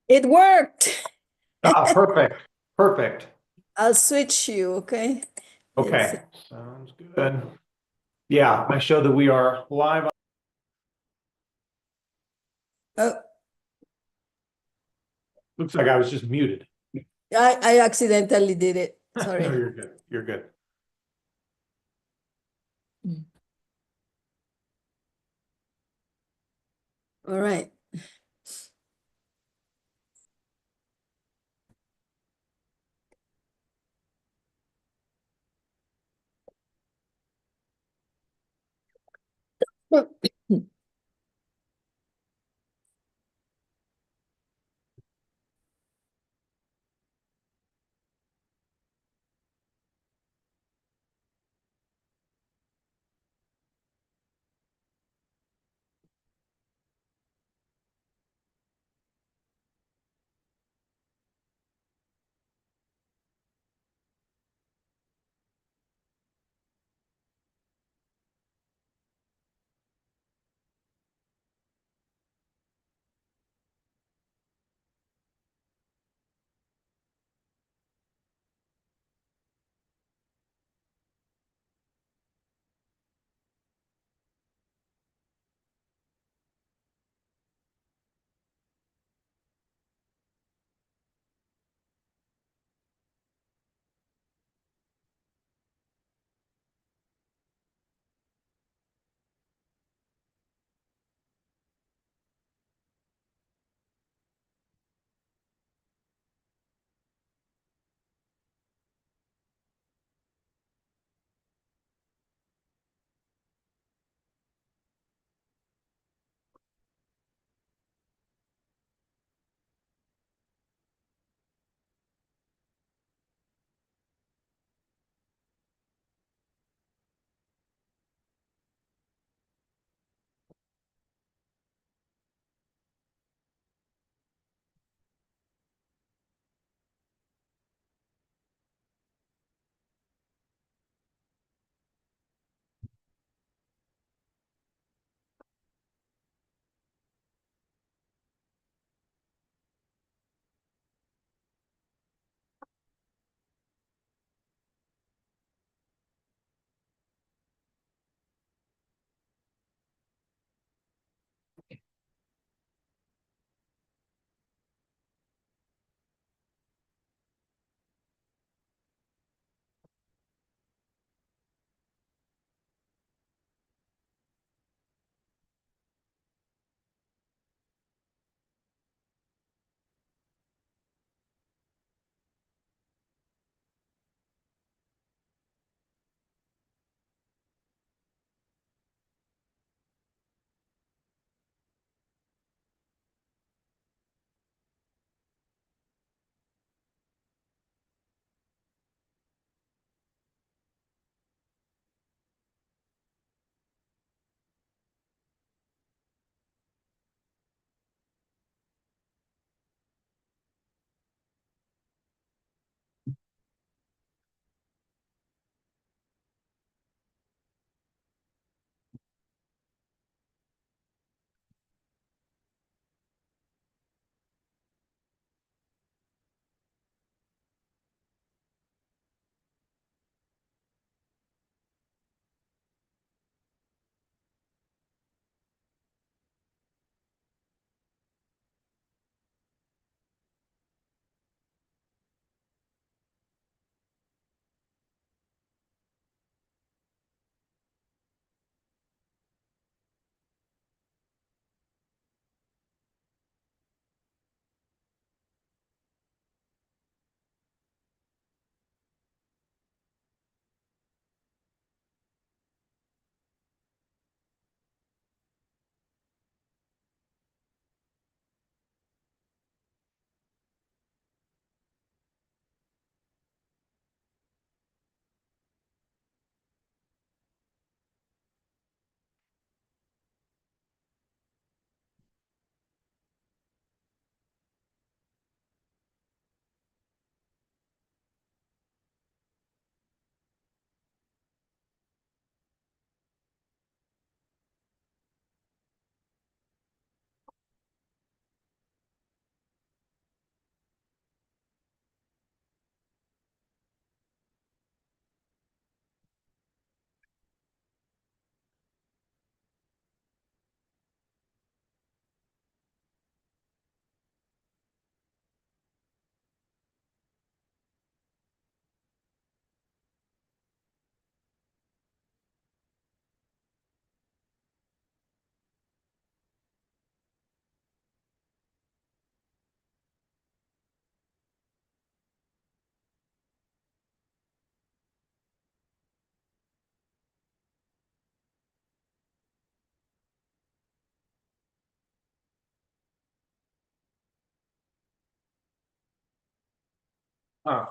It worked. Ah, perfect. Perfect. I'll switch you, okay? Let's see. Okay. Sounds good. Yeah, I show that we are live. Oh, Looks like I was just muted. I accidentally did it. No, Sorry. you're good. You're good. Mm. All right. Uh,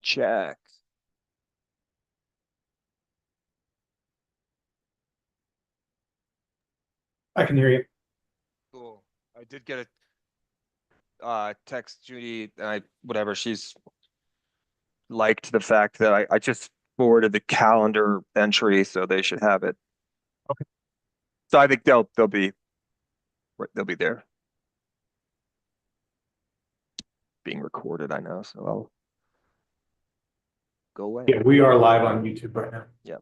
Check. I can hear you. Cool. I did get a text Judy, whatever, she's liked the fact that I just forwarded the calendar entry, so they should have it. Okay. So I think they'll be there. Being recorded, I know, so I'll go away. Yeah, we are live on YouTube right now. Yep.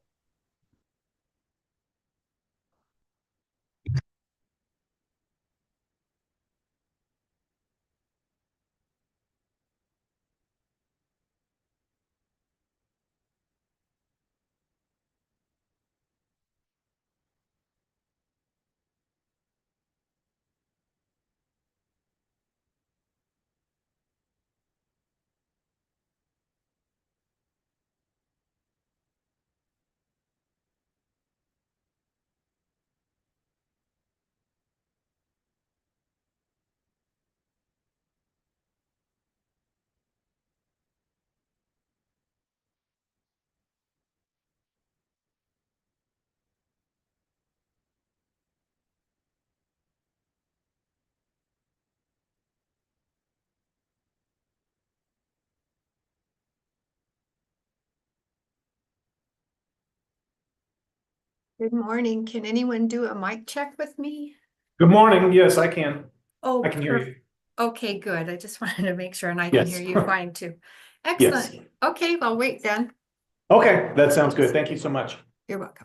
Good morning. Can anyone do a mic check with me? Good morning. Yes, I can. Oh, I can hear you. Okay, good. I just wanted to make sure and I can Yes. hear you fine too. Yes. Excellent. Okay, I'll wait then. Okay, that sounds good. Thank you so much. You're welcome.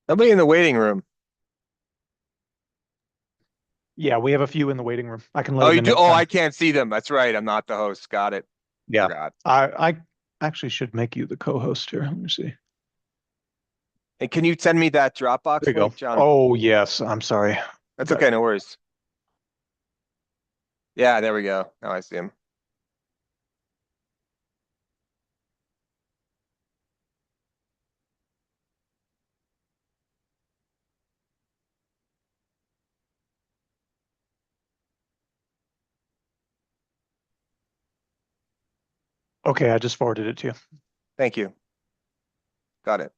Nobody in the waiting room. Yeah, we have a few in the waiting room. I can let Oh, them you in do? Oh, anytime. I can't see them. That's right. I'm not the host. Got it. Yeah, Forgot. I actually should make you the co-host here. Let me see. And can you send me that Dropbox There you link, go. John? Oh, yes. I'm sorry. That's But- okay. No worries. Yeah, there we go. Now I see him. Okay, I just forwarded it to you. Thank you. Got it.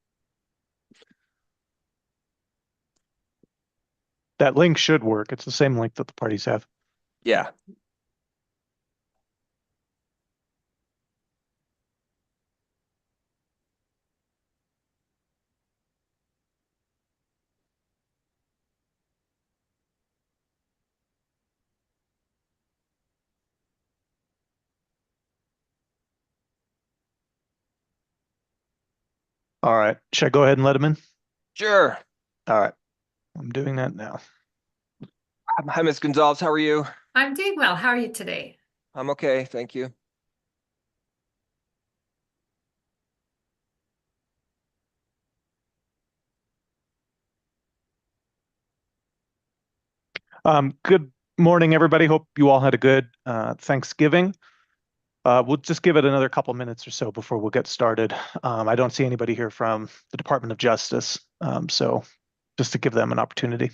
That link should work. It's the same link that the parties have. Yeah. All right. Should I go ahead and let them in? Sure. All right. I'm doing that now. Hi, Ms. Gonzalez. How are you? I'm doing well. How are you today? I'm okay. Thank you. Good morning, everybody. Hope you all had a good Thanksgiving. We'll just give it another couple minutes or so before we'll get started. I don't see anybody here from the Department of Justice, so just to give them an opportunity.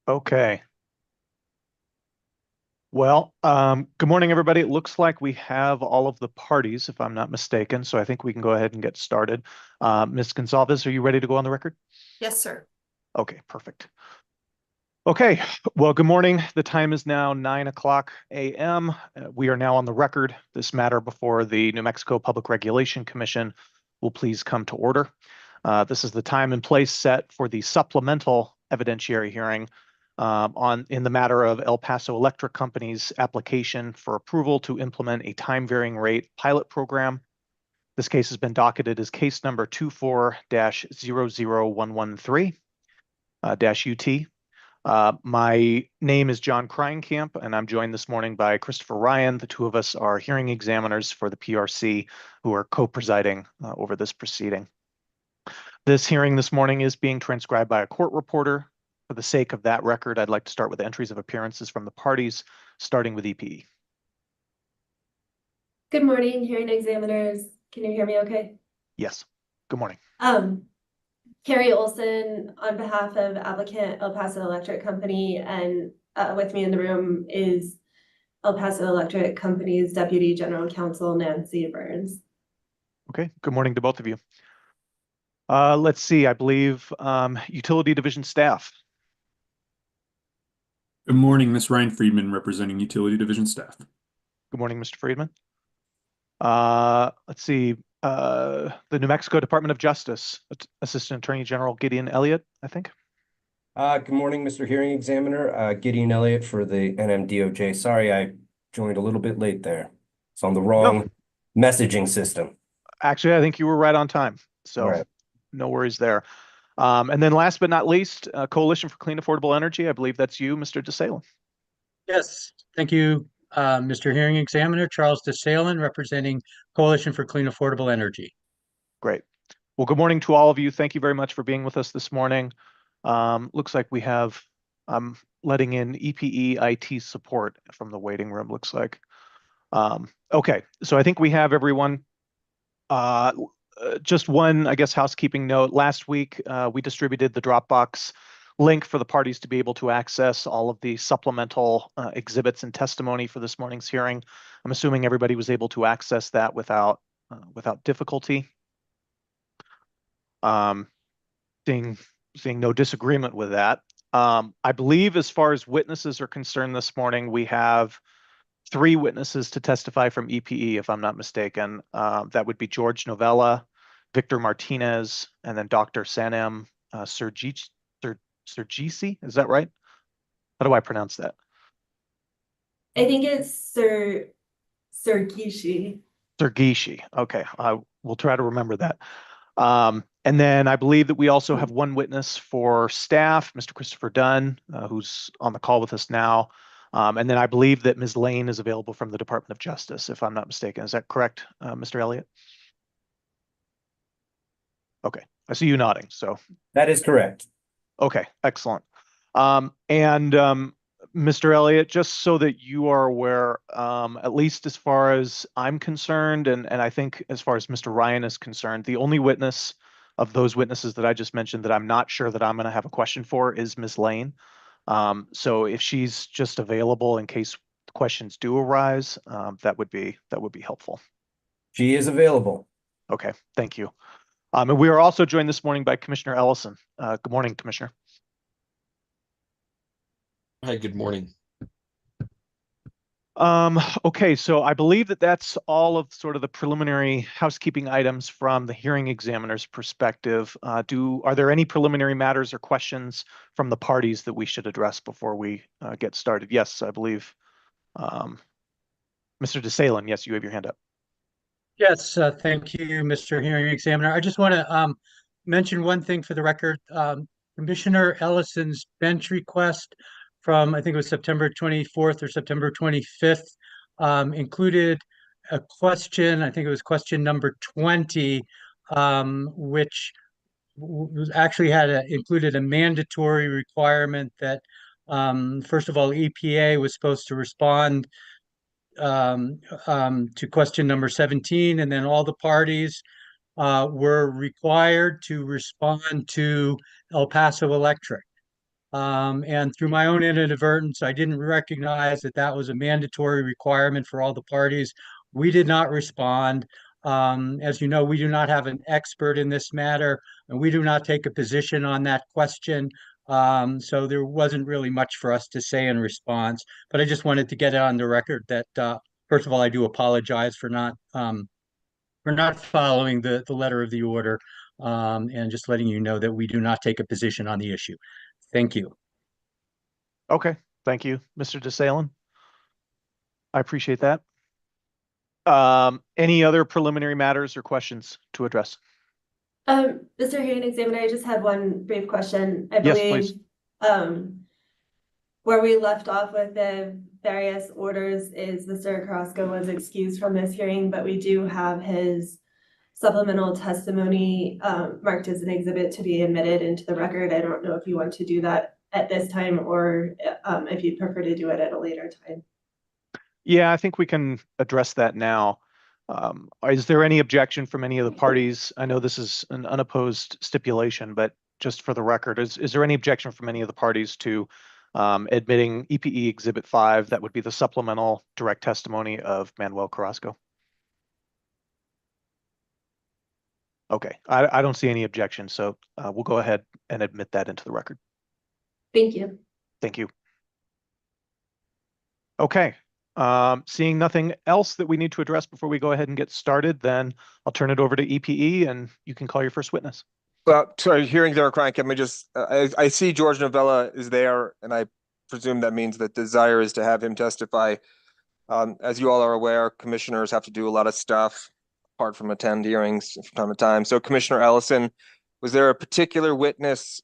Okay. Well, good morning, everybody. It looks like we have all of the parties, if I'm not mistaken, so I think we can go ahead and get started. Ms. Gonzalez, are you ready to go on the record? Yes, sir. Okay, perfect. Okay, well, good morning. The time is now 9 a.m. We are now on the record. This matter before the New Mexico Public Regulation Commission will please come to order. This is the time and place set for the supplemental evidentiary hearing in the matter of El Paso Electric Company's application for approval to implement a time varying rate pilot program. This case has been docketed as case number 24-00113-UT. My name is John Kreinkamp, and I'm joined this morning by Christopher Ryan. The two of us are hearing examiners for the PRC who are co-presiding over this proceeding. This hearing this morning is being transcribed by a court reporter. For the sake of that record, I'd like to start with entries of appearances from the parties, starting with EPE. Good morning, hearing examiners. Can you hear me okay? Yes. Good morning. Carrie Olson on behalf of applicant El Paso Electric Company, and with me in the room is El Paso Electric Company's Deputy General Counsel, Nancy Burns. Okay. Good morning to both of you. Let's see. I believe Utility Division staff. Good morning, Ms. Ryan Friedman, representing Utility Division staff. Good morning, Mr. Friedman. Let's see. The New Mexico Department of Justice, Assistant Attorney General Gideon Elliott, I think. Good morning, Mr. Hearing Examiner. Gideon Elliott for the NMDOJ. Sorry, I joined a little bit late there. It's on the wrong messaging system. Actually, I think you were right on time. So All right. no worries there. And then last but not least, Coalition for Clean Affordable Energy. I believe that's you, Mr. DeSalem. Yes, thank you, Mr. Hearing Examiner, Charles DeSalen, representing Coalition for Clean Affordable Energy. Great. Well, good morning to all of you. Thank you very much for being with us this morning. Looks like we have, I'm letting in EPE IT support from the waiting room, looks like. Okay, so I think we have everyone. Just one, I guess, housekeeping note. Last week, we distributed the Dropbox link for the parties to be able to access all of the supplemental exhibits and testimony for this morning's hearing. I'm assuming everybody was able to access that without difficulty. Seeing no disagreement with that. I believe as far as witnesses are concerned this morning, we have 3 witnesses to testify from EPE, if I'm not mistaken. That would be George Novella, Victor Martinez, and then Dr. Sanem Sergisi. Is that right? How do I pronounce that? I think it's Sergishi. Sergishi. Okay, we'll try to remember that. And then I believe that we also have one witness for staff, Mr. Christopher Dunn, who's on the call with us now. And then I believe that Ms. Lane is available from the Department of Justice, if I'm not mistaken. Is that correct, Mr. Elliott? Okay, I see you nodding, so. That is correct. Okay, excellent. Mr. Elliott, just so that you are aware, at least as far as I'm concerned, and I think as far as Mr. Ryan is concerned, the only witness of those witnesses that I just mentioned that I'm not sure that I'm going to have a question for is Ms. Lane. So if she's just available in case questions do arise, that would be helpful. She is available. Okay, thank you. And we are also joined this morning by Commissioner Ellison. Good morning, Commissioner. Hi, good morning. Okay, so I believe that that's all of sort of the preliminary housekeeping items from the hearing examiner's perspective. Are there any preliminary matters or questions from the parties that we should address before we get started? Yes, I believe Mr. DeSalen, yes, you have your hand up. Yes, thank you, Mr. Hearing Examiner. I just want to mention one thing for the record. Commissioner Ellison's bench request from, I think it was September 24th or September 25th, included a question, I think it was question number 20, which actually included a mandatory requirement that, first of all, EPA was supposed to respond to question number 17, and then all the parties were required to respond to El Paso Electric. And through my own inadvertence, I didn't recognize that that was a mandatory requirement for all the parties. We did not respond. As you know, we do not have an expert in this matter, and we do not take a position on that question. So there wasn't really much for us to say in response. But I just wanted to get it on the record that, first of all, I do apologize for not following the letter of the order, and just letting you know that we do not take a position on the issue. Thank you. Okay, thank you, Mr. DeSalen. I appreciate that. Any other preliminary matters or questions to address? Mr. Hearing Examiner, I just had one brief question. I Yes, believe where we left off with the various orders is Mr. Carrasco was excused from this hearing, but we do have his supplemental testimony marked as an exhibit to be admitted into the record. I don't know if you want to do that at this time or if you'd prefer to do it at a later time. Yeah, I think we can address that now. Is there any objection from any of the parties? I know this is an unopposed stipulation, but just for the record, is there any objection from any of the parties to admitting EPE Exhibit 5? That would be the supplemental direct testimony of Manuel Carrasco. Okay, I don't see any objection, so we'll go ahead and admit that into the record. Thank you. Thank you. Okay, seeing nothing else that we need to address before we go ahead and get started, then I'll turn it over to EPE and you can call your first witness. Well, sorry, hearing Derek Ryan, can we just, I see George Novella is there, and I presume that means that desire is to have him testify. As you all are aware, commissioners have to do a lot of stuff apart from attend hearings from time to time. So Commissioner Ellison, was there a particular witness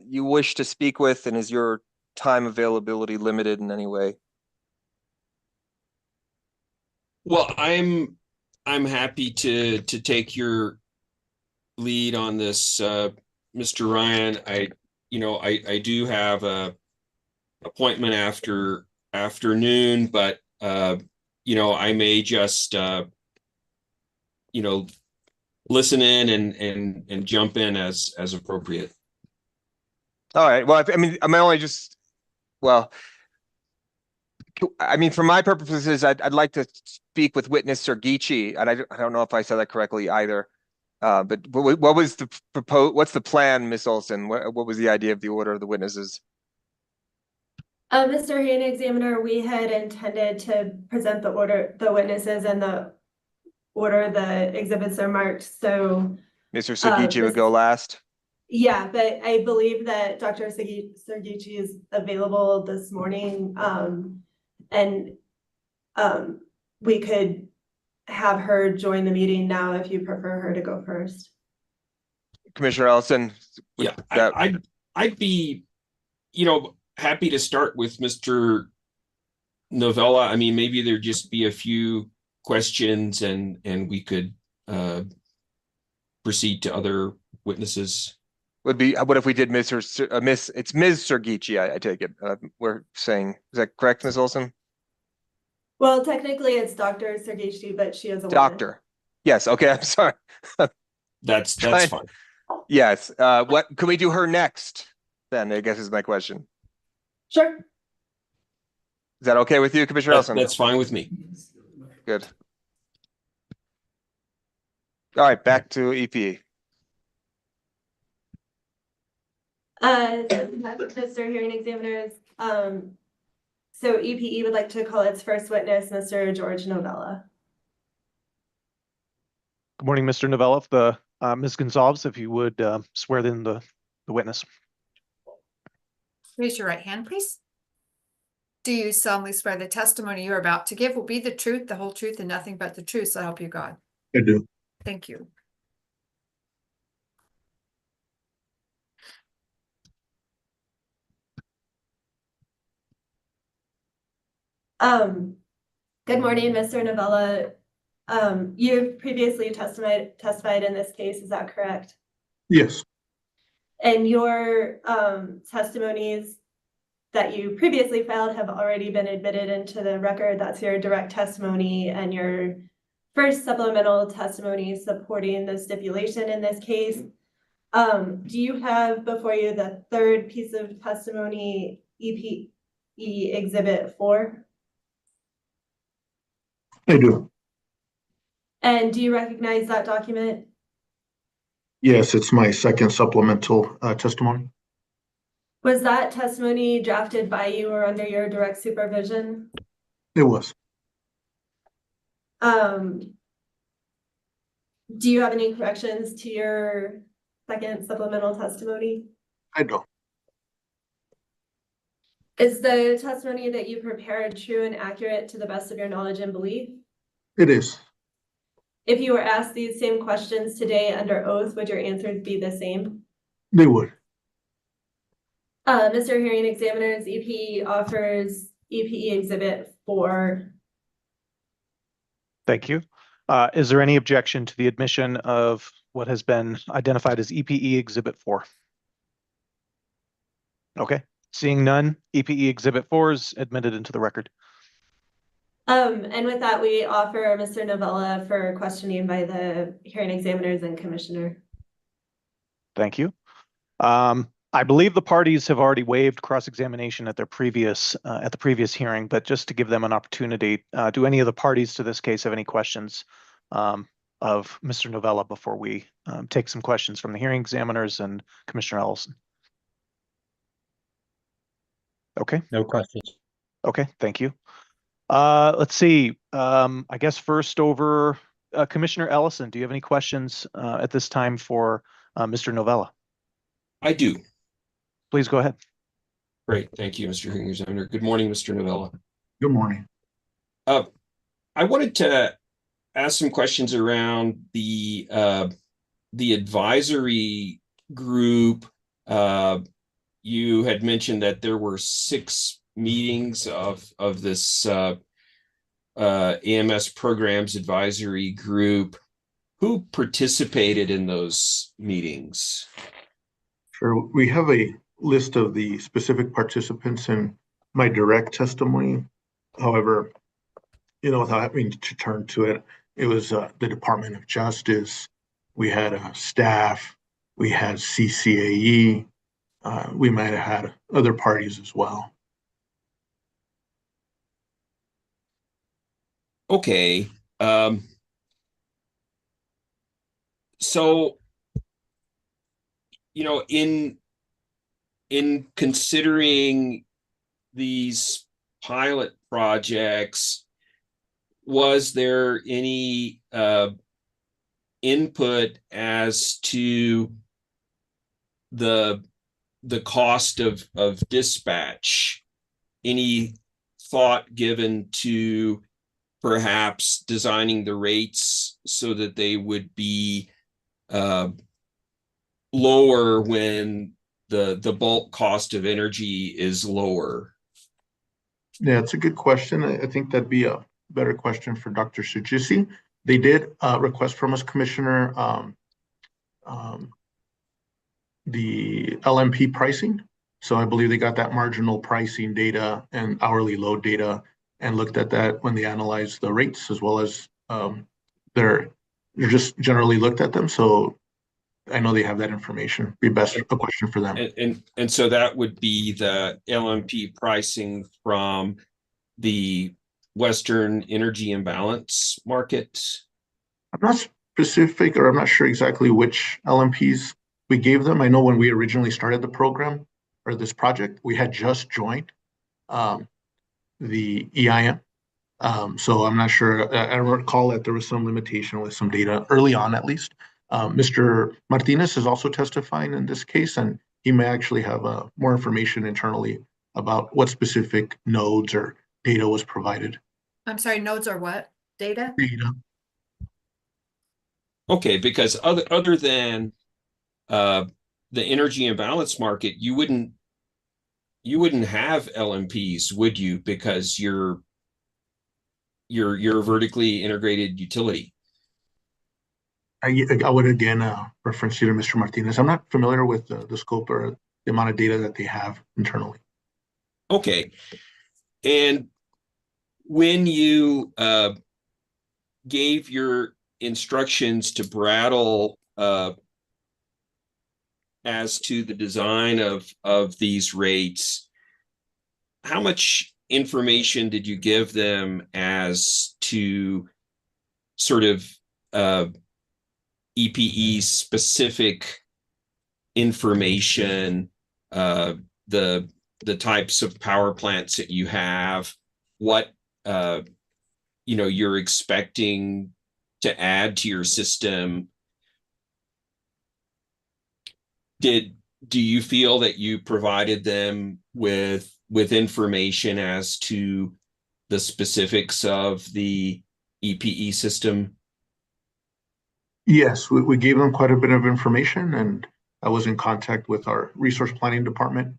you wish to speak with, and is your time availability limited in any way? Well, I'm happy to take your lead on this, Mr. Ryan. I do have a appointment afternoon, but I may just listen in and jump in as appropriate. All right. Well, I mean, I'm only just, well, I mean, for my purposes, I'd like to speak with witness Sergici, and I don't know if I said that correctly either. But what was the what's the plan, Miss Olson? What was the idea of the order of the witnesses? Mr. Hearing Examiner, we had intended to present the witnesses and the order the exhibits are marked. So Mr. Sergici would go last. yeah, but I believe that Dr. Sergici is available this morning. And we could have her join the meeting now if you prefer her to go first. Commissioner Ellison. Yeah, I'd be, happy to start with Mr. Novella. I mean, maybe there'd just be a few questions and we could proceed to other witnesses. Would be, what if we did it's Ms. Sergici, I take it. We're saying, is that correct, Ms. Olson? Well, technically it's Dr. Sergici, but she is a woman. Doctor. Yes, okay, I'm sorry. That's fine. Yes, what, can we do her next? Then, I guess is my question. Sure. Is that okay with you, Commissioner Ellison? That's fine with me. Good. All right, back to EPE. Mr. Hearing Examiners, so EPE would like to call its first witness, Mr. George Novella. Good morning, Mr. Novella. Ms. Gonzalez, if you would swear in the witness. Raise your right hand, please. Do you solemnly swear the testimony you're about to give will be the truth, the whole truth, and nothing but the truth, so help you God? I do. Thank you. Good morning, Mr. Novella. You've previously testified in this case, is that correct? Yes. And your testimonies that you previously filed have already been admitted into the record. That's your direct testimony and your first supplemental testimony supporting the stipulation in this case. Do you have before you the third piece of testimony, EPE Exhibit 4? I do. And do you recognize that document? Yes, it's my second supplemental testimony. Was that testimony drafted by you or under your direct supervision? It was. Do you have any corrections to your second supplemental testimony? I don't. Is the testimony that you prepared true and accurate to the best of your knowledge and belief? It is. If you were asked these same questions today under oath, would your answers be the same? They would. Mr. Hearing Examiners, EPE offers EPE Exhibit 4. Thank you. Is there any objection to the admission of what has been identified as EPE Exhibit 4? Okay, seeing none, EPE Exhibit 4 is admitted into the record. And with that, we offer Mr. Novella for questioning by the hearing examiners and commissioner. Thank you. I believe the parties have already waived cross-examination at the previous hearing, but just to give them an opportunity, do any of the parties to this case have any questions of Mr. Novella before we take some questions from the hearing examiners and Commissioner Ellison? Okay. No questions. Okay, thank you. Let's see. I guess first over Commissioner Ellison, do you have any questions at this time for Mr. Novella, I do. please go ahead. Great. Thank you, Mr. Hearing Examiner. Good morning, Mr. Novella. Good morning. I wanted to ask some questions around the advisory group. You had mentioned that there were 6 meetings of this EMS programs advisory group. Who participated in those meetings? Sure. We have a list of the specific participants in my direct testimony. However, without having to turn to it, it was the Department of Justice. We had staff. We had CCAE. We might have had other parties as well. Okay. So, in considering these pilot projects, was there any input as to the cost of dispatch? Any thought given to perhaps designing the rates so that they would be lower when the bulk cost of energy is lower? Yeah, it's a good question. I think that'd be a better question for Dr. Sujisi. They did request from us, Commissioner, the LMP pricing. So I believe they got that marginal pricing data and hourly load data and looked at that when they analyzed the rates, as well as they're just generally looked at them. So I know they have that information. Be best a question for them. And so that would be the LMP pricing from the Western Energy Imbalance market. I'm not specific, or I'm not sure exactly which LMPs we gave them. I know when we originally started the program or this project, we had just joined the EIM. So I'm not sure. I recall that there was some limitation with some data early on, at least. Mr. Martinez is also testifying in this case, and he may actually have more information internally about what specific nodes or data was provided. I'm sorry, nodes are what? Data? Data. Okay, because other than the energy imbalance market, you wouldn't have LMPs, would you? Because you're a vertically integrated utility. I would again reference you to Mr. Martinez. I'm not familiar with the scope or the amount of data that they have internally. Okay. And when you gave your instructions to Brattle as to the design of these rates, how much information did you give them as to sort of EPE specific information, the types of power plants that you have, what you're expecting to add to your system? Do you feel that you provided them with information as to the specifics of the EPE system? Yes, we gave them quite a bit of information, and I was in contact with our resource planning department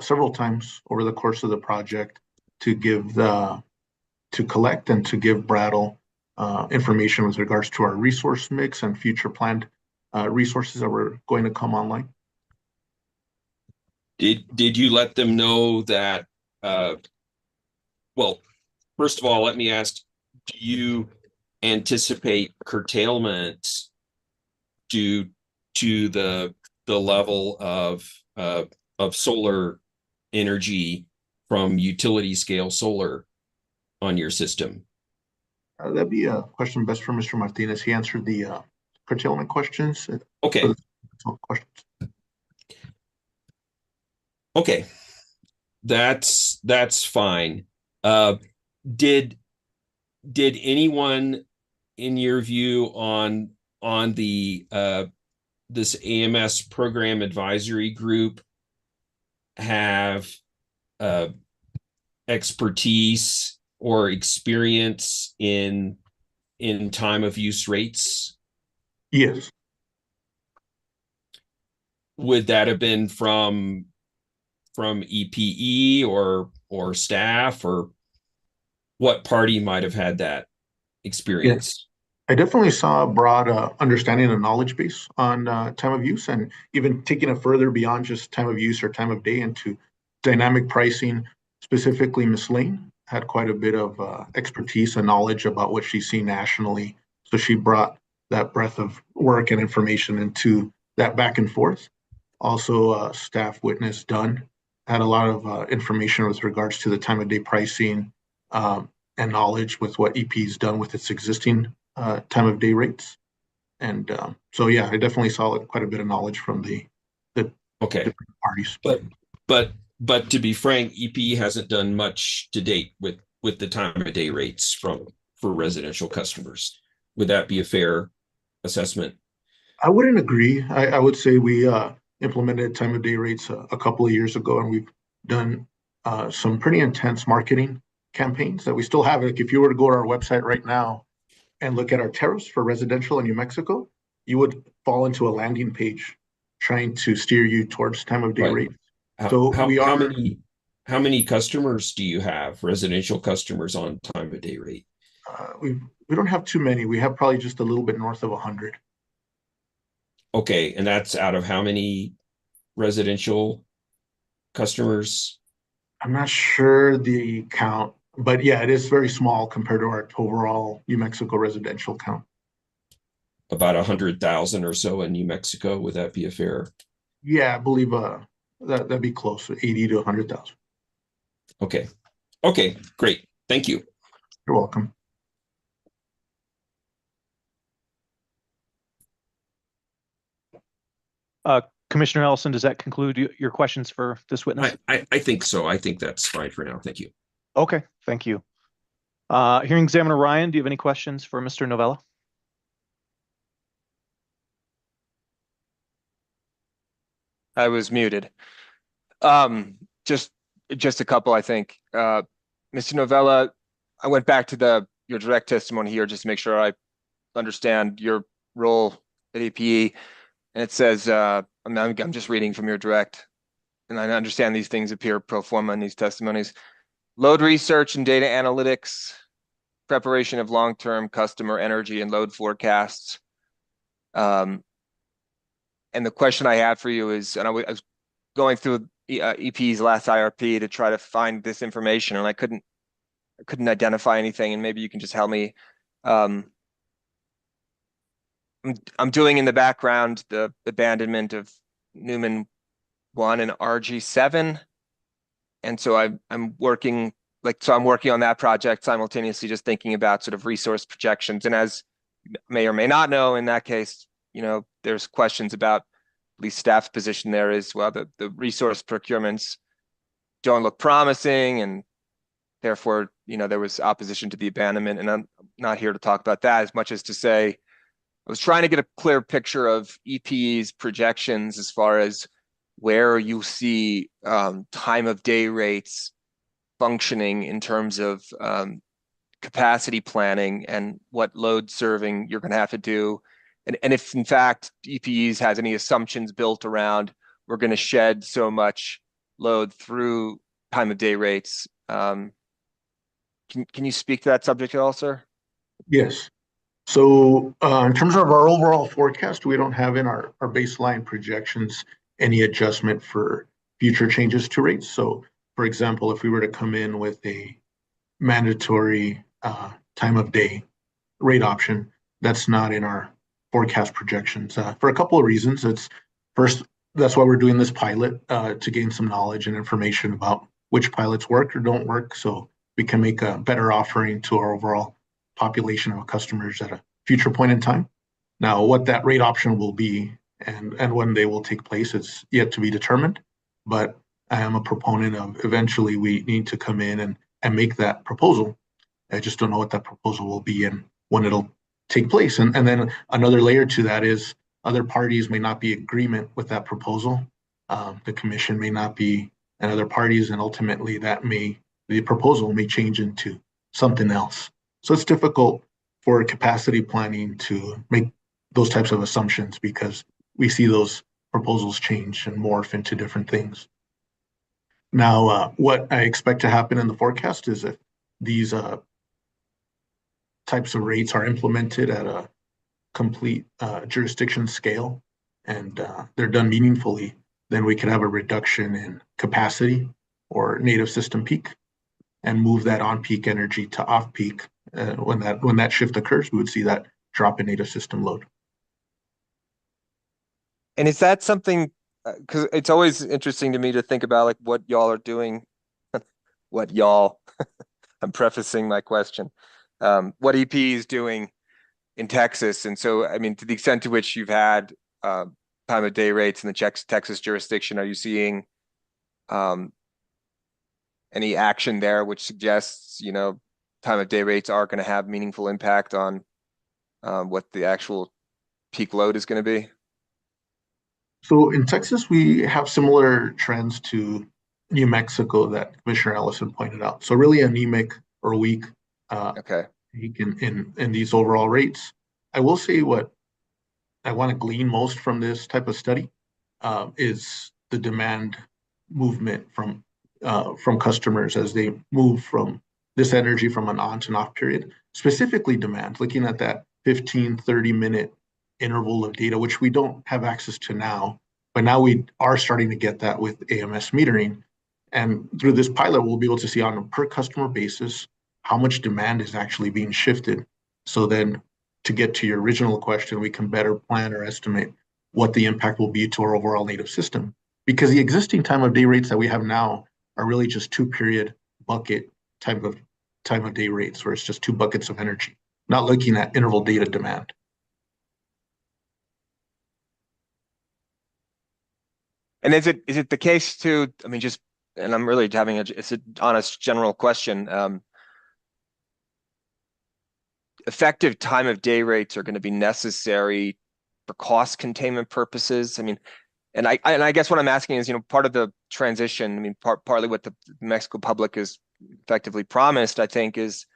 several times over the course of the project to collect and to give Brattle information with regards to our resource mix and future planned resources that were going to come online. Did you let them know that? Well, first of all, let me ask: do you anticipate curtailment due to the level of solar energy from utility scale solar on your system? That'd be a question best for Mr. Martinez. He answered the curtailment questions. Okay. Questions. Okay, that's fine. Did anyone, in your view, on the this AMS program advisory group have expertise or experience in time of use rates? Yes. Would that have been from EPE or staff, or what party might have had that experience? I definitely saw a broad understanding and knowledge base on time of use, and even taking it further beyond just time of use or time of day into dynamic pricing. Specifically, Miss Lane had quite a bit of expertise and knowledge about what she's seen nationally. So she brought that breadth of work and information into that back and forth. Also, staff witness Dunn had a lot of information with regards to the time of day pricing and knowledge with what EP's done with its existing time of day rates. And so, yeah, I definitely saw quite a bit of knowledge from the Okay, different parties. but to be frank, EPE hasn't done much to date with the time of day rates for residential customers. Would that be a fair assessment? I wouldn't agree. I would say we implemented time of day rates a couple of years ago, and we've done some pretty intense marketing campaigns that we still have. Like, if you were to go to our website right now and look at our tariffs for residential in New Mexico, you would fall into a landing page trying to steer you towards time of day Right. rates. How many customers do you have, residential customers on time of day rate? We don't have too many. We have probably just a little bit north of 100. Okay, and that's out of how many residential customers? I'm not sure the count, but yeah, it is very small compared to our overall New Mexico residential count. About 100,000 or so in New Mexico. Would that be a fair? Yeah, I believe that'd be close, 80 to 100,000. Okay. Okay, great. Thank you. You're welcome. Commissioner Ellison, does that conclude your questions for this witness? I think so. I think that's fine for now. Thank you. Okay, thank you. Hearing examiner Ryan, do you have any questions for Mr. Novella? I was muted. Just a couple, I think. Mr. Novella, I went back to your direct testimony here just to make sure I understand your role at EPE. And it says, I'm just reading from your direct, and I understand these things appear pro forma in these testimonies. Load research and data analytics, preparation of long-term customer energy and load forecasts. And the question I have for you is, and I was going through EP's last IRP to try to find this information, and I couldn't identify anything, and maybe you can just help me. I'm doing in the background the abandonment of Newman 1 and RG7, and so I'm working on that project simultaneously, just thinking about sort of resource projections. And as you may or may not know, in that case, there's questions about, at least staff's position there is, well, the resource procurements don't look promising, and therefore, there was opposition to the abandonment. And I'm not here to talk about that as much as to say, I was trying to get a clear picture of EPE's projections as far as where you see time of day rates functioning in terms of capacity planning and what load serving you're going to have to do. And if in fact EPE's has any assumptions built around, we're going to shed so much load through time of day rates. Can you speak to that subject at all, sir? Yes. So in terms of our overall forecast, we don't have in our baseline projections any adjustment for future changes to rates. So, for example, if we were to come in with a mandatory time of day rate option, that's not in our forecast projections for a couple of reasons. First, that's why we're doing this pilot to gain some knowledge and information about which pilots work or don't work, so we can make a better offering to our overall population of customers at a future point in time. Now, what that rate option will be and when they will take place, it's yet to be determined. But I am a proponent of eventually we need to come in and make that proposal. I just don't know what that proposal will be and when it'll take place. And then another layer to that is other parties may not be in agreement with that proposal. The commission may not be, and other parties, and ultimately the proposal may change into something else. So it's difficult for capacity planning to make those types of assumptions because we see those proposals change and morph into different things. Now, what I expect to happen in the forecast is if these types of rates are implemented at a complete jurisdiction scale and they're done meaningfully, then we could have a reduction in capacity or native system peak and move that on-peak energy to off-peak. When that shift occurs, we would see that drop in native system load. And is that something, because it's always interesting to me to think about like what y'all are doing, what y'all, I'm prefacing my question, what EPE is doing in Texas. And so, I mean, to the extent to which you've had time of day rates in the Texas jurisdiction, are you seeing any action there which suggests, you know, time of day rates are going to have meaningful impact on what the actual peak load is going to be? So in Texas, we have similar trends to New Mexico that Commissioner Ellison pointed out. So really anemic or weak Okay. in these overall rates. I will say what I want to glean most from this type of study is the demand movement from customers as they move from this energy from an on to an off period, specifically demand, looking at that 15, 30-minute interval of data, which we don't have access to now, but now we are starting to get that with AMS metering. And through this pilot, we'll be able to see on a per customer basis how much demand is actually being shifted. So then to get to your original question, we can better plan or estimate what the impact will be to our overall native system. Because the existing time of day rates that we have now are really just 2-period bucket type of time of day rates, where it's just 2 buckets of energy, not looking at interval data demand. And is it the case too, I mean, just, and I'm really having it's an honest general question. Effective time of day rates are going to be necessary for cost containment purposes. I mean, and I guess what I'm asking is, you know, part of the transition, I mean, partly what the Mexico public is effectively promised, I think, is,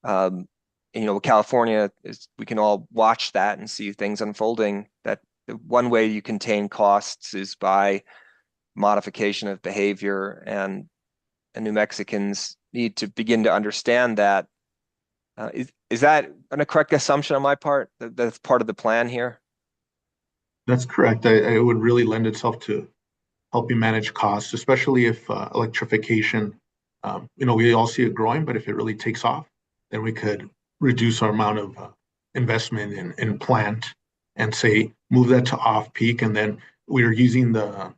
you know, California is, we can all watch that and see things unfolding, that one way you contain costs is by modification of behavior, and New Mexicans need to begin to understand that. Is that a correct assumption on my part? That's part of the plan here? That's correct. It would really lend itself to helping manage costs, especially if electrification, you know, we all see it growing, but if it really takes off, then we could reduce our amount of investment in plant and say, move that to off peak. And then we're using the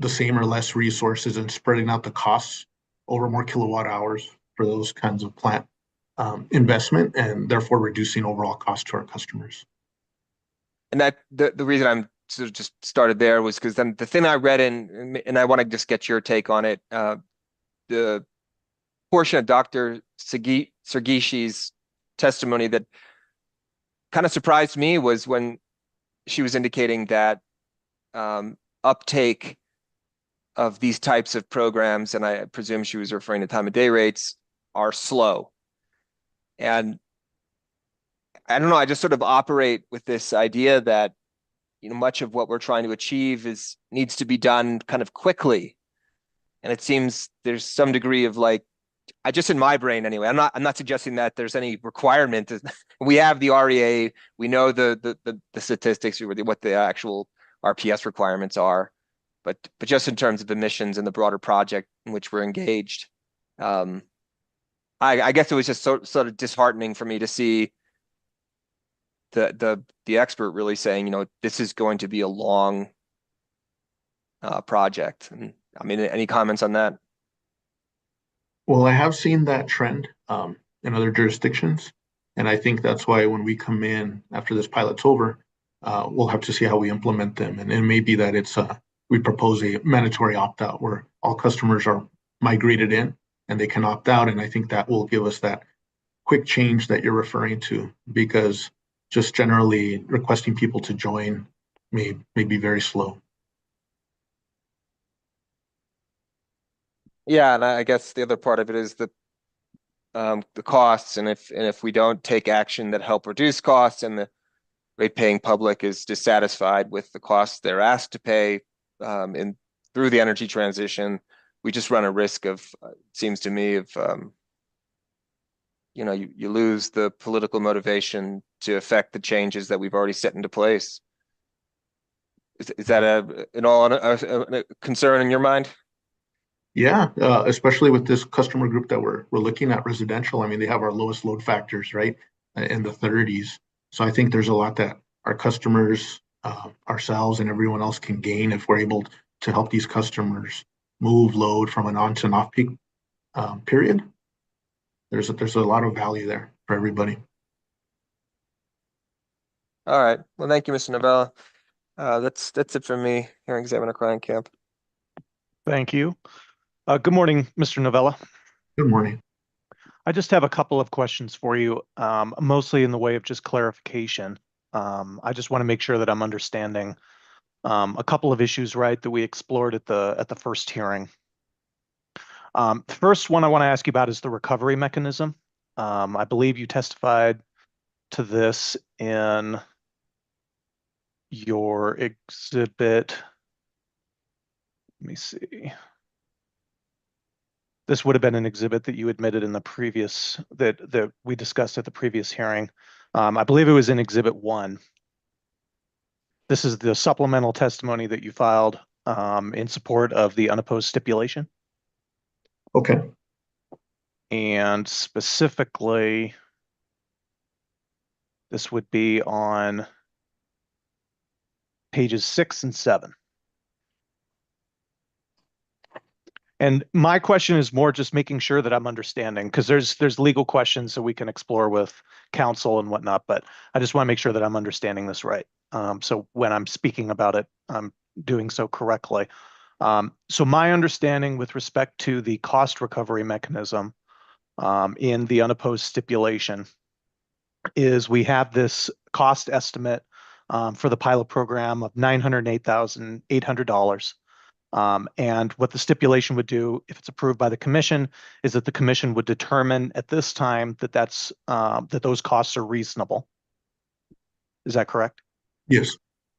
same or less resources and spreading out the costs over more kilowatt hours for those kinds of plant investment, and therefore reducing overall cost to our customers. And that the reason I'm sort of just started there was because then the thing I read in, and I want to just get your take on it, the portion of Dr. Sergishi's testimony that kind of surprised me was when she was indicating that uptake of these types of programs, and I presume she was referring to time of day rates, are slow. And I don't know, I just sort of operate with this idea that, you know, much of what we're trying to achieve needs to be done kind of quickly. And it seems there's some degree of like, I just, in my brain anyway, I'm not suggesting that there's any requirement. We have the REA, we know the statistics, what the actual RPS requirements are, but just in terms of emissions and the broader project in which we're engaged, I guess it was just sort of disheartening for me to see the expert really saying, you know, this is going to be a long project. And I mean, any comments on that? Well, I have seen that trend in other jurisdictions, and I think that's why when we come in after this pilot's over, we'll have to see how we implement them. And it may be that it's we propose a mandatory opt-out where all customers are migrated in and they can opt out. And I think that will give us that quick change that you're referring to, because just generally requesting people to join may be very slow. Yeah, and I guess the other part of it is the costs, and if we don't take action that help reduce costs, and the rate-paying public is dissatisfied with the costs they're asked to pay in through the energy transition, we just run a risk of, seems to me, of you lose the political motivation to affect the changes that we've already set into place. Is that a concern in your mind? Yeah, especially with this customer group that we're looking at, residential. I mean, they have our lowest load factors, right, in the 30s. So I think there's a lot that our customers, ourselves, and everyone else can gain if we're able to help these customers move load from an on to an off peak period. There's a lot of value there for everybody. All right. Well, thank you, Mr. Novella. That's it for me, Hearing Examiner Camp. Thank you. Good morning, Mr. Novella. Good morning. I just have a couple of questions for you, mostly in the way of just clarification. I just want to make sure that I'm understanding a couple of issues, right, that we explored at the first hearing. The first one I want to ask you about is the recovery mechanism. I believe you testified to this in your exhibit. Let me see. This would have been an exhibit that you admitted in the previous, that we discussed at the previous hearing. I believe it was in Exhibit 1. This is the supplemental testimony that you filed in support of the unopposed stipulation. Okay. And specifically, this would be on pages 6 and 7. And my question is more just making sure that I'm understanding, because there's legal questions that we can explore with counsel and whatnot, but I just want to make sure that I'm understanding this right. So when I'm speaking about it, I'm doing so correctly. So my understanding with respect to the cost recovery mechanism in the unopposed stipulation is we have this cost estimate for the pilot program of $908,800. And what the stipulation would do, if it's approved by the commission, is that the commission would determine at this time that that those costs are reasonable. Is that correct? Yes.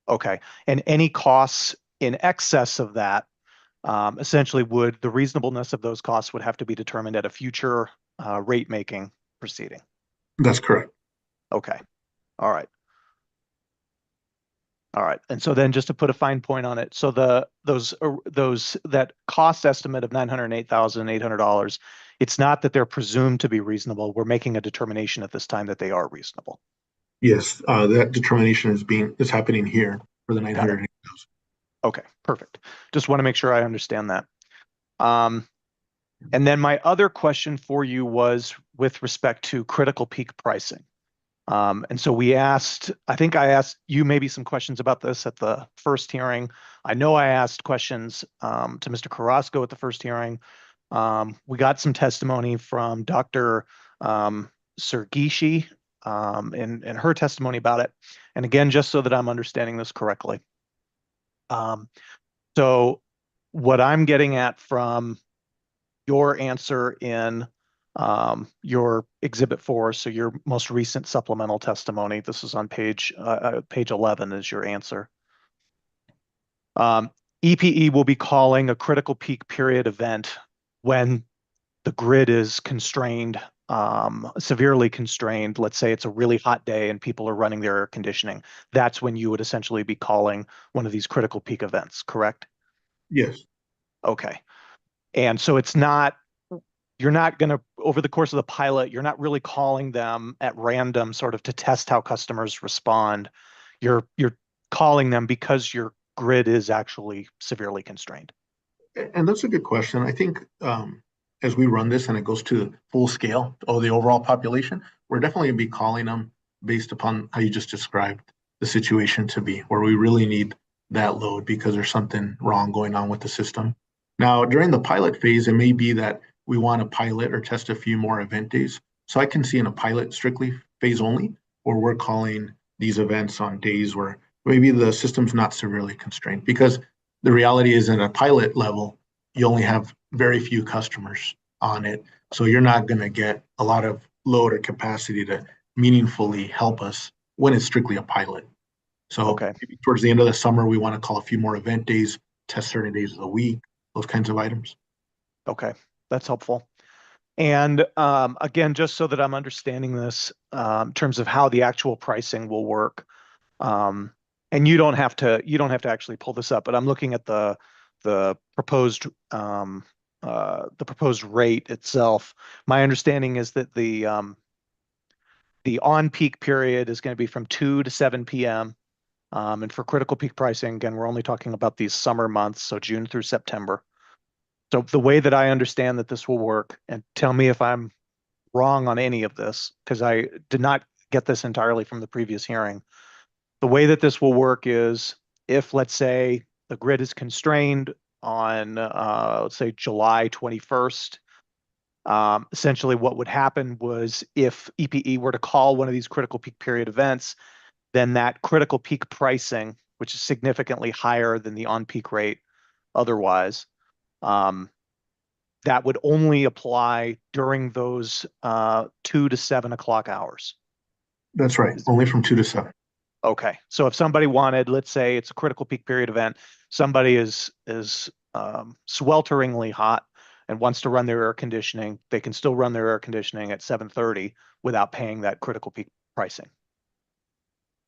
Okay. And any costs in excess of that, essentially the reasonableness of those costs would have to be determined at a future rate making proceeding. That's correct. Okay. All right. All right. And so then just to put a fine point on it, so that cost estimate of $908,800, it's not that they're presumed to be reasonable. We're making a determination at this time that they are reasonable. Yes, that determination is happening here for the 908,000. Okay, perfect. Just want to make sure I understand that. And then my other question for you was with respect to critical peak pricing. And so I think I asked you maybe some questions about this at the first hearing. I know I asked questions to Mr. Carrasco at the first hearing. We got some testimony from Dr. Sergishi in her testimony about it. And again, just so that I'm understanding this correctly. So what I'm getting at from your answer in your Exhibit 4, so your most recent supplemental testimony. This is on page 11 is your answer. EPE will be calling a critical peak period event when the grid is constrained, severely constrained. Let's say it's a really hot day and people are running their air conditioning. That's when you would essentially be calling one of these critical peak events, correct? Yes. Okay. And so you're not going to, over the course of the pilot, you're not really calling them at random sort of to test how customers respond. You're calling them because your grid is actually severely constrained. And that's a good question. I think as we run this and it goes to full scale of the overall population, we're definitely going to be calling them based upon how you just described the situation to be, where we really need that load because there's something wrong going on with the system. Now, during the pilot phase, it may be that we want to pilot or test a few more event days. So I can see in a pilot strictly phase only, where we're calling these events on days where maybe the system's not severely constrained, because the reality is at a pilot level, you only have very few customers on it. So you're not going to get a lot of load or capacity to meaningfully help us when it's strictly a pilot. So Okay. maybe towards the end of the summer, we want to call a few more event days, test certain days of the week, those kinds of items. Okay, that's helpful. And again, just so that I'm understanding this in terms of how the actual pricing will work, and you don't have to actually pull this up, but I'm looking at the proposed rate itself. My understanding is that the on-peak period is going to be from 2 to 7 p.m. And for critical peak pricing, again, we're only talking about these summer months, so June through September. So the way that I understand that this will work, and tell me if I'm wrong on any of this, because I did not get this entirely from the previous hearing. The way that this will work is if, let's say, the grid is constrained on, let's say, July 21st, essentially what would happen was if EPE were to call one of these critical peak period events, then that critical peak pricing, which is significantly higher than the on-peak rate otherwise, that would only apply during those 2 to 7 o'clock hours. That's right, only from 2 to 7. Okay, so if somebody wanted, let's say it's a critical peak period event, somebody is swelteringly hot and wants to run their air conditioning, they can still run their air conditioning at 7:30 without paying that critical peak pricing.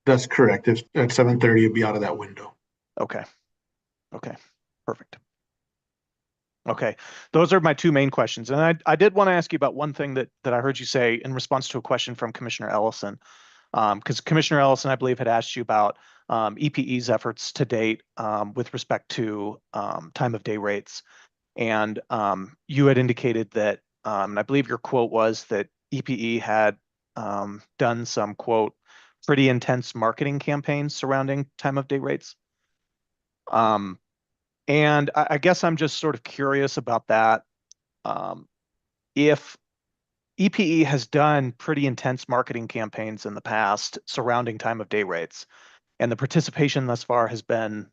That's correct. If at 7:30, it'd be out of that window. Okay. Okay. Perfect. Okay. Those are my two main questions. And I did want to ask you about one thing that I heard you say in response to a question from Commissioner Ellison. Because Commissioner Ellison, I believe, had asked you about EPE's efforts to date with respect to time of day rates. And you had indicated that, and I believe your quote was that EPE had done some, quote, pretty intense marketing campaigns surrounding time of day rates. And I guess I'm just sort of curious about that. If EPE has done pretty intense marketing campaigns in the past surrounding time of day rates, and the participation thus far has been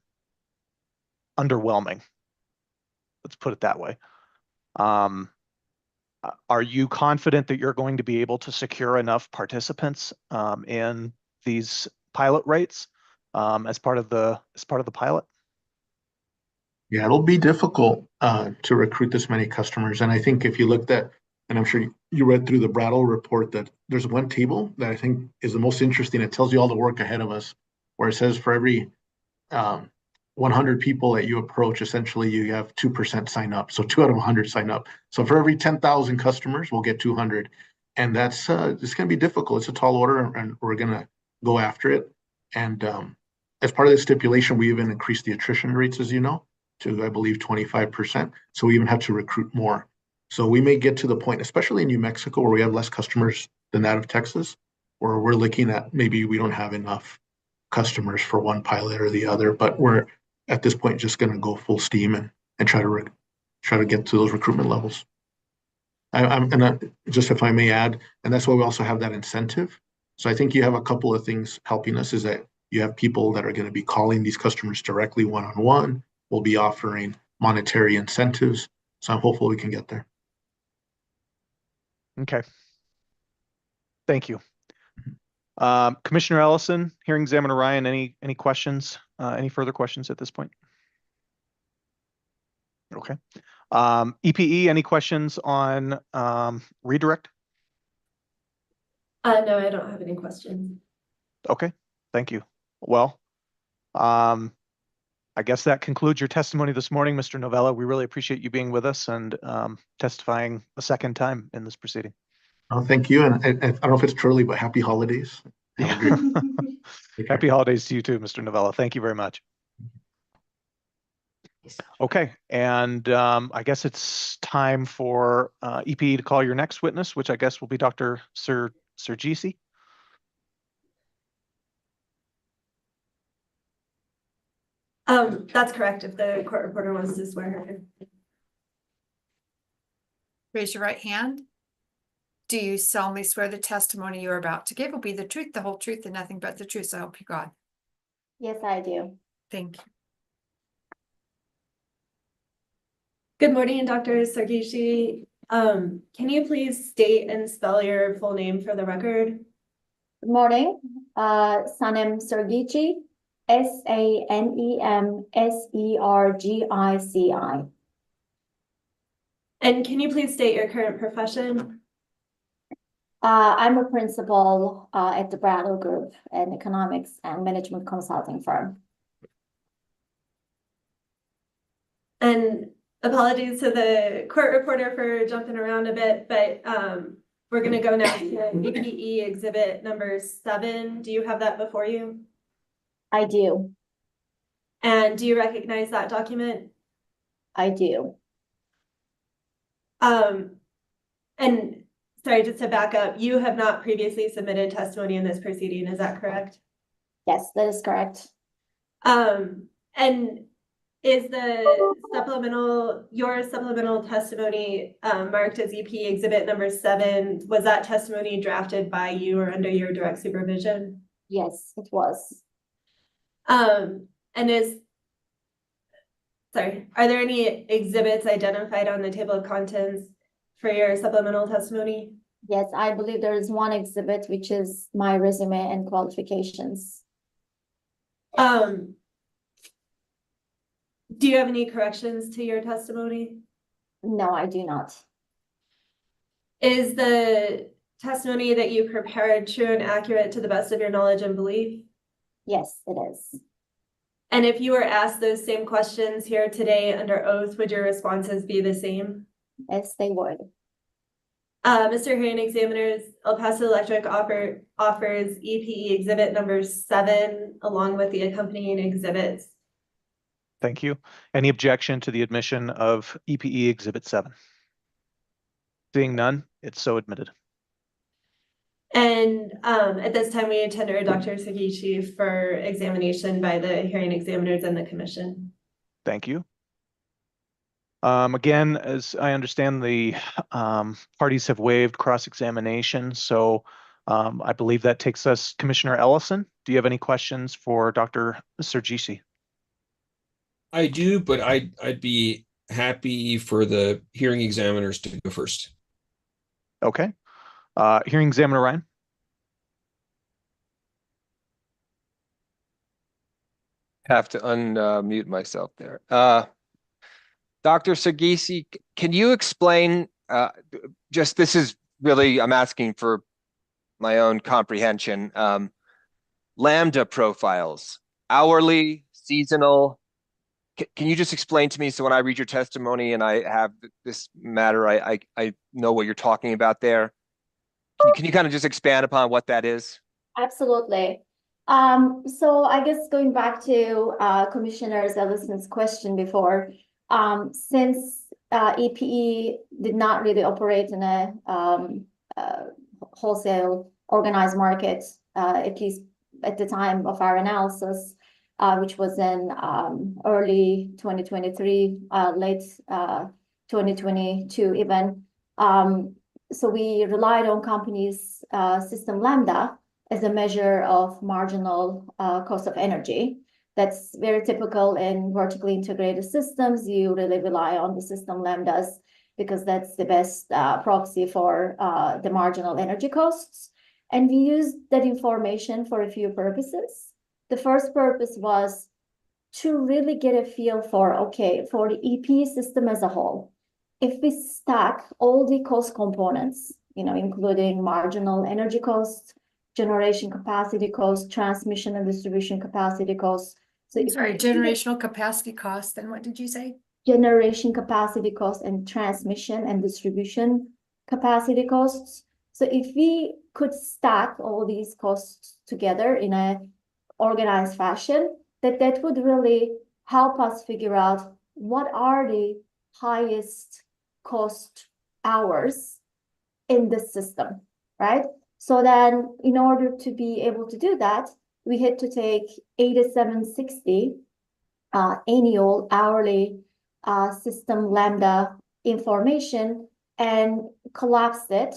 underwhelming. Let's put it that way. Are you confident that you're going to be able to secure enough participants in these pilot rates as part of the pilot? Yeah, it'll be difficult to recruit this many customers. And I think if you looked at, and I'm sure you read through the Brattle report, that there's one table that I think is the most interesting. It tells you all the work ahead of us, where it says for every 100 people that you approach, essentially you have 2% sign up. So 2 out of 100 sign up. So for every 10,000 customers, we'll get 200. And that's it's going to be difficult. It's a tall order, and we're going to go after it. And as part of the stipulation, we even increased the attrition rates, as you know, to, I believe, 25%. So we even have to recruit more. So we may get to the point, especially in New Mexico, where we have less customers than that of Texas, where we're looking at maybe we don't have enough customers for one pilot or the other, but we're at this point just going to go full steam and try to get to those recruitment levels. And just if I may add, and that's why we also have that incentive. So I think you have a couple of things helping us, is that you have people that are going to be calling these customers directly one-on-one. We'll be offering monetary incentives. So I'm hopeful we can get there. Okay. Thank you. Commissioner Ellison, Hearing Examiner Ryan, any questions? Any further questions at this point? Okay. EPE, any questions on redirect? No, I don't have any questions. Okay, thank you. Well, I guess that concludes your testimony this morning, Mr. Novella. We really appreciate you being with us and testifying a second time in this proceeding. Oh, thank you. And I don't know if it's too early, but happy holidays. Have a great Happy holidays to you too, Mr. Novella. Thank you very much. Okay, and I guess it's time for EPE to call your next witness, which I guess will be Dr. Sergisi. That's correct, if the court reporter wants to swear her in. Raise your right hand. Do you solemnly swear the testimony you are about to give will be the truth, the whole truth, and nothing but the truth, so help you God? Yes, I do. Thank you. Good morning, Dr. Sargishi. Can you please state and spell your full name for the record? Good morning. Sanem Sergici, Sanemsergici. And can you please state your current profession? I'm a principal at the Brattle Group, an economics and management consulting firm. And apologies to the court reporter for jumping around a bit, but we're going to go now to EPE exhibit number 7. Do you have that before you? I do. And do you recognize that document? I do. And sorry, just to back up, you have not previously submitted testimony in this proceeding, is that correct? Yes, that is correct. And is the your supplemental testimony marked as EP exhibit number 7, was that testimony drafted by you or under your direct supervision? Yes, it was. And are there any exhibits identified on the table of contents for your supplemental testimony? Yes, I believe there is one exhibit, which is my resume and qualifications. Do you have any corrections to your testimony? No, I do not. Is the testimony that you prepared true and accurate to the best of your knowledge and belief? Yes, it is. And if you were asked those same questions here today under oath, would your responses be the same? Yes, they would. Mr. Hearing Examiners, El Paso Electric offers EPE exhibit number 7 along with the accompanying exhibits. Thank you. Any objection to the admission of EPE Exhibit 7? Seeing none, it's so admitted. And at this time, we tender Dr. Sargishi for examination by the hearing examiners and the commission. Thank you. Again, as I understand, the parties have waived cross-examination, so I believe that takes us, Commissioner Ellison. Do you have any questions for Dr. Sargishi? I do, but I'd be happy for the hearing examiners to go first. Okay. Hearing examiner Ryan. Have to unmute myself there. Dr. Sargishi, can you explain, this is really, I'm asking for my own comprehension, lambda profiles, hourly, seasonal. Can you just explain to me, so when I read your testimony and I have this matter, I know what you're talking about there? Can you kind of just expand upon what that is? Absolutely. So I guess going back to Commissioner Ellison's question before, since EPE did not really operate in a wholesale organized market, at least at the time of our analysis, which was in early 2023, late 2022 even. So we relied on companies' system lambda as a measure of marginal cost of energy. That's very typical in vertically integrated systems. You really rely on the system lambdas because that's the best proxy for the marginal energy costs. And we used that information for a few purposes. The first purpose was to really get a feel for, okay, for the EPE system as a whole, if we stack all the cost components, including marginal energy costs, generation capacity costs, transmission and distribution capacity costs. So Generational capacity cost, and what did you say? Generation capacity costs and transmission and distribution capacity costs. So if we could stack all these costs together in a organized fashion, that would really help us figure out what are the highest cost hours in the system, right? So then in order to be able to do that, we had to take 8760 annual hourly system lambda information and collapse it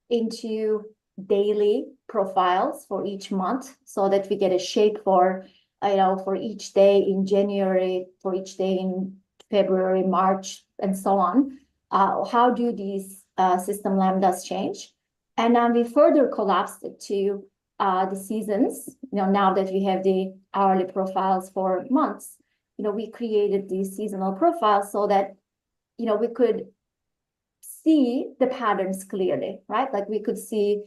into daily profiles for each month so that we get a shape for for each day in January, for each day in February, March, and so on. How do these system lambdas change? And then we further collapsed it to the seasons. Now that we have the hourly profiles for months, we created these seasonal profiles so that, we could see the patterns clearly, right? Like we could see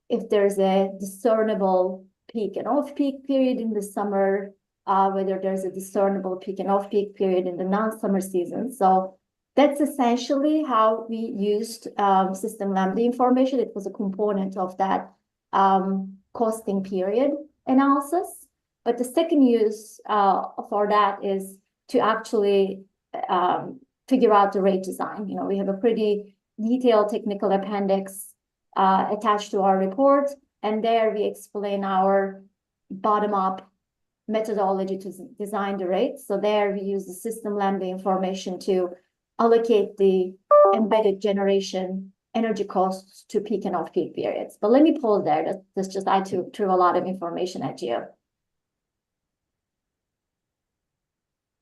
if there's a discernible peak and off-peak period in the summer, whether there's a discernible peak and off-peak period in the non-summer season. So that's essentially how we used system lambda information. It was a component of that costing period analysis. But the second use for that is to actually figure out the rate design. We have a pretty detailed technical appendix attached to our report, and there we explain our bottom-up methodology to design the rates. So there we use the system lambda information to allocate the embedded generation energy costs to peak and off-peak periods. But let me pause there. That's just I threw a lot of information at you.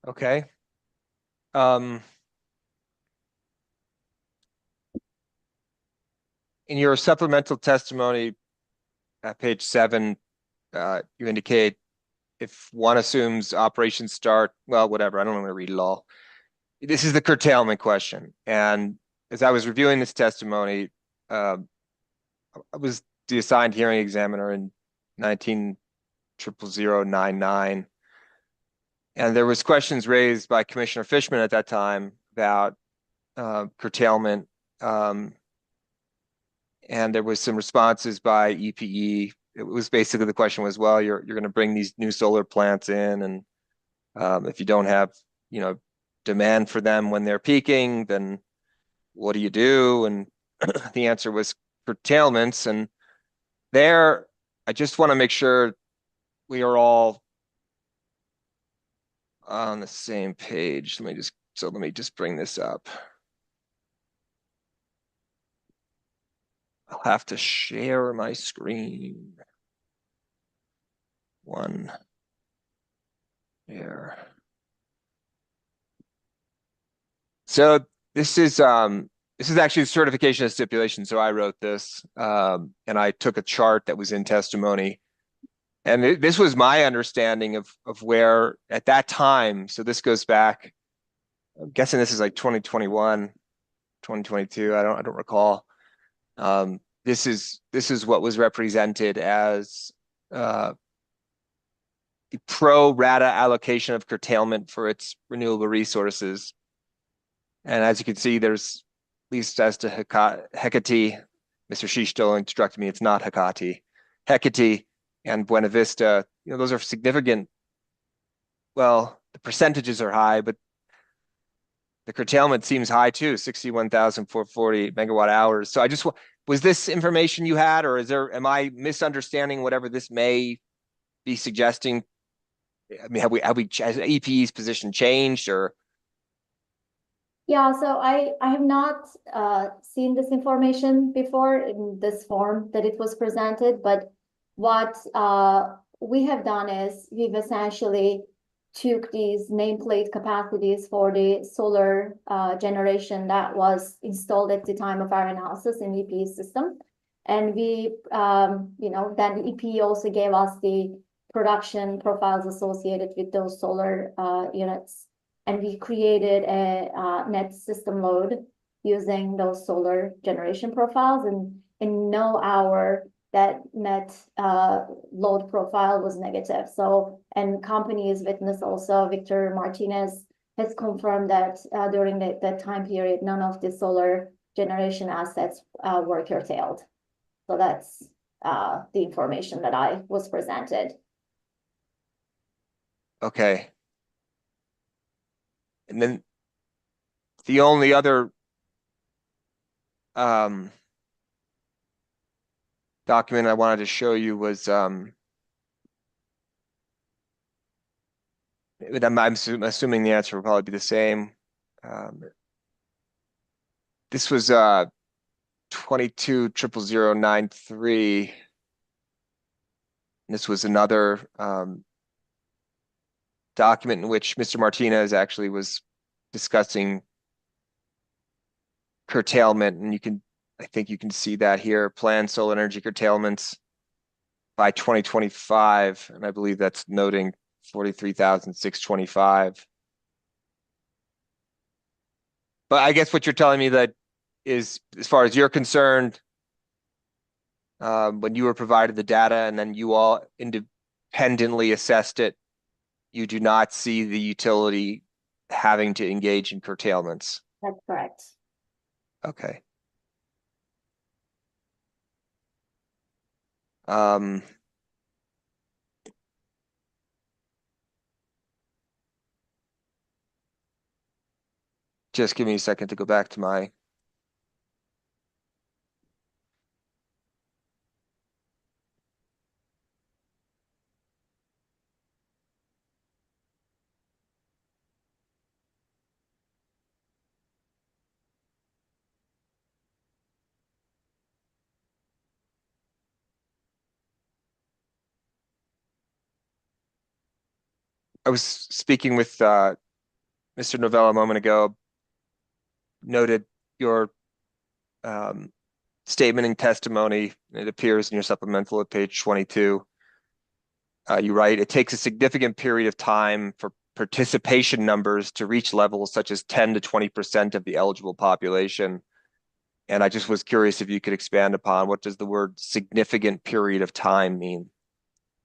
Okay. In your supplemental testimony at page 7, you indicate if one assumes operations start, well, whatever, I don't want to read it all. This is the curtailment question. And as I was reviewing this testimony, I was the assigned hearing examiner in 190099. And there was questions raised by Commissioner Fishman at that time about curtailment. And there was some responses by EPE. It was basically, the question was, well, you're going to bring these new solar plants in, and if you don't have, demand for them when they're peaking, then what do you do? And the answer was curtailments. And there, I just want to make sure we are all on the same page. Let me just bring this up. I'll have to share my screen. One there. So this is actually the certification of stipulation. So I wrote this, and I took a chart that was in testimony. And this was my understanding of where at that time, so this goes back, I'm guessing this is like 2021, 2022, I don't recall. This is what was represented as the pro rata allocation of curtailment for its renewable resources. And as you can see, there's, at least as to Hecate, Mr. Shishto instructed me it's not Hecate. Hecate and Buena Vista, those are significant. Well, the percentages are high, but the curtailment seems high too, 61,440 megawatt hours. So I just, was this information you had, or am I misunderstanding whatever this may be suggesting? I mean, has EPE's position changed, or? Yeah, so I have not seen this information before in this form that it was presented, but what we have done is we've essentially took these nameplate capacities for the solar generation that was installed at the time of our analysis in EPE system. And we, then EPE also gave us the production profiles associated with those solar units. And we created a net system load using those solar generation profiles. And in no hour, that net load profile was negative. So, and company's witness also, Victor Martinez, has confirmed that during that time period, none of the solar generation assets were curtailed. So that's the information that I was presented. Okay. And then the only other document I wanted to show you was I'm assuming the answer will probably be the same. This was 220093. This was another document in which Mr. Martinez actually was discussing curtailment, and I think you can see that here, planned solar energy curtailments by 2025, and I believe that's noting 43,625. But I guess what you're telling me that is, as far as you're concerned, when you were provided the data and then you all independently assessed it, you do not see the utility having to engage in curtailments. That's correct. Okay. Just give me a second to go back to my. I was speaking with Mr. Novella a moment ago, noted your statement and testimony. It appears in your supplemental at page 22. You write, it takes a significant period of time for participation numbers to reach levels such as 10 to 20% of the eligible population. And I just was curious if you could expand upon what does the word significant period of time mean?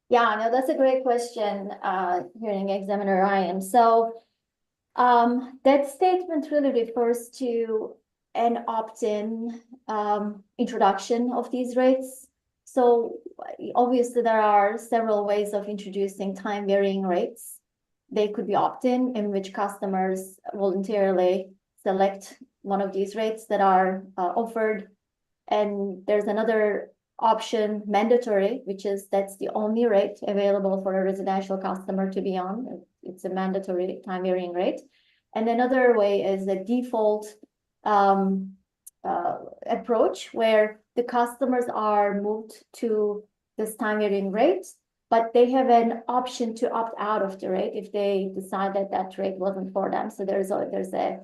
Yeah, no, that's a great question, hearing examiner Ryan. So that statement really refers to an opt-in introduction of these rates. So obviously there are several ways of introducing time varying rates. They could be opt-in, in which customers voluntarily select one of these rates that are offered. And there's another option, mandatory, which is that's the only rate available for a residential customer to be on. It's a mandatory time varying rate. And another way is the default approach, where the customers are moved to this time varying rate, but they have an option to opt out of the rate if they decide that that rate wasn't for them. So there's a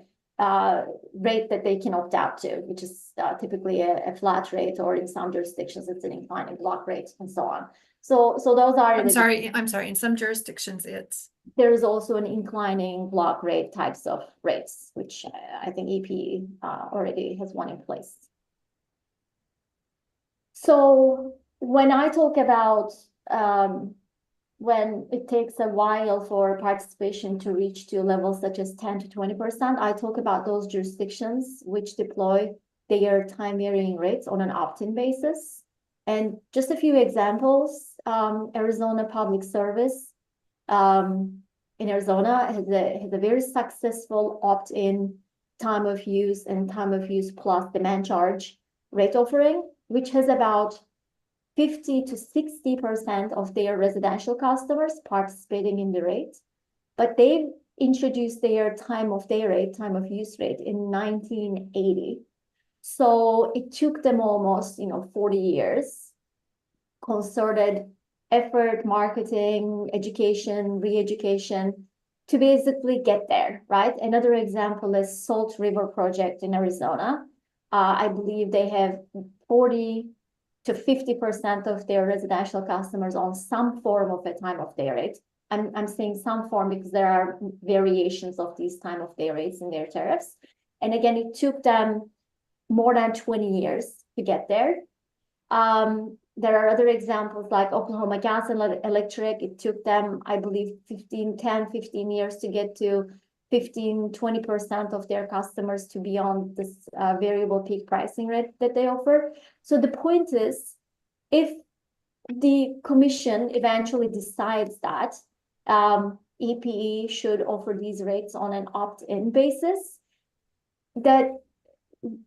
rate that they can opt out to, which is typically a flat rate, or in some jurisdictions it's an inclining block rate, and so on. So those are I'm sorry. In some jurisdictions, there is also an inclining block rate types of rates, which I think EPE already has one in place. So when I talk about when it takes a while for participation to reach to levels such as 10 to 20%, I talk about those jurisdictions which deploy their time varying rates on an opt-in basis. And just a few examples, Arizona Public Service in Arizona has a very successful opt-in time of use and time of use plus demand charge rate offering, which has about 50 to 60% of their residential customers participating in the rate. But they've introduced their time of use rate in 1980. So it took them almost 40 years, concerted effort, marketing, education, re-education, to basically get there, right? Another example is Salt River Project in Arizona. I believe they have 40 to 50% of their residential customers on some form of a time of day rate. I'm saying some form because there are variations of these time of day rates in their tariffs. And again, it took them more than 20 years to get there. There are other examples like Oklahoma Gas and Electric. It took them, I believe, 15 years to get to 15-20% of their customers to be on this variable peak pricing rate that they offer. So the point is, if the commission eventually decides that EPE should offer these rates on an opt-in basis, that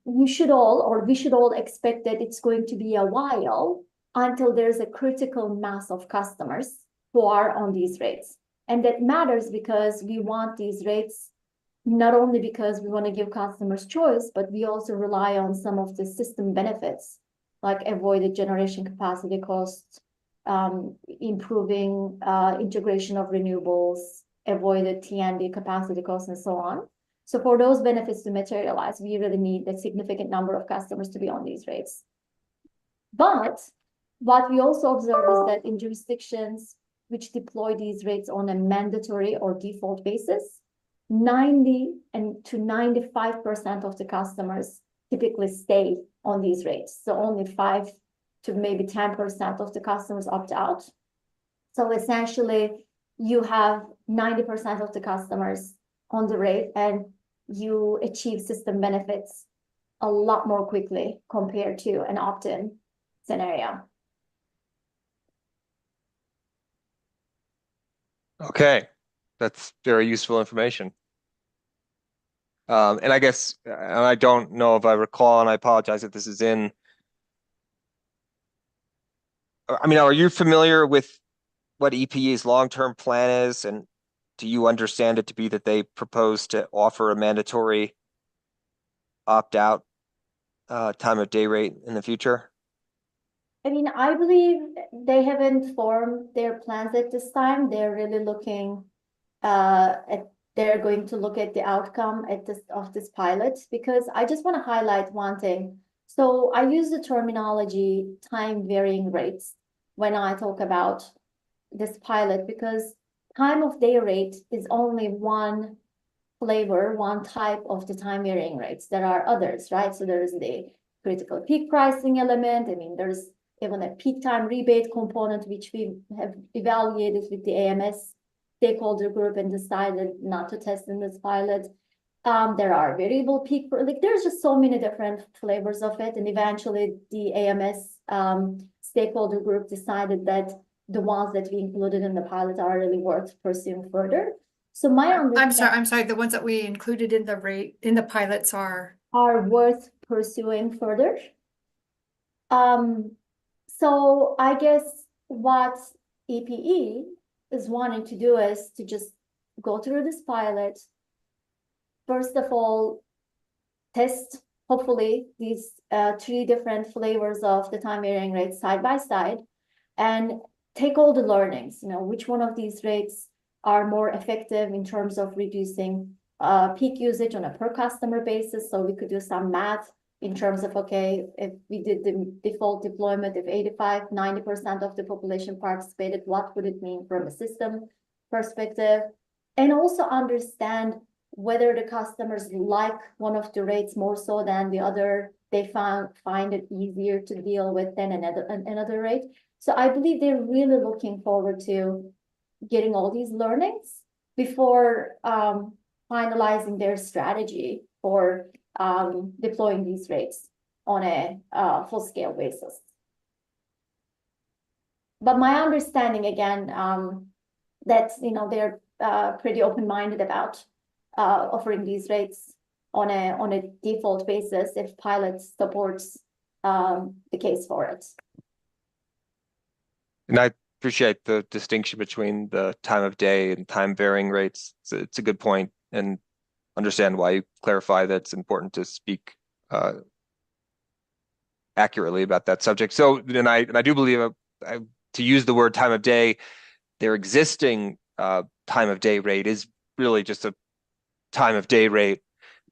we should all expect that it's going to be a while until there's a critical mass of customers who are on these rates. And that matters because we want these rates, not only because we want to give customers choice, but we also rely on some of the system benefits, like avoided generation capacity costs, improving integration of renewables, avoided T&D capacity costs and so on. So for those benefits to materialize, we really need a significant number of customers to be on these rates. But what we also observe is that in jurisdictions which deploy these rates on a mandatory or default basis, 90 to 95% of the customers typically stay on these rates. So only 5 to maybe 10% of the customers opt out. So essentially, you have 90% of the customers on the rate, and you achieve system benefits a lot more quickly compared to an opt-in scenario. Okay, that's very useful information. And I guess, and I don't know if I recall, and I apologize if this is in. I mean, are you familiar with what EPE's long-term plan is, and do you understand it to be that they propose to offer a mandatory opt-out time of day rate in the future? I mean, I believe they haven't formed their plans at this time. They're really looking they're going to look at the outcome of this pilot, because I just want to highlight one thing. So I use the terminology time varying rates when I talk about this pilot, because time of day rate is only one flavor, one type of the time varying rates. There are others, right? So there's the critical peak pricing element. I mean, there's even a peak time rebate component, which we have evaluated with the AMS stakeholder group and decided not to test in this pilot. There are variable peak, like there's just so many different flavors of it. And eventually the AMS stakeholder group decided that the ones that we included in the pilot are really worth pursuing further. So my I'm sorry, the ones that we included in the pilots are worth pursuing further. So I guess what EPE is wanting to do is to just go through this pilot. First of all, test hopefully these 3 different flavors of the time varying rates side by side, and take all the learnings, which one of these rates are more effective in terms of reducing peak usage on a per customer basis. So we could do some math in terms of, okay, if we did the default deployment, if 85–90% of the population participated, what would it mean from a system perspective? And also understand whether the customers like one of the rates more so than the other, they find it easier to deal with than another rate. So I believe they're really looking forward to getting all these learnings before finalizing their strategy for deploying these rates on a full-scale basis. But my understanding, again, that they're pretty open-minded about offering these rates on a default basis if pilot supports the case for it. And I appreciate the distinction between the time of day and time varying rates. It's a good point, and understand why you clarify that it's important to speak accurately about that subject. So, and I do believe to use the word time of day, their existing time of day rate is really just a time of day rate,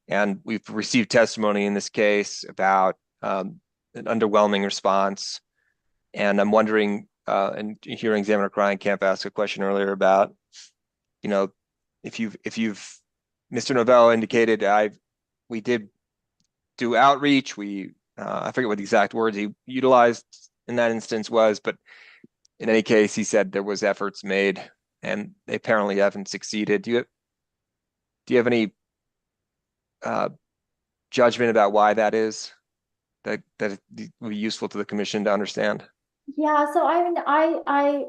and we've received testimony in this case about an underwhelming response. And I'm wondering, and hearing Examiner Kreienkamp ask a question earlier about, if you've Mr. Novell indicated we did do outreach. I forget what the exact words he utilized in that instance was, but in any case, he said there was efforts made and they apparently haven't succeeded. Do you have any judgment about why that is? That it would be useful to the commission to understand? Yeah, so I mean, I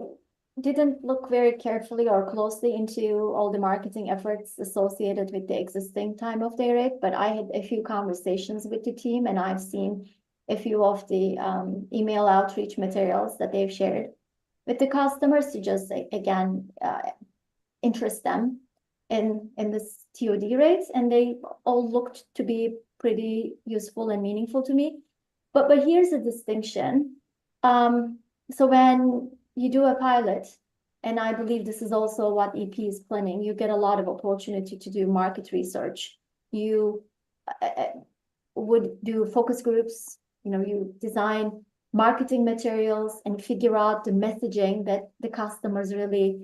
didn't look very carefully or closely into all the marketing efforts associated with the existing time of day rate, but I had a few conversations with the team, and I've seen a few of the email outreach materials that they've shared with the customers to just, again, interest them in this TOD rates, and they all looked to be pretty useful and meaningful to me. But here's a distinction. So when you do a pilot and I believe this is also what EP is planning, you get a lot of opportunity to do market research. You would do focus groups, you design marketing materials and figure out the messaging that the customers really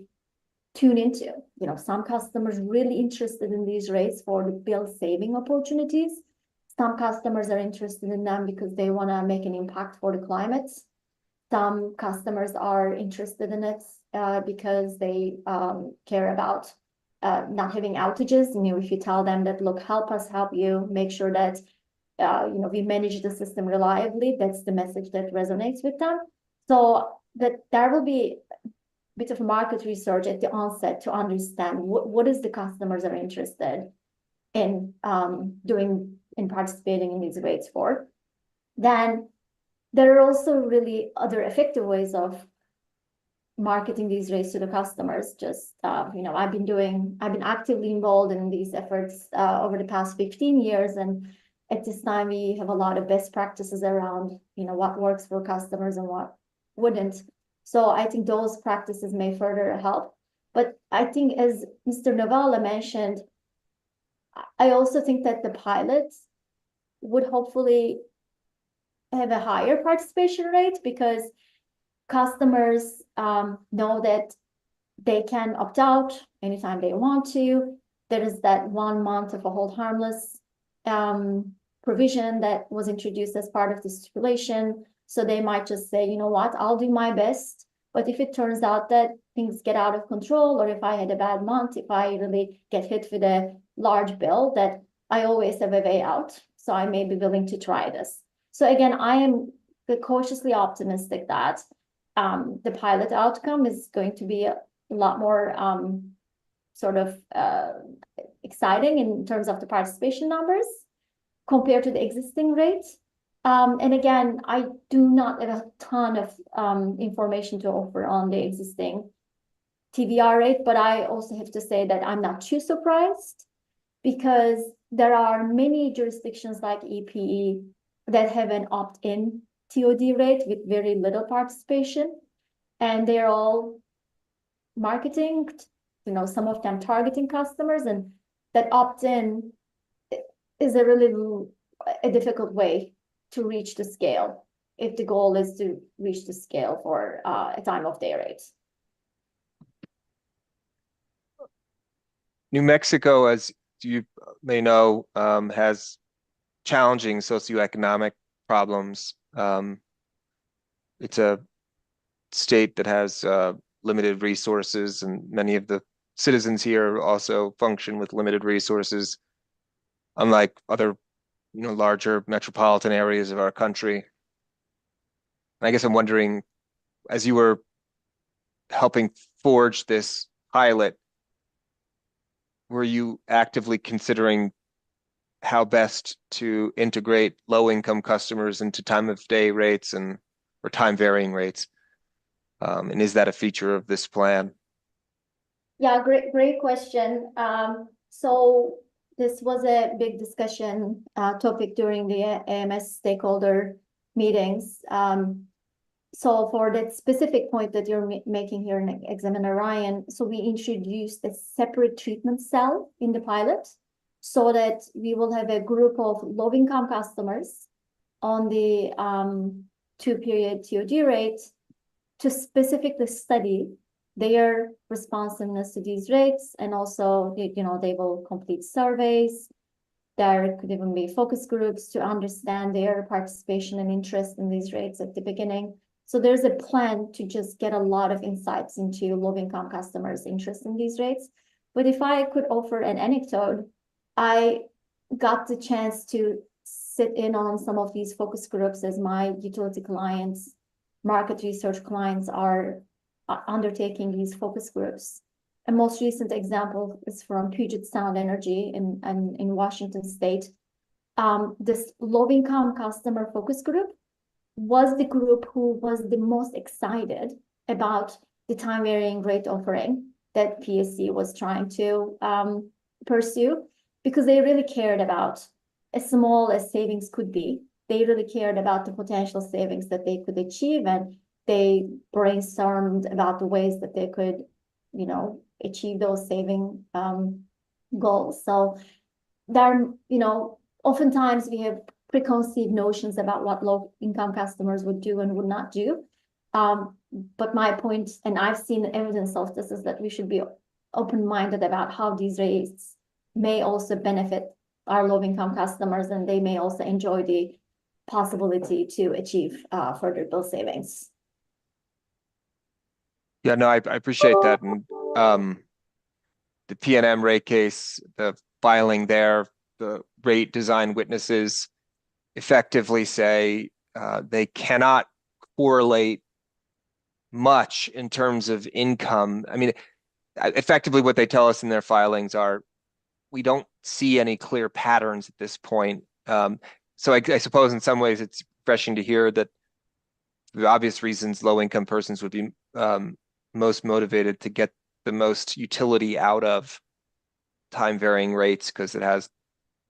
tune into. Some customers really interested in these rates for the bill saving opportunities. Some customers are interested in them because they want to make an impact for the climate. Some customers are interested in it because they care about not having outages. If you tell them that, look, help us help you make sure that we manage the system reliably, that's the message that resonates with them. So that there will be a bit of market research at the onset to understand what is the customers are interested in doing and participating in these rates for. Then there are also really other effective ways of marketing these rates to the customers. Just I've been actively involved in these efforts over the past 15 years, and at this time we have a lot of best practices around what works for customers and what wouldn't. So I think those practices may further help. But I think, as Mr. Novella mentioned, I also think that the pilots would hopefully have a higher participation rate, because customers know that they can opt out anytime they want to. There is that 1 month of a hold harmless provision that was introduced as part of the stipulation. So they might just say, you know what, I'll do my best. But if it turns out that things get out of control, or if I had a bad month, if I really get hit with a large bill, that I always have a way out. So I may be willing to try this. So again, I am cautiously optimistic that the pilot outcome is going to be a lot more exciting in terms of the participation numbers compared to the existing rate. And again, I do not have a ton of information to offer on the existing TVR rate, but I also have to say that I'm not too surprised, because there are many jurisdictions like EPE that have an opt-in TOD rate with very little participation, and they're all marketing, some of them targeting customers, and that opt-in is a difficult way to reach the scale if the goal is to reach the scale for a time of day rate. New Mexico, as you may know, has challenging socioeconomic problems. It's a state that has limited resources, and many of the citizens here also function with limited resources, unlike other larger metropolitan areas of our country. And I guess I'm wondering, as you were helping forge this pilot, were you actively considering how best to integrate low-income customers into time of day rates or time varying rates? And is that a feature of this plan? Yeah, great question. So this was a big discussion topic during the AMS stakeholder meetings. So for that specific point that you're making here, Examiner Ryan, so we introduced a separate treatment cell in the pilot, so that we will have a group of low-income customers on the 2-period TOD rate to specifically study their responsiveness to these rates. And also, they will complete surveys. There could even be focus groups to understand their participation and interest in these rates at the beginning. So there's a plan to just get a lot of insights into low-income customers' interest in these rates. But if I could offer an anecdote, I got the chance to sit in on some of these focus groups as my utility clients, market research clients are undertaking these focus groups. A most recent example is from Puget Sound Energy in Washington State. This low-income customer focus group was the group who was the most excited about the time varying rate offering that PSC was trying to pursue, because they really cared about, as small as savings could be, they really cared about the potential savings that they could achieve, and they brainstormed about the ways that they could achieve those saving goals. So there, oftentimes we have preconceived notions about what low-income customers would do and would not do. But my point, and I've seen evidence of this, is that we should be open-minded about how these rates may also benefit our low-income customers, and they may also enjoy the possibility to achieve further bill savings. Yeah, no, I appreciate that. And the PNM rate case, the filing there, the rate design witnesses effectively say they cannot correlate much in terms of income. I mean, effectively what they tell us in their filings are, we don't see any clear patterns at this point. So I suppose in some ways it's refreshing to hear that for the obvious reasons, low-income persons would be most motivated to get the most utility out of time varying rates because it has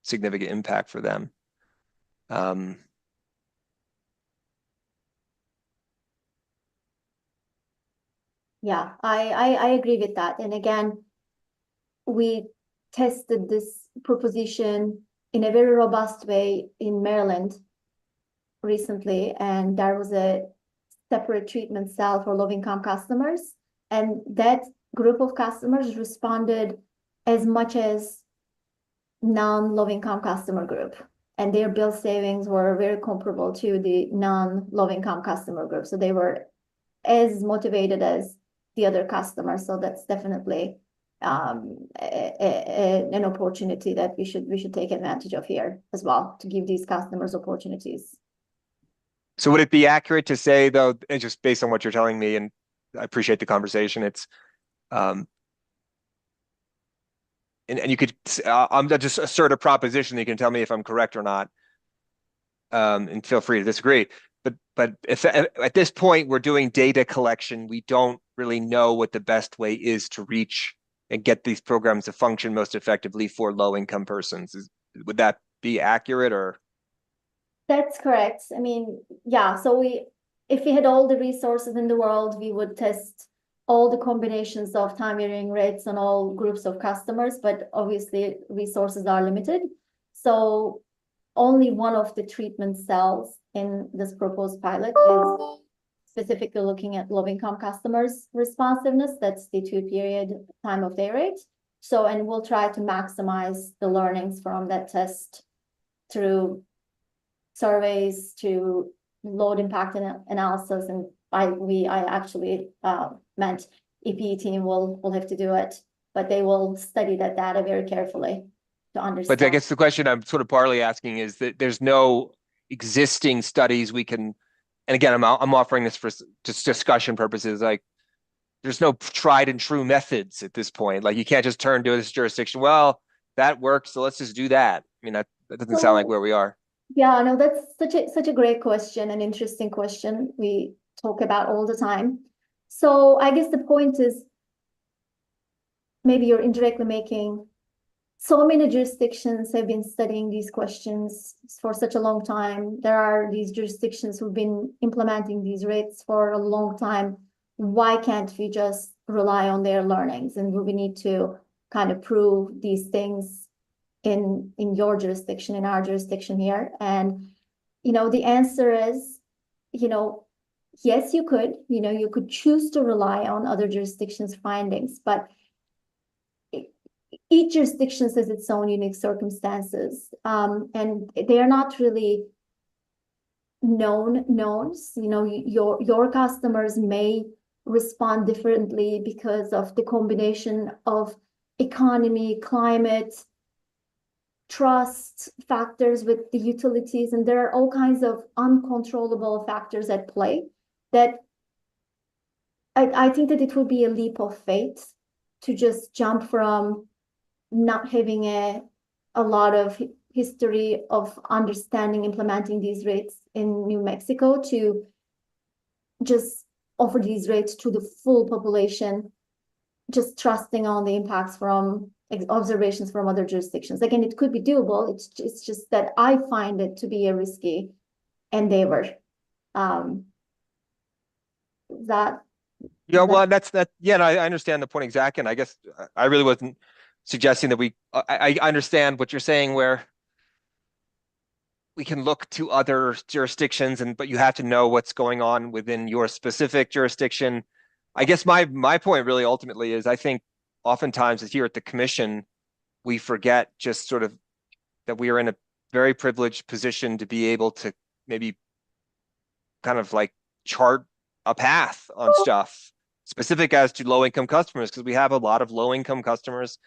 significant impact for them. Yeah, I agree with that. And again, we tested this proposition in a very robust way in Maryland recently, and there was a separate treatment cell for low-income customers, and that group of customers responded as much as non-low-income customer group, and their bill savings were very comparable to the non-low-income customer group. So they were as motivated as the other customers. So that's definitely an opportunity that we should take advantage of here as well, to give these customers opportunities. So would it be accurate to say, though, and just based on what you're telling me, and I appreciate the conversation, it's and you could I'm just assert a proposition, you can tell me if I'm correct or not, and feel free to disagree. But if at this point we're doing data collection, we don't really know what the best way is to reach and get these programs to function most effectively for low-income persons. Would that be accurate, or? That's correct. I mean, yeah, so if we had all the resources in the world, we would test all the combinations of time varying rates on all groups of customers, but obviously resources are limited. So only one of the treatment cells in this proposed pilot is specifically looking at low-income customers' responsiveness. That's the 2-period time of day rate. So, and we'll try to maximize the learnings from that test through surveys, to load impact analysis, and I actually meant EPE team will have to do it, but they will study that data very carefully to understand. But I guess the question I'm sort of partly asking is that there's no existing studies we can, and again, I'm offering this for just discussion purposes, like there's no tried and true methods at this point. Like you can't just turn to this jurisdiction, well, that works, so let's just do that. I mean, that doesn't sound like where we are. Yeah, no, that's such a great question, an interesting question we talk about all the time. So I guess the point is, maybe you're indirectly making, so many jurisdictions have been studying these questions for such a long time. There are these jurisdictions who've been implementing these rates for a long time. Why can't we just rely on their learnings? And we need to kind of prove these things in your jurisdiction, in our jurisdiction here. And, the answer is, yes, you could, you could choose to rely on other jurisdictions' findings, but each jurisdiction has its own unique circumstances, and they are not really knowns. Your customers may respond differently because of the combination of economy, climate, trust factors with the utilities, and there are all kinds of uncontrollable factors at play that I think that it would be a leap of faith to just jump from not having a lot of history of understanding, implementing these rates in New Mexico to just offer these rates to the full population, just trusting on the impacts from observations from other jurisdictions. Again, it could be doable. It's just that I find it to be a risky endeavor. Yeah, well, yeah, and I understand the point exactly, and I guess I really wasn't suggesting that I understand what you're saying where we can look to other jurisdictions but you have to know what's going on within your specific jurisdiction. I guess my point really ultimately is I think oftentimes here at the commission, we forget just sort of that we are in a very privileged position to be able to maybe kind of like chart a path on stuff specific as to low income customers, because we have a lot of low income customers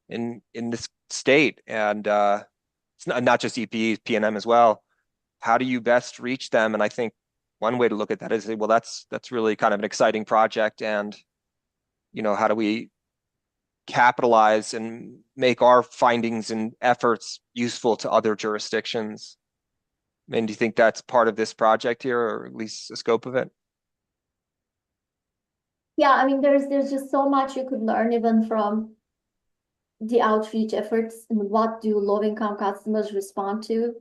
in this state, and it's not just EPE, PNM as well. How do you best reach them? And I think one way to look at that is, well, that's really kind of an exciting project, and how do we capitalize and make our findings and efforts useful to other jurisdictions? I mean, do you think that's part of this project here, or at least the scope of it? Yeah, I mean, there's just so much you could learn even from the outreach efforts and what do low-income customers respond to?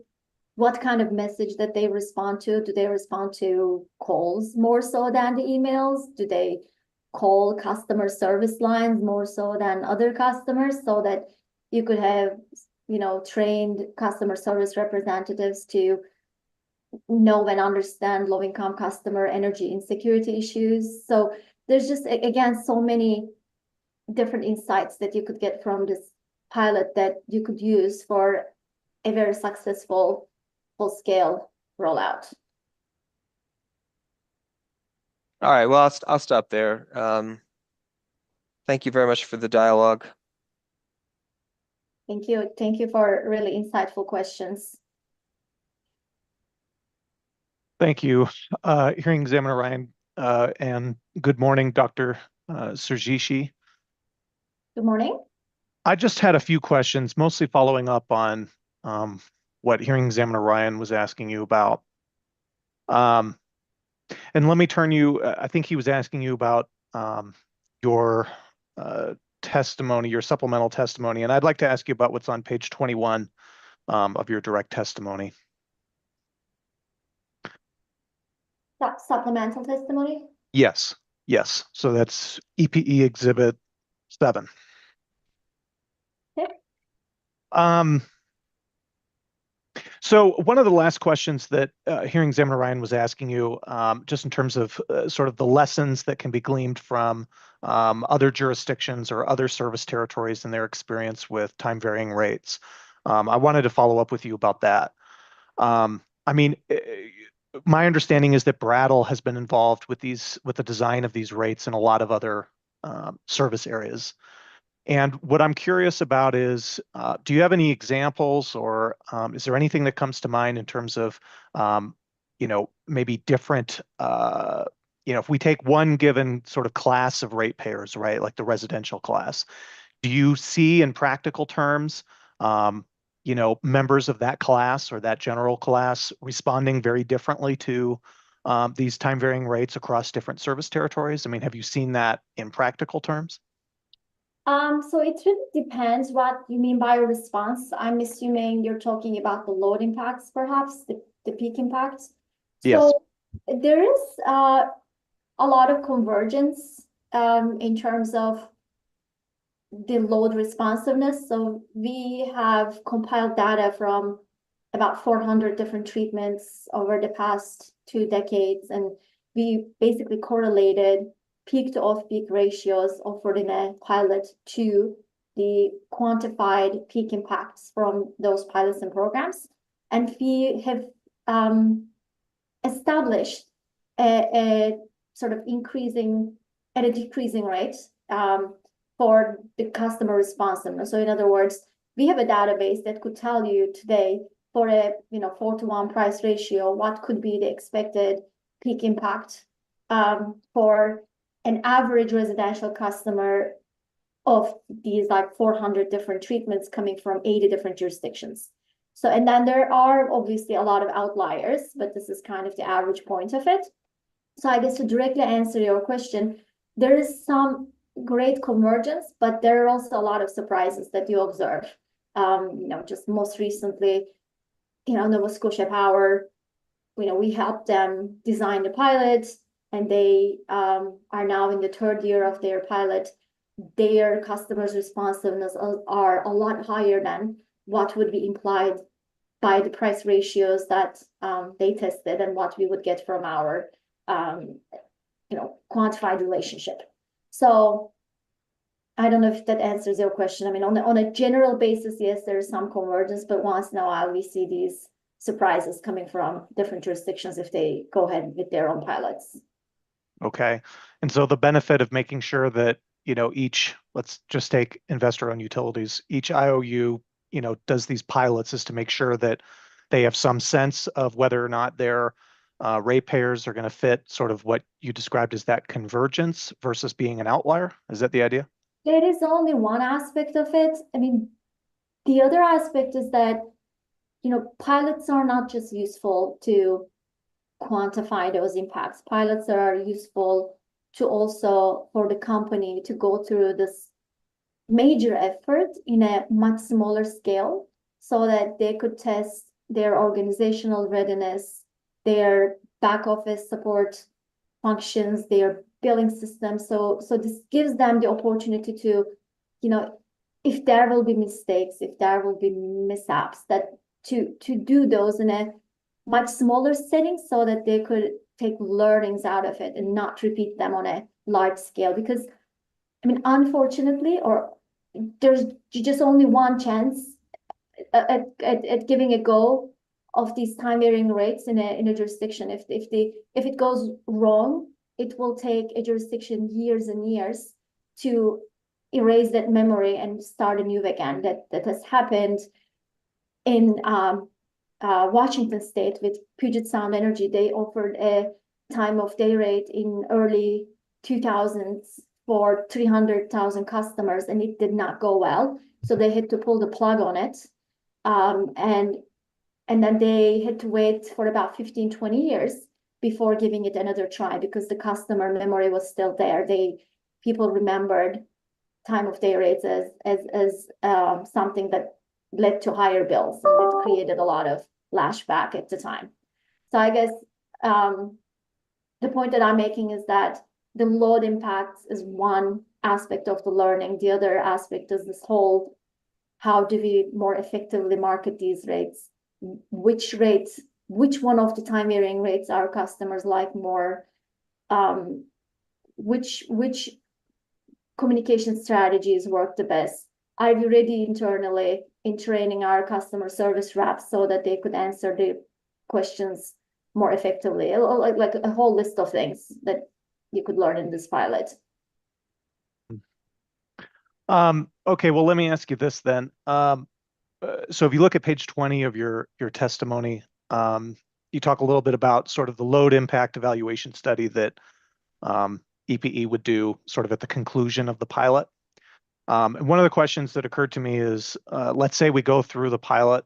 What kind of message that they respond to? Do they respond to calls more so than the emails? Do they call customer service lines more so than other customers, so that you could have, trained customer service representatives to know and understand low-income customer energy insecurity issues? So there's just, again, so many different insights that you could get from this pilot that you could use for a very successful full-scale rollout. All right, well, I'll stop there. Thank you very much for the dialogue. Thank you. Thank you for really insightful questions. Thank you, Hearing Examiner Ryan, and good morning, Dr. Sergishi. Good morning. I just had a few questions, mostly following up on what Hearing Examiner Ryan was asking you about. And let me turn you, I think he was asking you about your testimony, your supplemental testimony, and I'd like to ask you about what's on page 21 of your direct testimony. Supplemental testimony? Yes, yes. So that's EPE Exhibit 7. Okay. So one of the last questions that Hearing Examiner Ryan was asking you, just in terms of sort of the lessons that can be gleaned from other jurisdictions or other service territories and their experience with time varying rates. I wanted to follow up with you about that. I mean, my understanding is that Brattle has been involved with the design of these rates in a lot of other service areas. And what I'm curious about is, do you have any examples, or is there anything that comes to mind in terms of, maybe different, if we take one given sort of class of ratepayers, right, like the residential class, do you see in practical terms, members of that class or that general class responding very differently to these time varying rates across different service territories? I mean, have you seen that in practical terms? So it really depends what you mean by a response. I'm assuming you're talking about the load impacts, perhaps the peak impacts. Yes. So there is a lot of convergence in terms of the load responsiveness. So we have compiled data from about 400 different treatments over the past 2 decades, and we basically correlated peak to off-peak ratios offered in a pilot to the quantified peak impacts from those pilots and programs. And we have established a sort of increasing at a decreasing rate for the customer responsiveness. So in other words, we have a database that could tell you today for a 4-to-1 price ratio, what could be the expected peak impact for an average residential customer of these like 400 different treatments coming from 80 different jurisdictions. So, and then there are obviously a lot of outliers, but this is kind of the average point of it. So I guess to directly answer your question, there is some great convergence, but there are also a lot of surprises that you observe. Just most recently, Nova Scotia Power, we helped them design the pilot. and they are now in the third year of their pilot, their customers' responsiveness are a lot higher than what would be implied by the price ratios that they tested and what we would get from our quantified relationship. So I don't know if that answers your question. I mean, on a general basis, yes, there is some convergence, but once in a while we see these surprises coming from different jurisdictions if they go ahead with their own pilots. Okay. And so the benefit of making sure that, let's just take investor-owned utilities, each IOU, does these pilots is to make sure that they have some sense of whether or not their ratepayers are going to fit sort of what you described as that convergence versus being an outlier. Is that the idea? There is only one aspect of it. I mean, the other aspect is that, pilots are not just useful to quantify those impacts. Pilots are useful to also for the company to go through this major effort in a much smaller scale so that they could test their organizational readiness, their back office support functions, their billing system. So this gives them the opportunity to, if there will be mistakes, if there will be mishaps, that to do those in a much smaller setting so that they could take learnings out of it and not repeat them on a large scale. Because, I mean, unfortunately, or there's just only one chance at giving a go of these time varying rates in a jurisdiction. If it goes wrong, it will take a jurisdiction years and years to erase that memory and start anew again. That has happened in Washington State with Puget Sound Energy. They offered a time of day rate in early 2000s for 300,000 customers, and it did not go well. So they had to pull the plug on it. And then they had to wait for about 15, 20 years before giving it another try because the customer memory was still there. People remembered time of day rates as something that led to higher bills, and it created a lot of lashback at the time. So I guess the point that I'm making is that the load impacts is one aspect of the learning. The other aspect is this whole, how do we more effectively market these rates? Which one of the time varying rates our customers like more? Which communication strategies work the best? Are we ready internally in training our customer service reps so that they could answer the questions more effectively? Like a whole list of things that you could learn in this pilot. Okay, well, let me ask you this then. So if you look at page 20 of your testimony, you talk a little bit about sort of the load impact evaluation study that EPE would do sort of at the conclusion of the pilot. And one of the questions that occurred to me is, let's say we go through the pilot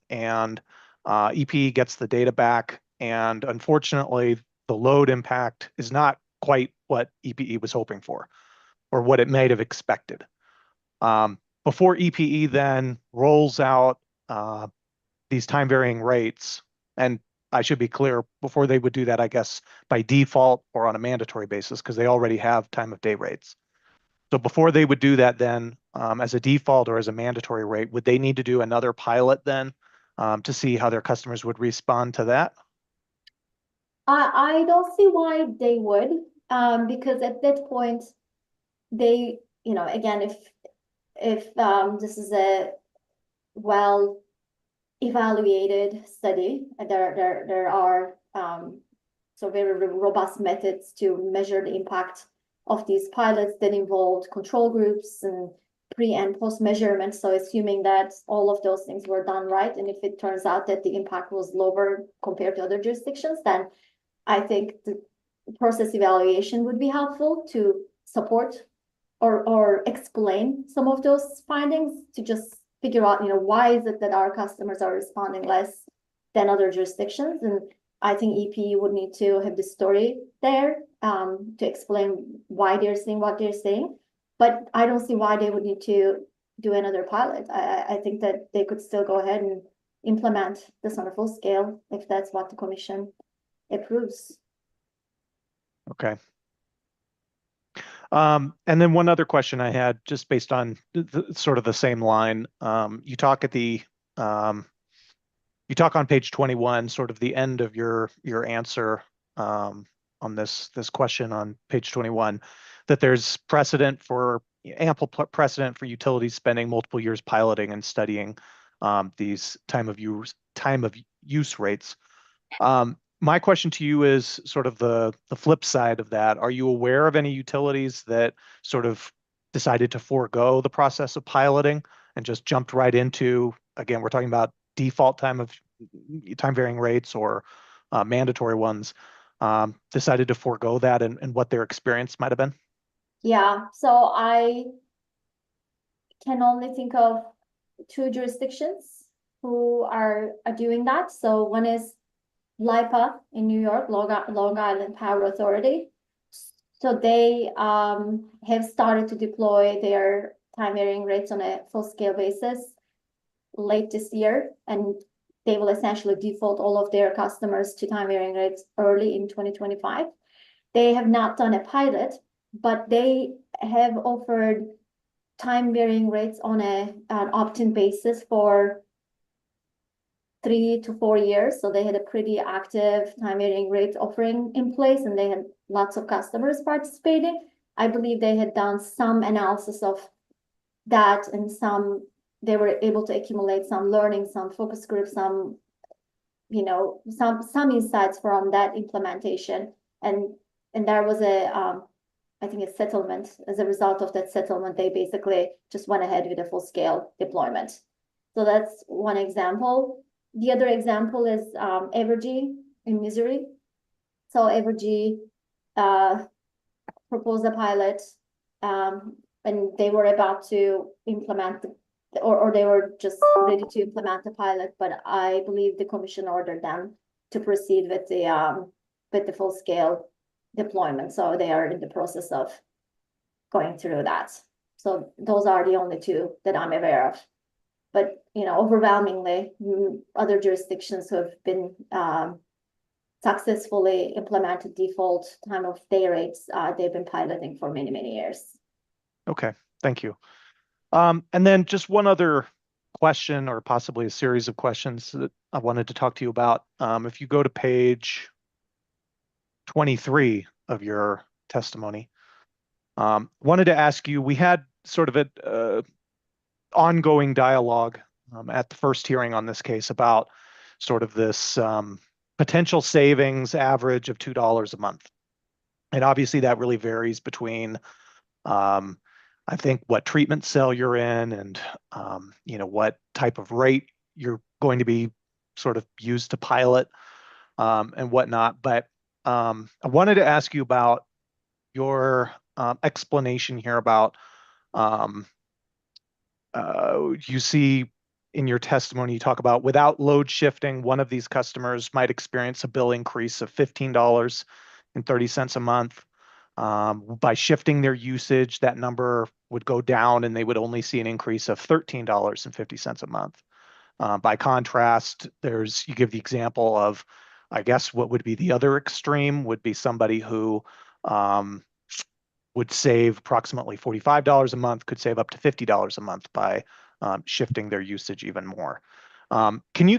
and EPE gets the data back, and unfortunately, the load impact is not quite what EPE was hoping for or what it might have expected. Before EPE then rolls out these time varying rates, and I should be clear, before they would do that, I guess, by default or on a mandatory basis, because they already have time of day rates. So before they would do that then, as a default or as a mandatory rate, would they need to do another pilot then to see how their customers would respond to that? I don't see why they would, because at that point, they, again, if this is a well evaluated study, there are so very robust methods to measure the impact of these pilots that involved control groups and pre and post measurement. So assuming that all of those things were done right, and if it turns out that the impact was lower compared to other jurisdictions, then I think the process evaluation would be helpful to support or explain some of those findings, to just figure out, why is it that our customers are responding less than other jurisdictions? And I think EPE would need to have the story there to explain why they're saying what they're saying. But I don't see why they would need to do another pilot. I think that they could still go ahead and implement this on a full scale if that's what the commission approves. Okay. And then one other question I had, just based on sort of the same line. You talk on page 21, sort of the end of your answer on this question on page 21, that there's ample precedent for utilities spending multiple years piloting and studying these time of use rates. My question to you is sort of the flip side of that. Are you aware of any utilities that sort of decided to forego the process of piloting and just jumped right into, again, we're talking about default time varying rates or mandatory ones, decided to forego that and what their experience might have been? Yeah, so I can only think of 2 jurisdictions who are doing that. So one is LIPA in New York, Long Island Power Authority. So they have started to deploy their time varying rates on a full scale basis late this year, and they will essentially default all of their customers to time varying rates early in 2025. They have not done a pilot, but they have offered time varying rates on an opt-in basis for 3 to 4 years. So they had a pretty active time varying rates offering in place, and they had lots of customers participating. I believe they had done some analysis of that, and they were able to accumulate some learning, some focus groups, some insights from that implementation. And there was I think a settlement. As a result of that settlement, they basically just went ahead with a full scale deployment. So that's one example. The other example is Evergy in Missouri. So Evergy proposed a pilot, and they were about to implement or they were just ready to implement the pilot, but I believe the commission ordered them to proceed with the full scale deployment. So they are in the process of going through that. So those are the only 2 that I'm aware of. But overwhelmingly, other jurisdictions who have been successfully implemented default time of day rates, they've been piloting for many, many years. Okay, thank you. And then just one other question, or possibly a series of questions that I wanted to talk to you about. If you go to page 23 of your testimony, wanted to ask you, we had sort of an ongoing dialogue at the first hearing on this case about sort of this potential savings average of $2 a month. And obviously that really varies between I think what treatment cell you're in and what type of rate you're going to be sort of used to pilot and whatnot. But I wanted to ask you about your explanation here about you see in your testimony, you talk about without load shifting, one of these customers might experience a bill increase of $15.30 a month. By shifting their usage, that number would go down and they would only see an increase of $13.50 a month. By contrast, you give the example of, I guess, what would be the other extreme would be somebody who would save approximately $45 a month, could save up to $50 a month by shifting their usage even more. Can you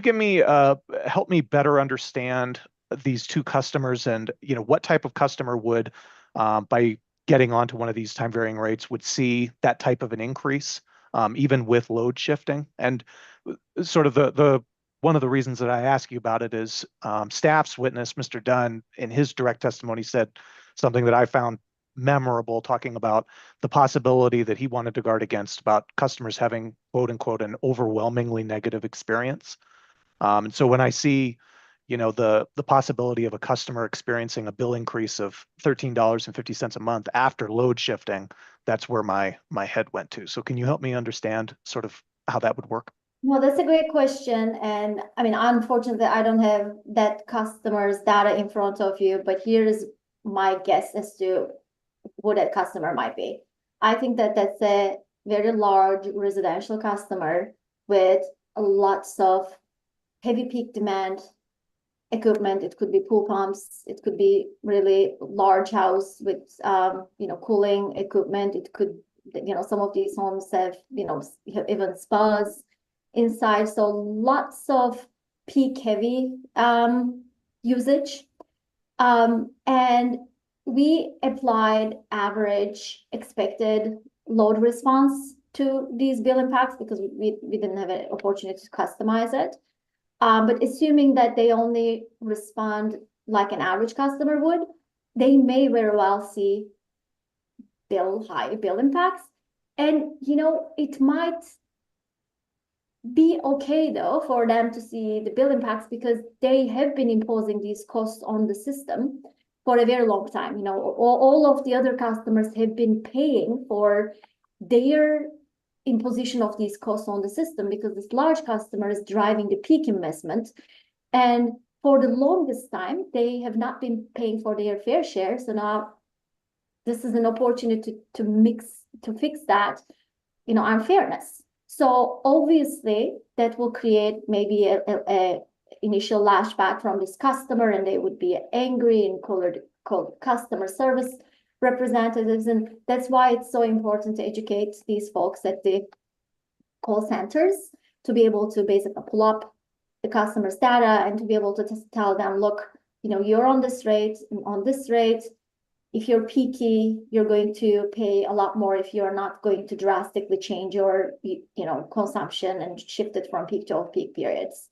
help me better understand these 2 customers and what type of customer would, by getting onto one of these time varying rates, would see that type of an increase, even with load shifting? And sort of one of the reasons that I ask you about it is staff's witness, Mr. Dunn, in his direct testimony said something that I found memorable, talking about the possibility that he wanted to guard against about customers having, quote unquote, an overwhelmingly negative experience. And so when I see, the possibility of a customer experiencing a bill increase of $13.50 a month after load shifting, that's where my head went to. So can you help me understand sort of how that would work? Well, that's a great question. And I mean, unfortunately, I don't have that customer's data in front of you, but here is my guess as to who that customer might be. I think that that's a very large residential customer with lots of heavy peak demand equipment. It could be pool pumps. It could be really large house with, cooling equipment. It could, some of these homes have, have even spas inside. So lots of peak heavy usage. And we applied average expected load response to these bill impacts because we didn't have an opportunity to customize it. But assuming that they only respond like an average customer would, they may very well see high bill impacts. And, it might be okay though for them to see the bill impacts because they have been imposing these costs on the system for a very long time. All of the other customers have been paying for their imposition of these costs on the system because this large customer is driving the peak investment. And for the longest time, they have not been paying for their fair share. So now this is an opportunity to fix that, unfairness. So obviously that will create maybe a initial lashback from this customer, and they would be angry and call customer service representatives. And that's why it's so important to educate these folks at the call centers to be able to basically pull up the customer's data and to be able to just tell them, look, you're on this rate and on this rate. If you're peaky, you're going to pay a lot more if you're not going to drastically change your, consumption and shift it from peak to off-peak periods.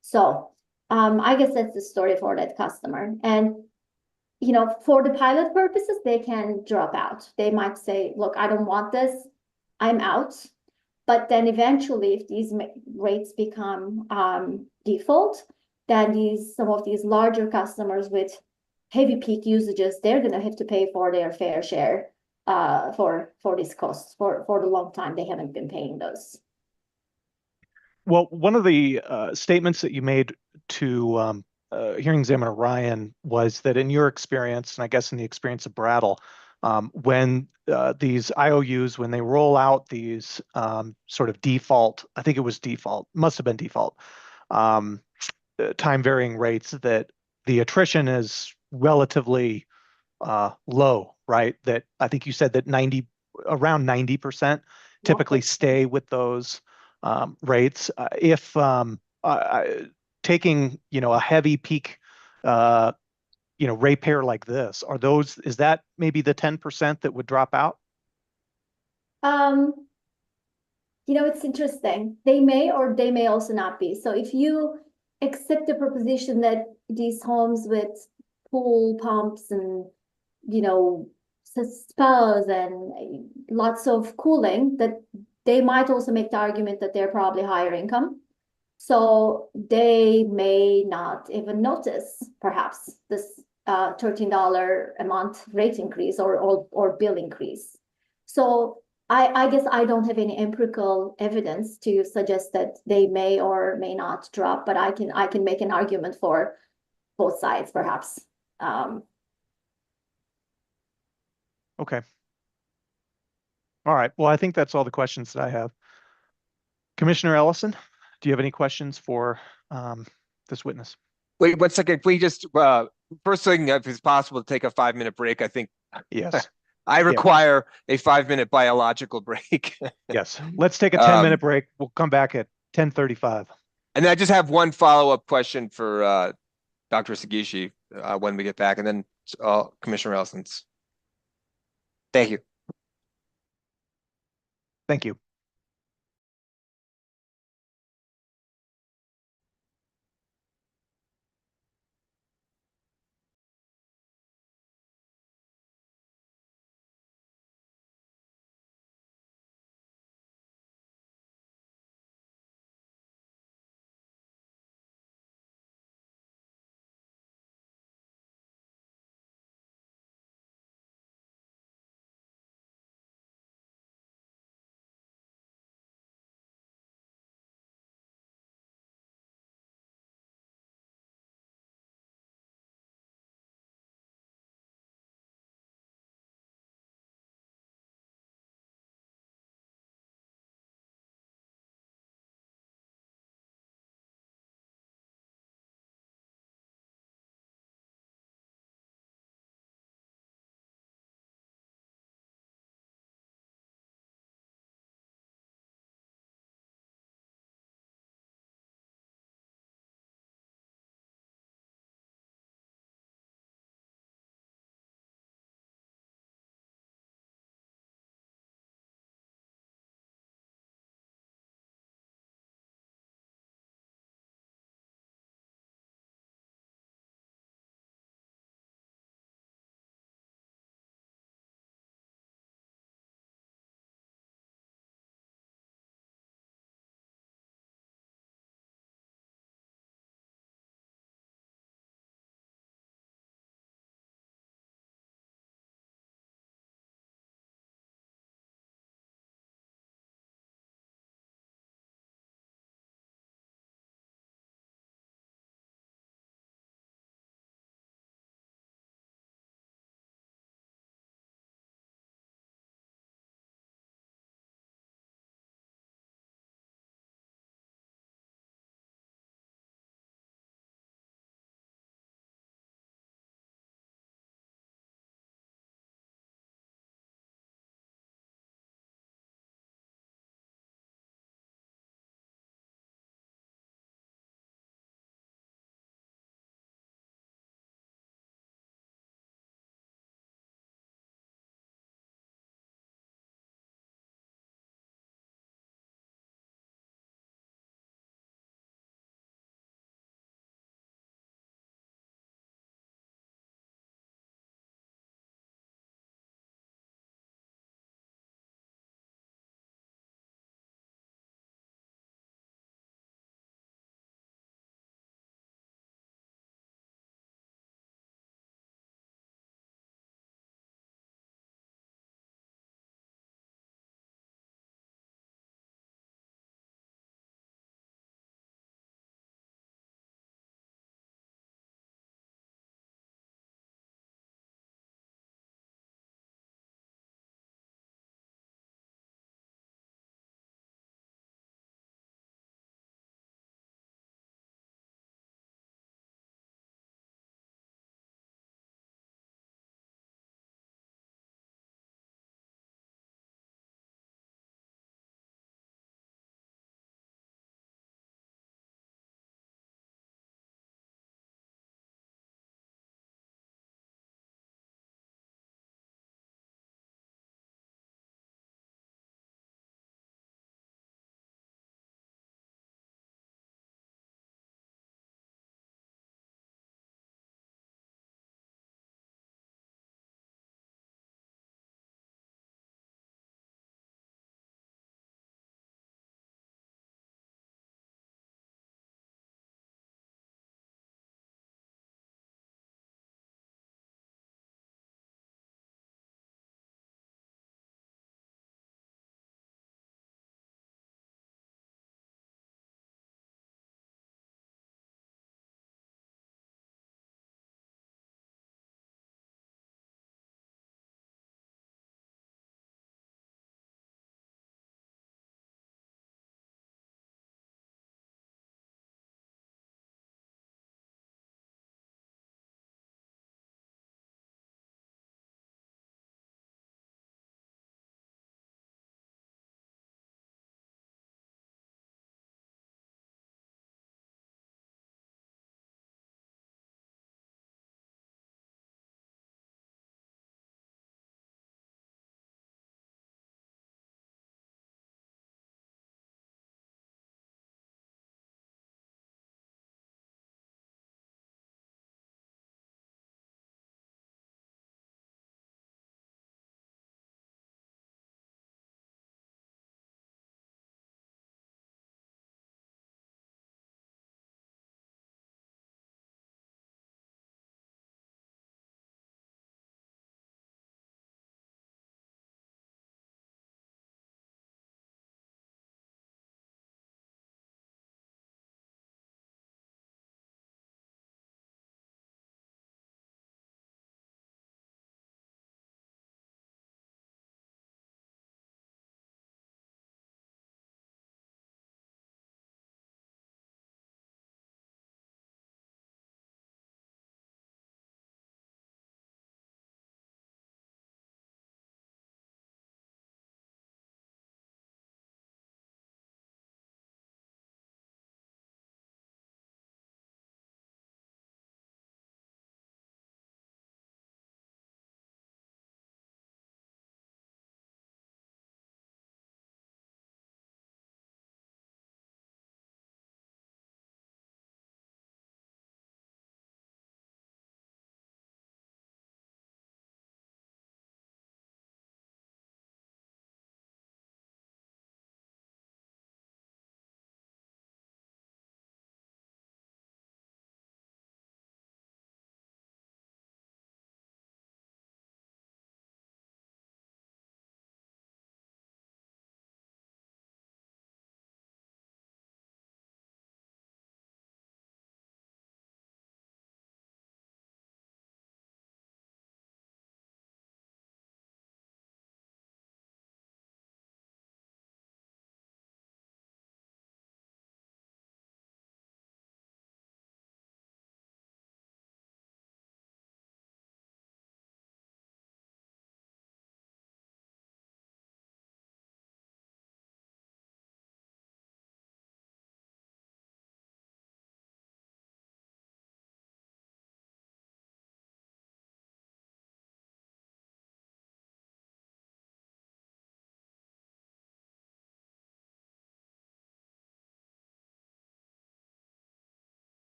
So I guess that's the story for that customer. And, for the pilot purposes, they can drop out. They might say, look, I don't want this. I'm out. But then eventually, if these rates become default, then some of these larger customers with heavy peak usages, they're going to have to pay for their fair share for these costs for the long time. They haven't been paying those. Well, one of the statements that you made to hearing examiner Ryan was that in your experience, and I guess in the experience of Brattle, when these IOUs, when they roll out these sort of default, I think it was default, must have been default, time varying rates, that the attrition is relatively low, right? That I think you said that around 90% typically stay with those rates. If taking, a heavy peak, ratepayer like this, is that maybe the 10% that would drop out? It's interesting. They may or they may also not be. So if you accept the proposition that these homes with pool pumps and, spas and lots of cooling, that they might also make the argument that they're probably higher income. So they may not even notice perhaps this $13 a month rate increase or bill increase. So I guess I don't have any empirical evidence to suggest that they may or may not drop, but I can make an argument for both sides perhaps. Okay. All right. Well, I think that's all the questions that I have. Commissioner Ellison, do you have any questions for this witness? Wait, 1 second. Can we just, first thing, if it's possible to take a 5-minute break, I think. Yes. I require a 5-minute biological break. Yes. Let's take a 10-minute break. We'll come back at 10:35. And I just have one follow-up question for Dr. Sagishi when we get back, and then Commissioner Ellison's. Thank you. Thank you.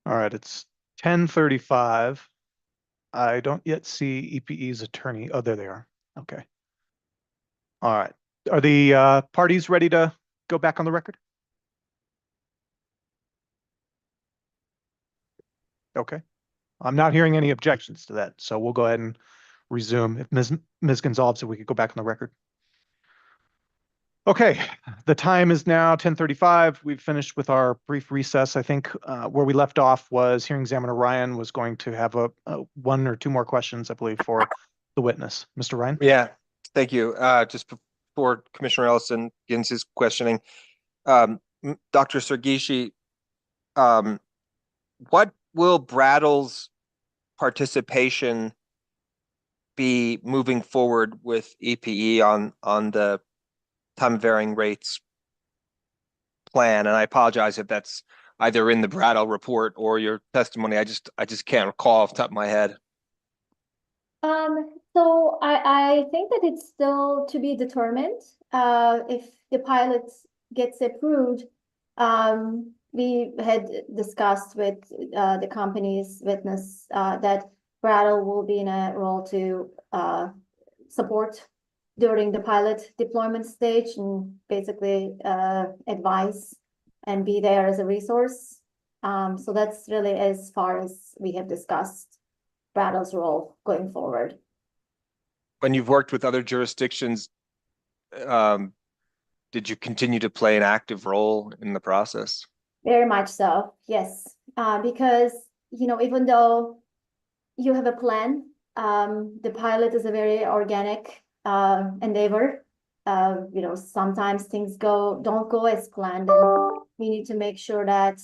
All right, it's 10:35. I don't yet see EPE's attorney. Oh, there they are. Okay. All right. Are the parties ready to go back on the record? Okay. I'm not hearing any objections to that, so we'll go ahead and resume. If Ms. Gonzalez, if we could go back on the record. Okay, the time is now 10:35. We've finished with our brief recess. I think where we left off was hearing examiner Ryan was going to have a one or two more questions, I believe, for the witness. Mr. Ryan? Yeah, thank you. Just before Commissioner Ellison begins his questioning, Dr. Sergishi, what will Brattle's participation be moving forward with EPE on the time varying rates plan? And I apologize if that's either in the Brattle report or your testimony. I just can't recall off the top of my head. So I think that it's still to be determined. If the pilot gets approved, we had discussed with the company's witness that Brattle will be in a role to support during the pilot deployment stage and basically advise and be there as a resource. So that's really as far as we have discussed Brattle's role going forward. When you've worked with other jurisdictions, did you continue to play an active role in the process? Very much so, yes. Because, even though you have a plan, the pilot is a very organic endeavor. Sometimes things don't go as planned, and we need to make sure that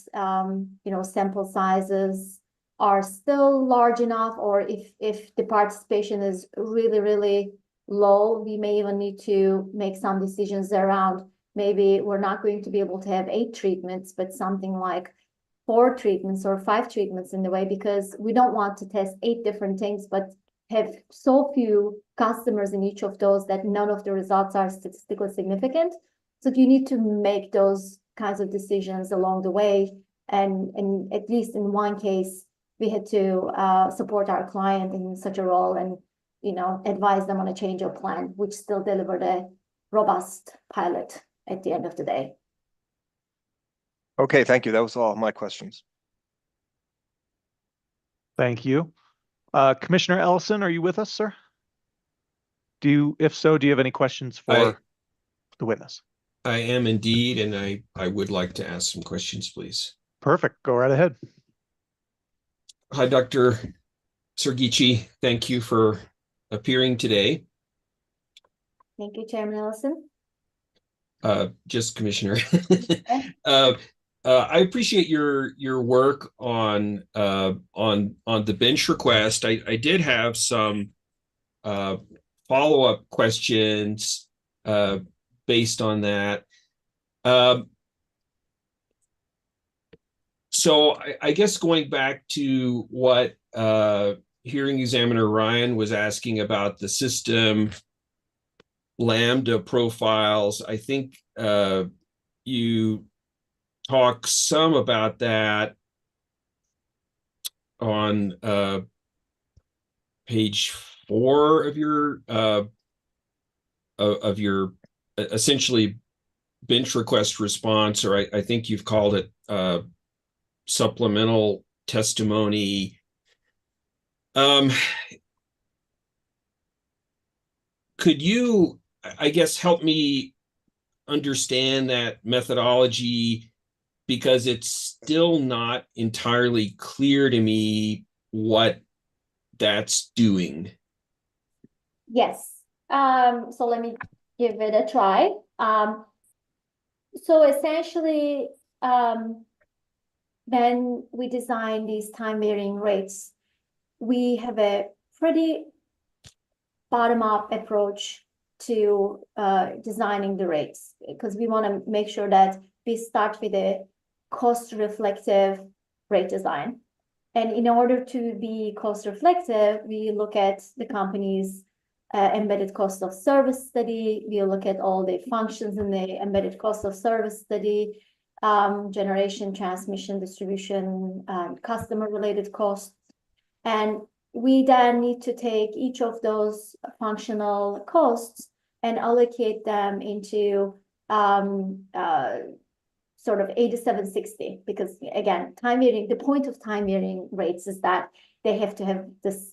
sample sizes are still large enough, or if the participation is really, really low, we may even need to make some decisions around maybe we're not going to be able to have 8 treatments, but something like 4 treatments or 5 treatments in the way, because we don't want to test 8 different things, but have so few customers in each of those that none of the results are statistically significant. So you need to make those kinds of decisions along the way. And at least in one case, we had to support our client in such a role and, advise them on a change of plan, which still delivered a robust pilot at the end of the day. Okay, thank you. That was all my questions. Thank you. Commissioner Ellison, are you with us, sir? If so, do you have any questions for the witness? I am indeed, and I would like to ask some questions, please. Perfect. Go right ahead. Hi, Dr. Sergichi. Thank you for appearing today. Thank you, Chairman Ellison. Just Commissioner. I appreciate your work on the bench request. I did have some follow-up questions based on that. So I guess going back to what hearing examiner Ryan was asking about the system Lambda profiles, I think you talk some about that on page 4 of your essentially bench request response, or I think you've called it supplemental testimony. Could you, I guess, help me understand that methodology, because it's still not entirely clear to me what that's doing? Yes. So let me give it a try. So essentially, when we design these time varying rates, we have a pretty bottom-up approach to designing the rates, because we want to make sure that we start with a cost reflective rate design. And in order to be cost reflective, we look at the company's embedded cost of service study. We look at all the functions in the embedded cost of service study. generation, transmission, distribution, and customer-related costs. And we then need to take each of those functional costs and allocate them into sort of 8760, because again, time varying, the point of time varying rates is that they have to have this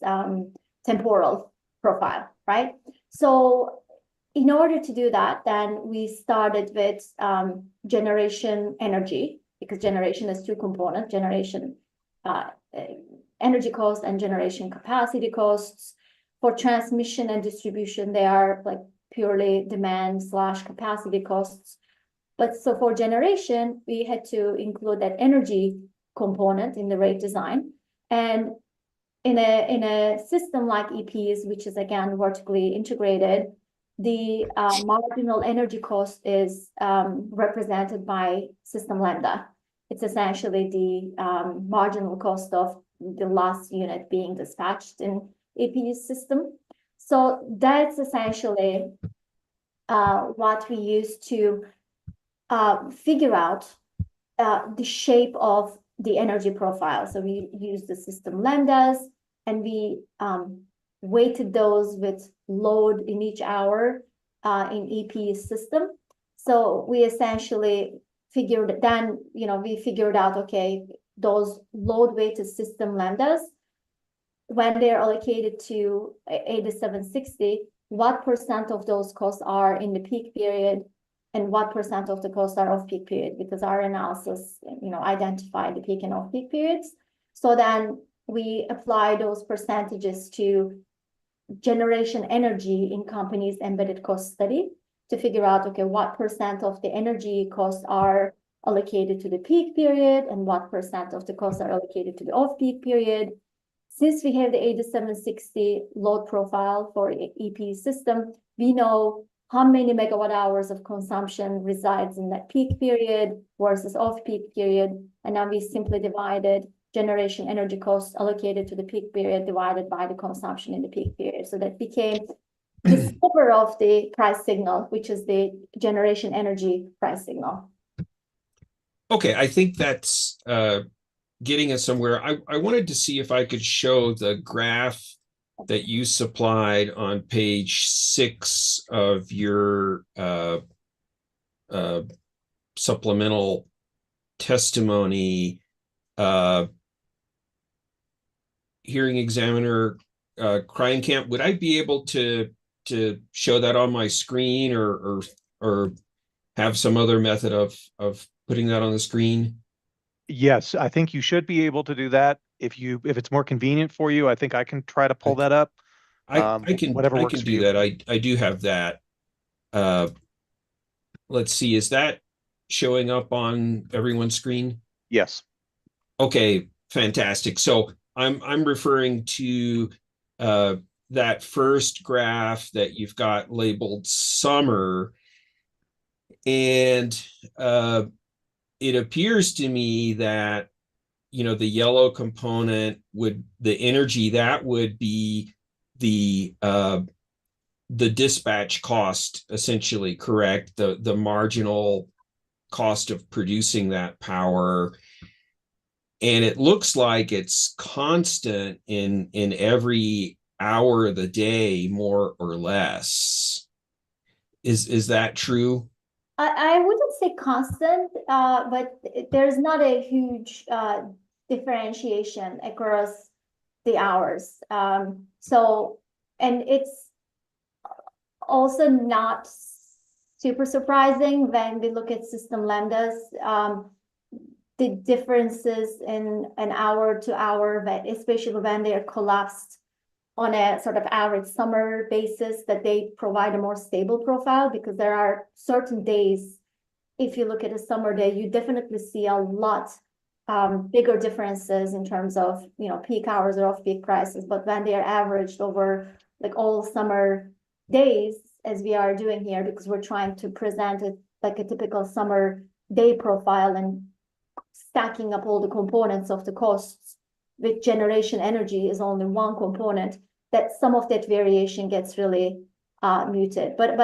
temporal profile, right? So in order to do that, then we started with generation energy, because generation has two components, generation energy cost and generation capacity costs. For transmission and distribution, they are like purely demand/capacity costs. But so for generation, we had to include that energy component in the rate design. And in a system like EPEs, which is again vertically integrated, the marginal energy cost is represented by system lambda. It's essentially the marginal cost of the last unit being dispatched in EPE system. So that's essentially what we use to figure out the shape of the energy profile. So we use the system lambdas, and we weighted those with load in each hour in EPE system. So we essentially figured out, okay, those load weighted system lambdas, when they're allocated to 8760, what percent of those costs are in the peak period and what percent of the costs are off-peak period, because our analysis, identified the peak and off-peak periods. So then we apply those percentages to generation energy in companies' embedded cost study to figure out, okay, what percent of the energy costs are allocated to the peak period and what percent of the costs are allocated to the off-peak period. Since we have the 8760 load profile for EPE system, we know how many megawatt hours of consumption resides in that peak period versus off-peak period. And then we simply divided generation energy costs allocated to the peak period divided by the consumption in the peak period. So that became the sliver of the price signal, which is the generation energy price signal. Okay, I think that's getting us somewhere. I wanted to see if I could show the graph that you supplied on page 6 of your supplemental testimony. Hearing examiner Kreinkamp, would I be able to show that on my screen or have some other method of putting that on the screen? Yes, I think you should be able to do that. If it's more convenient for you, I think I can try to pull that up. I can whatever I works can for do you. that. I do have that. Let's see, is that showing up on everyone's screen? Yes. Okay, fantastic. So I'm referring to that first graph that you've got labeled summer, and it appears to me that the yellow component the energy that would be the dispatch cost, essentially, correct? The marginal cost of producing that power. And it looks like it's constant in every hour of the day, more or less. Is that true? I wouldn't say constant, but there's not a huge differentiation across the hours. And it's also not super surprising when we look at system lambdas. The differences in an hour to hour, but especially when they are collapsed on a sort of average summer basis, that they provide a more stable profile, because there are certain days, if you look at a summer day, you definitely see a lot bigger differences in terms of peak hours or off-peak prices. But when they are averaged over like all summer days, as we are doing here, because we're trying to present it like a typical summer day profile and stacking up all the components of the costs with generation energy is only one component, that some of that variation gets really muted. But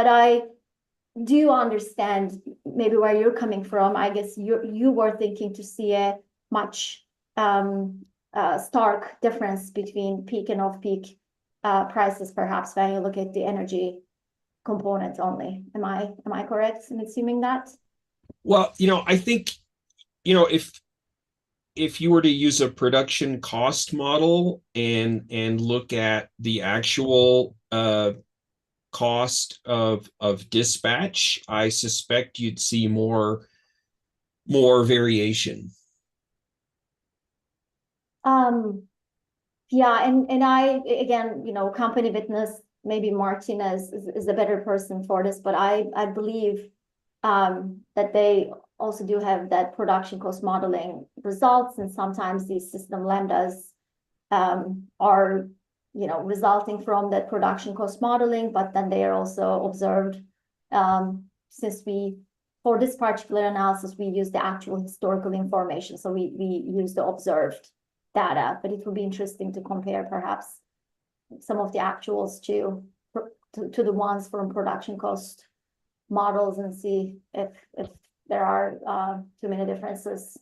do understand maybe where you're coming from. I guess you were thinking to see a much stark difference between peak and off-peak prices, perhaps when you look at the energy component only. Am I correct in assuming that? Well, I think, if you were to use a production cost model and look at the actual cost of dispatch, I suspect you'd see more variation. Yeah, and I, again, company witness, maybe Martinez is a better person for this, but I believe that they also do have that production cost modeling results, and sometimes these system lambdas are resulting from that production cost modeling, but then they are also observed, since for this particular analysis we use the actual historical information, so we use the observed data, but it would be interesting to compare perhaps some of the actuals to the ones from production cost models and see if there are too many differences.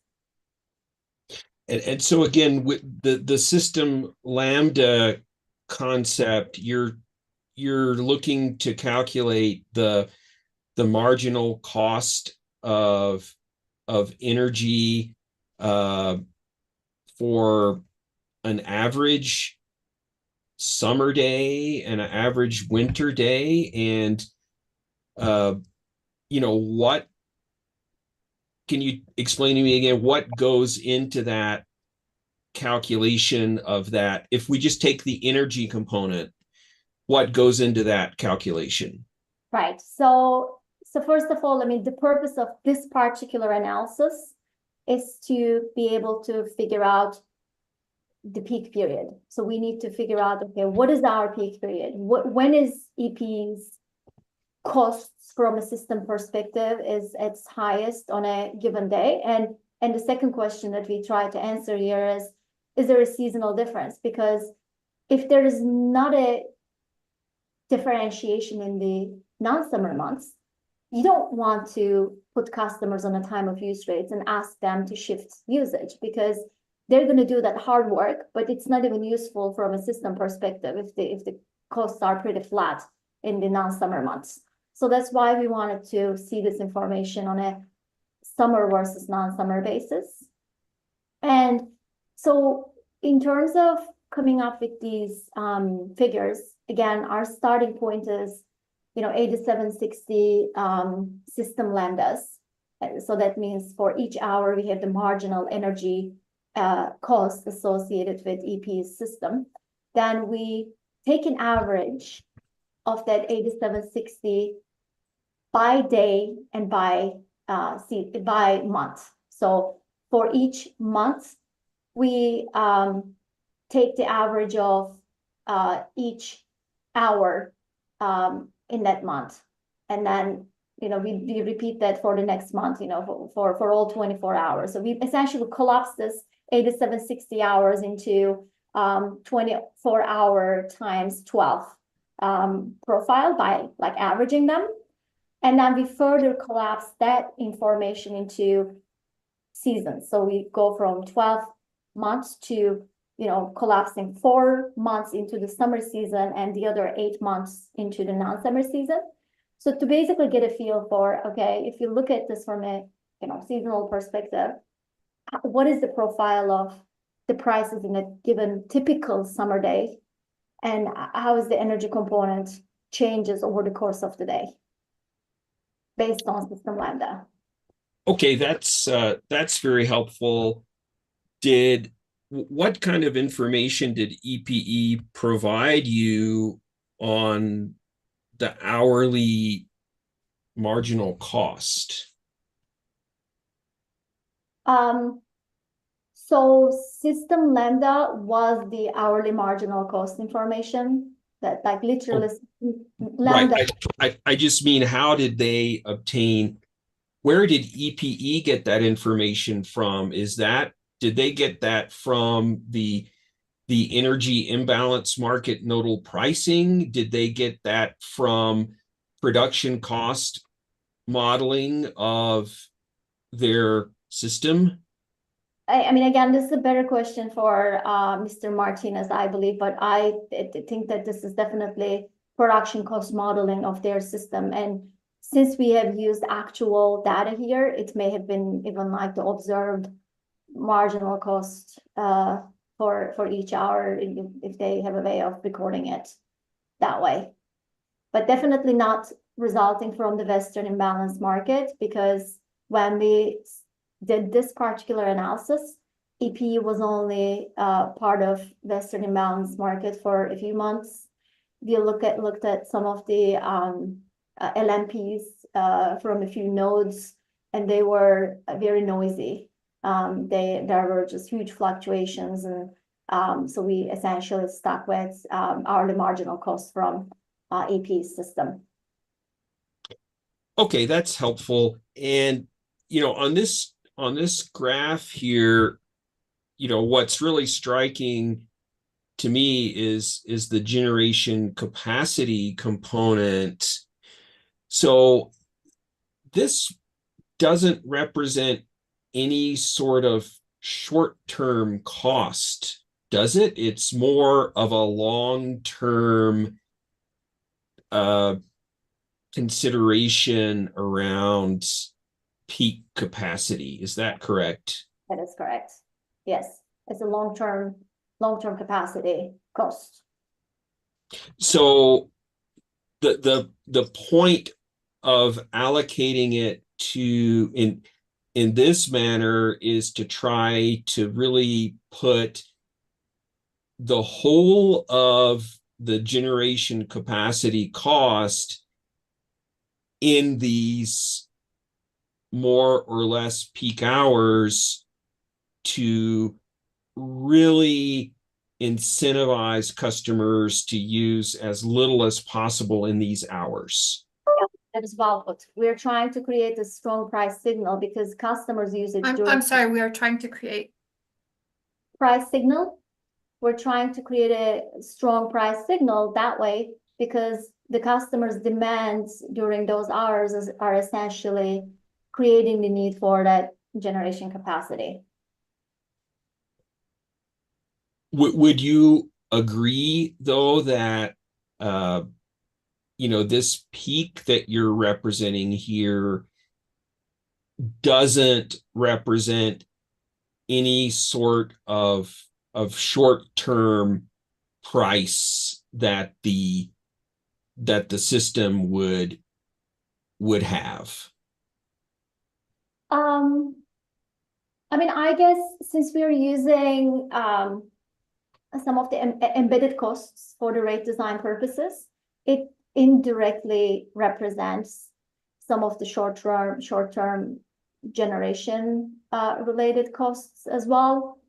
And so again, with the system lambda concept, you're looking to calculate the marginal cost of energy for an average summer day and an average winter day, and what can you explain to me again what goes into that calculation of that? If we just take the energy component, what goes into that calculation? Right. So first of all, I mean, the purpose of this particular analysis is to be able to figure out the peak period. So we need to figure out, okay, what is our peak period? When is EPE's costs from a system perspective is its highest on a given day? And the second question that we try to answer here is there a seasonal difference? Because if there is not a differentiation in the non-summer months, you don't want to put customers on a time of use rates and ask them to shift usage, because they're going to do that hard work, but it's not even useful from a system perspective if the costs are pretty flat in the non-summer months. So that's why we wanted to see this information on a summer versus non-summer basis. And so in terms of coming up with these figures, again, our starting point is 8760 system lambdas. So that means for each hour we have the marginal energy cost associated with EPE's system. Then we take an average of that 8760 by day and by month. So for each month, we take the average of each hour in that month, and then we repeat that for the next month, for all 24 hours. So we essentially collapse this 8760 hours into 24-hour times 12 profile by averaging them. And then we further collapse that information into seasons. So we go from 12 months to, collapsing 4 months into the summer season and the other 8 months into the non-summer season. So to basically get a feel for, okay, if you look at this from a, seasonal perspective, what is the profile of the prices in a given typical summer day, and how is the energy component changes over the course of the day based on system lambda? Okay, that's very helpful. What kind of information did EPE provide you on the hourly marginal cost? So system lambda was the hourly marginal cost information that literally lambda. Right. I just mean, how did they obtain, where did EPE get that information from? Did they get that from the energy imbalance market nodal pricing? Did they get that from production cost modeling of their system? I mean, again, this is a better question for Mr. Martinez, I believe, but I think that this is definitely production cost modeling of their system. And since we have used actual data here, it may have been even like the observed marginal cost for each hour if they have a way of recording it that way. But definitely not resulting from the Western imbalance market, because when we did this particular analysis, EPE was only part of Western imbalance market for a few months. We looked at some of the LMPs from a few nodes, and they were very noisy. There were just huge fluctuations, and so we essentially stuck with hourly marginal cost from EPE's system. Okay, that's helpful. And on this graph here, what's really striking to me is the generation capacity component. So this doesn't represent any sort of short-term cost, does it? It's more of a long-term consideration around peak capacity. Is that correct? That is correct. Yes, it's a long-term capacity cost. So the point of allocating it to in this manner is to try to really put the whole of the generation capacity cost in these more or less peak hours to really incentivize customers to use as little as possible in these hours. That is well put. We're trying to create a strong price signal because customers use it I'm sorry, we are trying to create. price signal. We're trying to create a strong price signal that way because the customers' demands during those hours are essentially creating the need for that generation capacity. Would you agree, though, that this peak that you're representing here doesn't represent any sort of short-term price that the system would have? I mean, I guess since we're using some of the embedded costs for the rate design purposes, it indirectly represents some of the short-term generation related costs as well.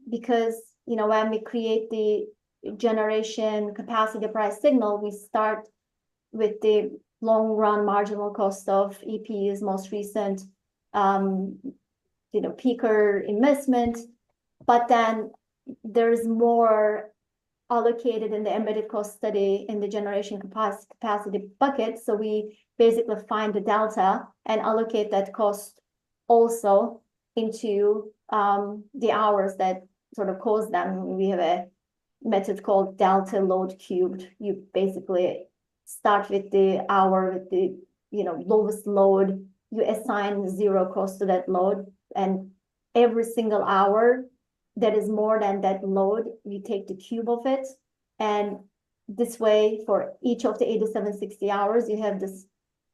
Because when we create the generation capacity price signal, we start with the long run marginal cost of EPE's most recent peaker investment, but then there's more allocated in the embedded cost study in the generation capacity bucket. So we basically find the delta and allocate that cost also into the hours that sort of cause them. We have a method called delta load cubed. You basically start with the hour with the lowest load, you assign 0 cost to that load, and every single hour that is more than that load, we take the cube of it. And this way, for each of the 8760 hours, you have this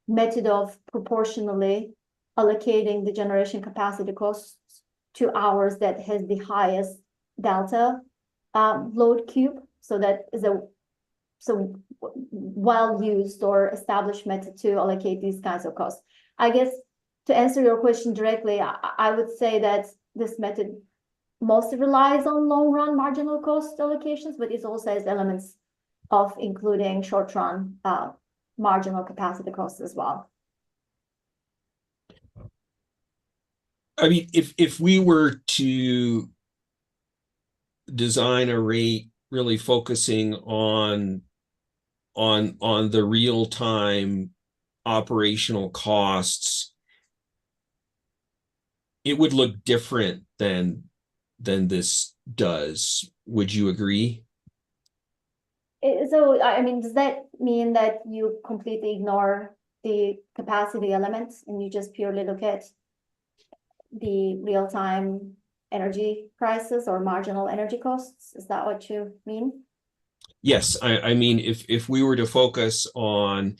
method of proportionally allocating the generation capacity costs to hours that has the highest delta load cube. So that is a well used or established method to allocate these kinds of costs. I guess to answer your question directly, I would say that this method mostly relies on long run marginal cost allocations, but it also has elements of including short run marginal capacity costs as well. I mean, if we were to design a rate really focusing on the real time operational costs, it would look different than this does. Would you agree? So, I mean, does that mean that you completely ignore the capacity elements and you just purely look at the real-time energy prices or marginal energy costs? Is that what you mean? Yes, I mean, if we were to focus on,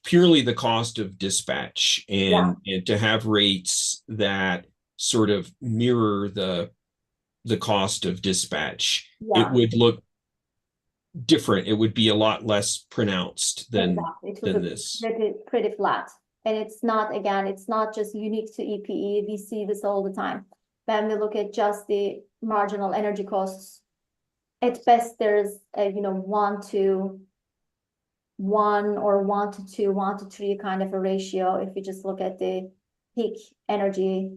purely the cost of dispatch and to have rates that sort of mirror the cost of dispatch, it would look different. It would be a lot less pronounced than this. Pretty flat. And it's not, again, it's not just unique to EPE. We see this all the time. When we look at just the marginal energy costs, at best there's a, 1 to 1 or 1 to 2, 1 to 3 kind of a ratio. If you just look at the peak energy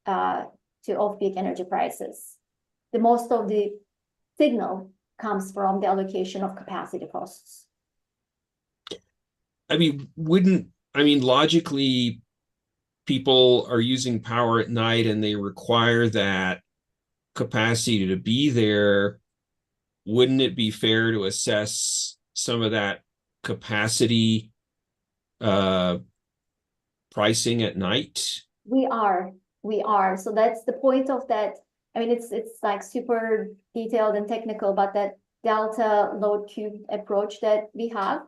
to off-peak energy prices, the most of the signal comes from the allocation of capacity costs. I mean, logically, people are using power at night and they require that capacity to be there. Wouldn't it be fair to assess some of that capacity pricing at night? We are. So that's the point of that. I mean, it's like super detailed and technical, but that delta load cube approach that we have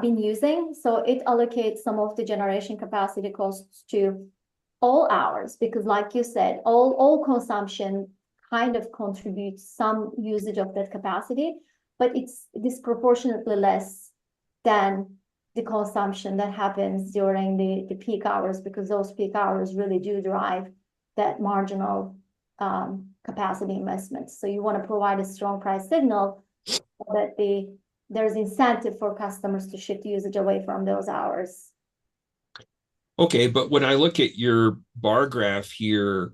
been using. So it allocates some of the generation capacity costs to all hours, because like you said, all consumption kind of contributes some usage of that capacity, but it's disproportionately less than the consumption that happens during the peak hours, because those peak hours really do drive that marginal capacity investments. So you want to provide a strong price signal so that there's incentive for customers to shift usage away from those hours. Okay, but when I look at your bar graph here,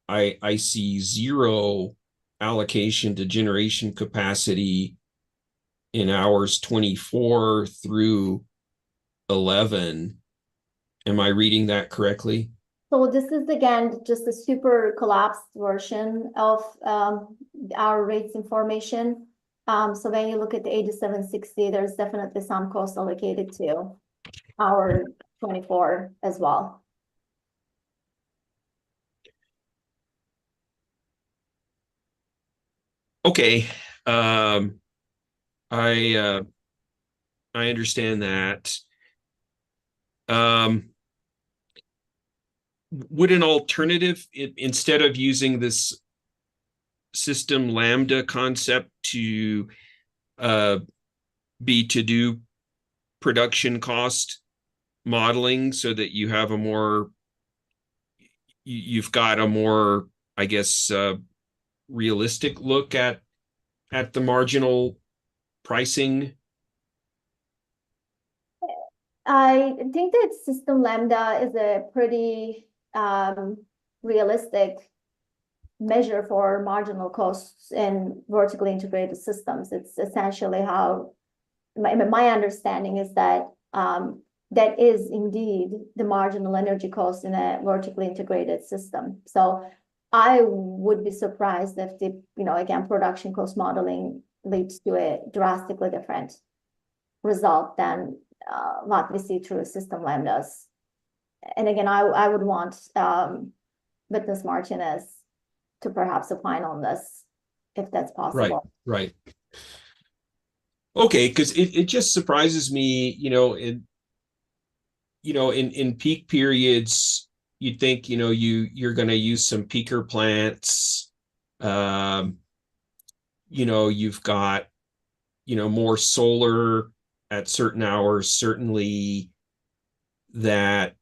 I see 0 allocation to generation capacity in hours 24 through 11. Am I reading that correctly? So this is, again, just a super collapsed version of our rates information. So when you look at the 8760, there's definitely some cost allocated to our 24 as well. Okay. I understand that. Would an alternative, instead of using this system lambda concept, to be to do production cost modeling so that you have a more, you've got a more, I guess, realistic look at the marginal pricing? I think that system lambda is a pretty realistic measure for marginal costs in vertically integrated systems. It's essentially how my understanding is that that is indeed the marginal energy cost in a vertically integrated system. So I would be surprised if the, again, production cost modeling leads to a drastically different result than what we see through system lambdas. And again, I would want Witness Martinez to perhaps opine on this, if that's possible. Right. Okay, because it just surprises me, in peak periods, you'd think, you're going to use some peaker plants. You've got, more solar at certain hours, certainly, that,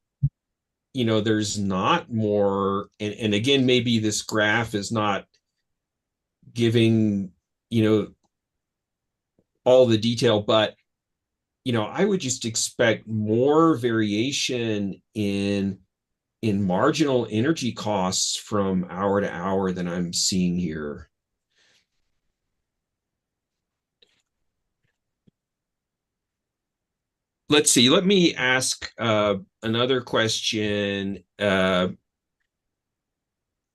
there's not more. And again, maybe this graph is not giving, all the detail, but, I would just expect more variation in marginal energy costs from hour to hour than I'm seeing here. let's see, let me ask another question.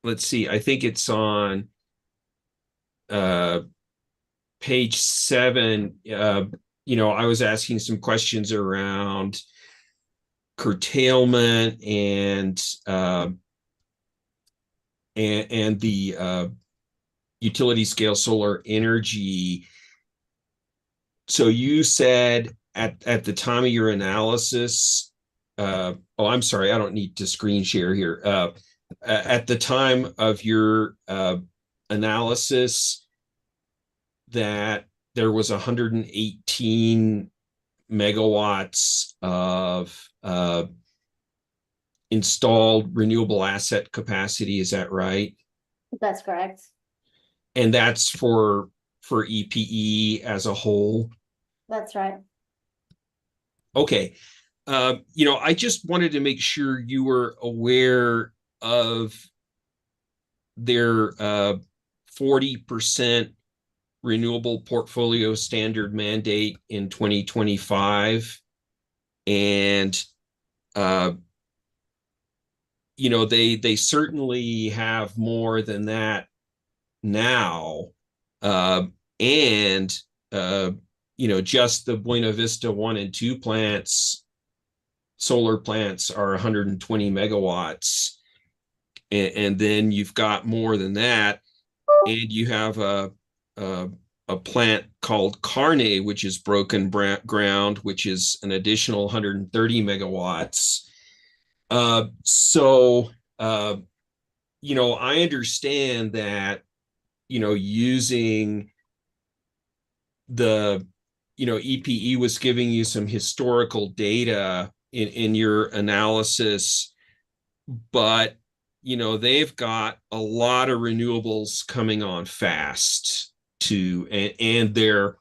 Let's see, I think it's on page 7. I was asking some questions around curtailment and the utility scale solar energy. So you said at the time of your analysis, I'm sorry, I don't need to screen share here. At the time of your analysis, that there was 118 megawatts of installed renewable asset capacity. Is that right? That's correct. And that's for EPE as a whole? That's right. Okay. I just wanted to make sure you were aware of their 40% renewable portfolio standard mandate in 2025. And they certainly have more than that now. And just the Buena Vista 1 and 2 plants, solar plants, are 120 megawatts. And then you've got more than that. And you have a plant called Carne, which is broken ground, which is an additional 130 megawatts. I understand that, using the, EPE was giving you some historical data in your analysis, but, they've got a lot of renewables coming on fast too, and they're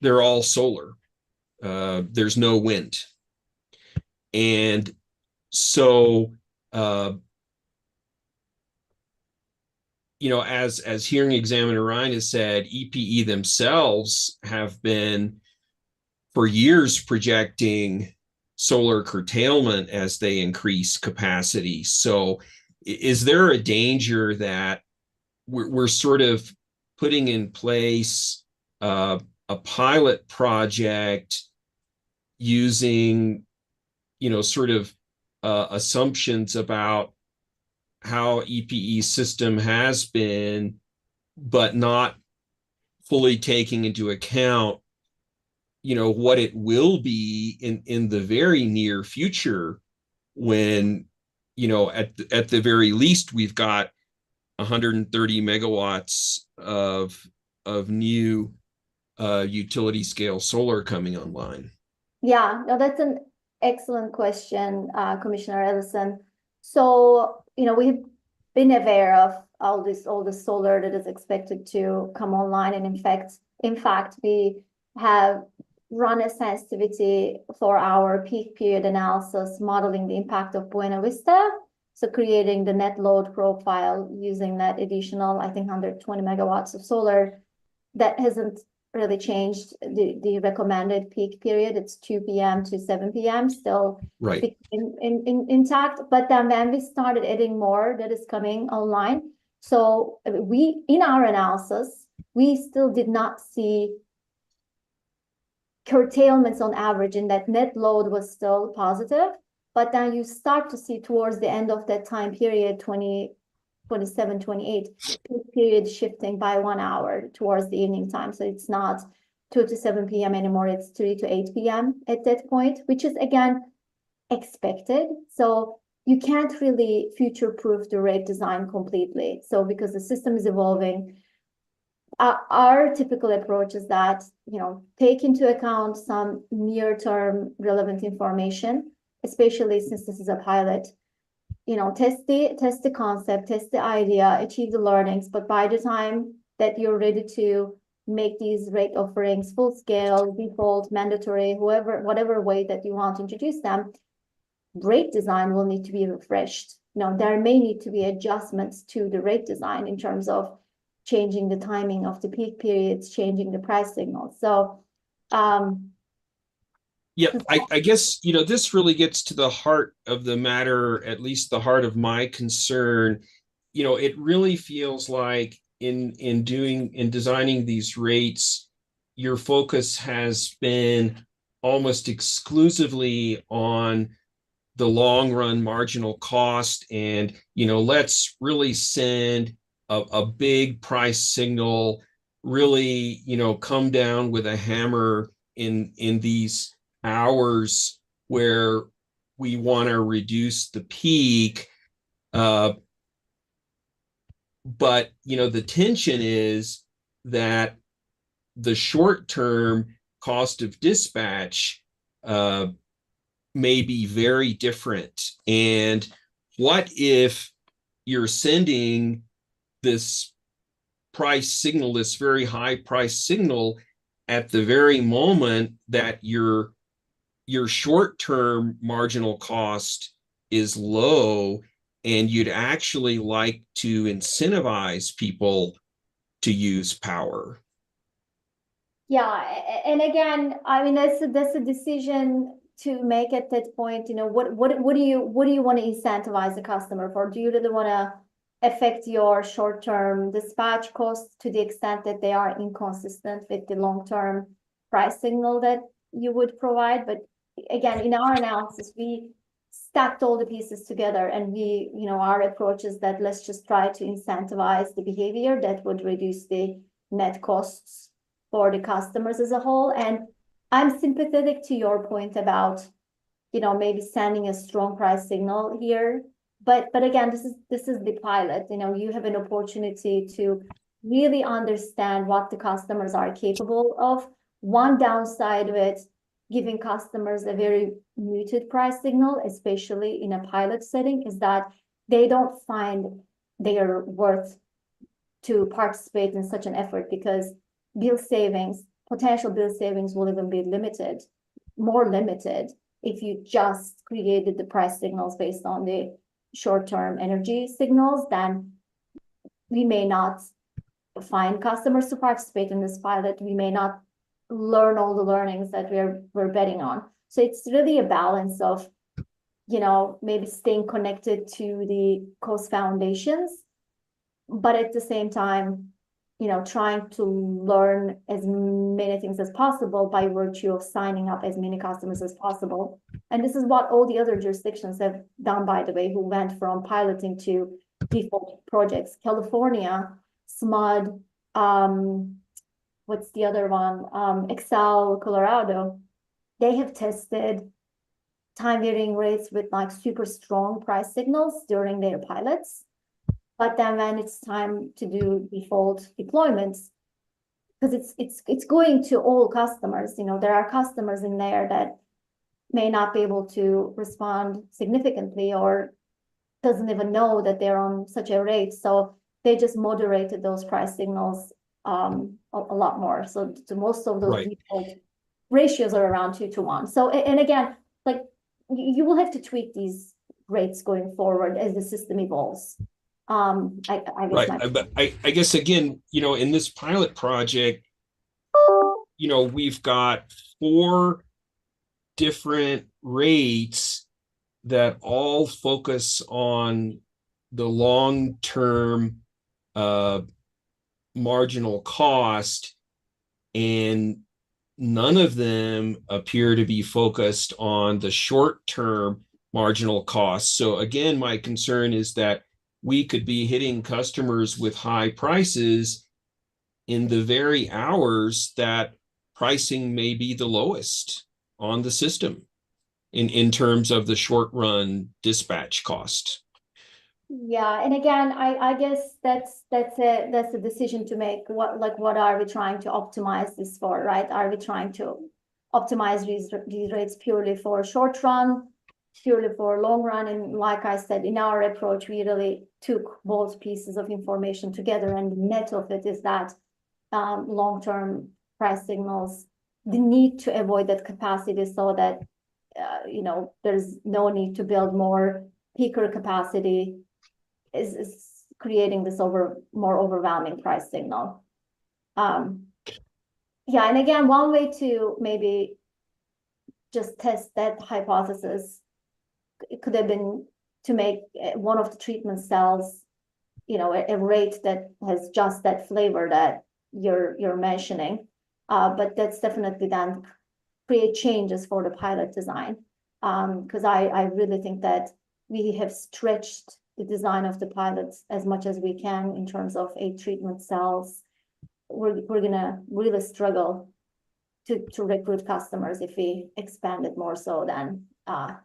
all solar. There's no wind. And so, as hearing examiner Ryan has said, EPE themselves have been for years projecting solar curtailment as they increase capacity. So is there a danger that we're sort of putting in place a pilot project using, assumptions about how EPE system has been, but not fully taking into account, what it will be in the very near future when, at the very least, we've got 130 megawatts of new utility scale solar coming online? Yeah, no, that's an excellent question, Commissioner Ellison. So, we've been aware of all the solar that is expected to come online. And in fact, we have run a sensitivity for our peak period analysis, modeling the impact of Buena Vista. So creating the net load profile using that additional, I think, 120 megawatts of solar. That hasn't really changed the recommended peak period. It's 2 p.m. to 7 p.m. still right intact. But then when we started adding more that is coming online, so we, in our analysis, we still did not see curtailments on average, and that net load was still positive. But then you start to see towards the end of that time period, 27, 28, peak period shifting by 1 hour towards the evening time. So it's not 2 to 7 p.m. anymore, it's 3 to 8 p.m. at that point, which is, again, expected. So you can't really future-proof the rate design completely. So because the system is evolving, our typical approach is that, take into account some near-term relevant information, especially since this is a pilot. Test the concept, test the idea, achieve the learnings. But by the time that you're ready to make these rate offerings full scale, default, mandatory, whatever way that you want to introduce them, rate design will need to be refreshed. There may need to be adjustments to the rate design in terms of changing the timing of the peak periods, changing the price signal. So Yeah, I guess, this really gets to the heart of the matter, at least the heart of my concern. It really feels like in designing these rates, your focus has been almost exclusively on the long run marginal cost. And, let's really send a big price signal, really, come down with a hammer in these hours where we want to reduce the peak. But, the tension is that the short term cost of dispatch may be very different. And what if you're sending this price signal, this very high price signal, at the very moment that your short-term marginal cost is low, and you'd actually like to incentivize people to use power? Yeah, and again, I mean, that's a decision to make at that point. What do you want to incentivize the customer for? Do you really want to affect your short-term dispatch costs to the extent that they are inconsistent with the long-term price signal that you would provide? But again, in our analysis, we stacked all the pieces together, and our approach is that let's just try to incentivize the behavior that would reduce the net costs for the customers as a whole. And I'm sympathetic to your point about, maybe sending a strong price signal here. But again, this is the pilot. You have an opportunity to really understand what the customers are capable of. One downside with giving customers a very muted price signal, especially in a pilot setting, is that they don't find they are worth to participate in such an effort, because potential bill savings will even be more limited if you just created the price signals based on the short-term energy signals. Then we may not find customers to participate in this pilot. We may not learn all the learnings that we're betting on. So it's really a balance of, maybe staying connected to the cost foundations, but at the same time, trying to learn as many things as possible by virtue of signing up as many customers as possible. And this is what all the other jurisdictions have done, by the way, who went from piloting to default projects. California, SMUD, what's the other one? Excel, Colorado, they have tested time varying rates with like super strong price signals during their pilots. But then when it's time to do default deployments, because it's going to all customers, there are customers in there that may not be able to respond significantly or doesn't even know that they're on such a rate. So they just moderated those price signals a lot more. So most of those default ratios are around 2-to-1. So, and again, like you will have to tweak these rates going forward as the system evolves. I guess But I guess again, in this pilot project, we've got 4 different rates that all focus on the long-term marginal cost, and none of them appear to be focused on the short-term marginal cost. So again, my concern is that we could be hitting customers with high prices in the very hours that pricing may be the lowest on the system in terms of the short run dispatch cost. Yeah, and again, I guess that's a decision to make. What are we trying to optimize this for, right? Are we trying to optimize these rates purely for short run, purely for long run? And like I said, in our approach, we really took both pieces of information together, and the net of it is that long-term price signals, the need to avoid that capacity so that there's no need to build more peaker capacity is creating this more overwhelming price signal. Yeah, and again, one way to maybe just test that hypothesis. It could have been to make one of the treatment cells, you know, a rate that has just that flavor that you're mentioning. But that's definitely then create changes for the pilot design. Because I really think that we have stretched the design of the pilots as much as we can in terms of 8 treatment cells. We're gonna really struggle to recruit customers if we expand it more so than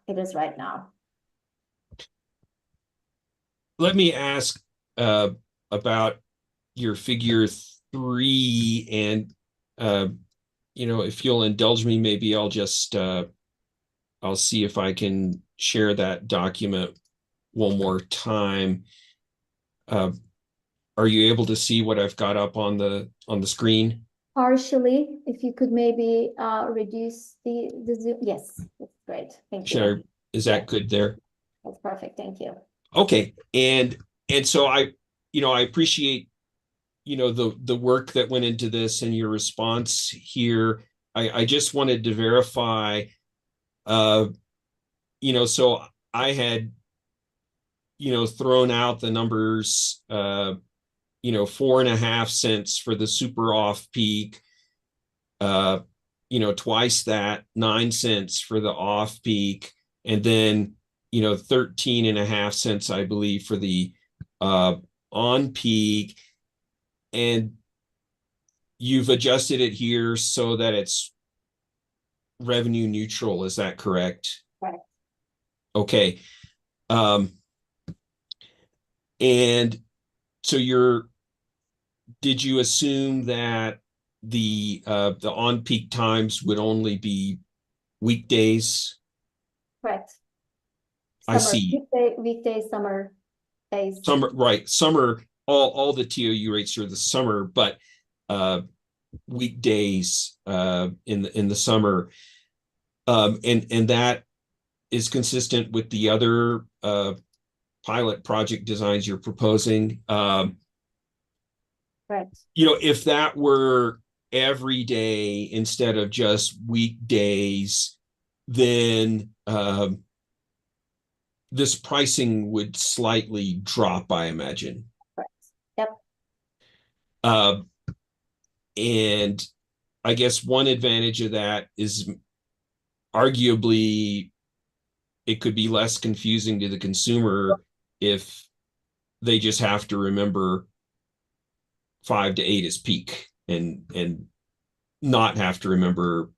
it is right now. Let me ask about your figure 3, and you know, if you'll indulge me, maybe I'll just I'll see if I can share that document one more time. Are you able to see what I've got up on the screen? Partially, if you could maybe reduce the zoom. Yes, that's great. Thank you. Is that good there? That's perfect. Thank you. Okay. And so I appreciate, you know, the work that went into this and your response here. I just wanted to verify, you know, so I had, you know, thrown out the numbers, you know, 4.5 cents for the super off peak, you know, twice that, 9 cents for the off peak, and then, you know, 13.5 cents, I believe, for the on peak. And you've adjusted it here so that it's revenue neutral. Is that correct? Right. Okay. And so did you assume that the on-peak times would only be weekdays? Correct. I see. Weekdays, summer days. Summer, right. Summer, all the TOU rates are the summer, but weekdays in the summer. And that is consistent with the other pilot project designs you're proposing. Right. You know, if that were every day instead of just weekdays, then this pricing would slightly drop, I imagine. Correct. Yep. And I guess one advantage of that is arguably it could be less confusing to the consumer if they just have to remember 5 to 8 is peak and not have to remember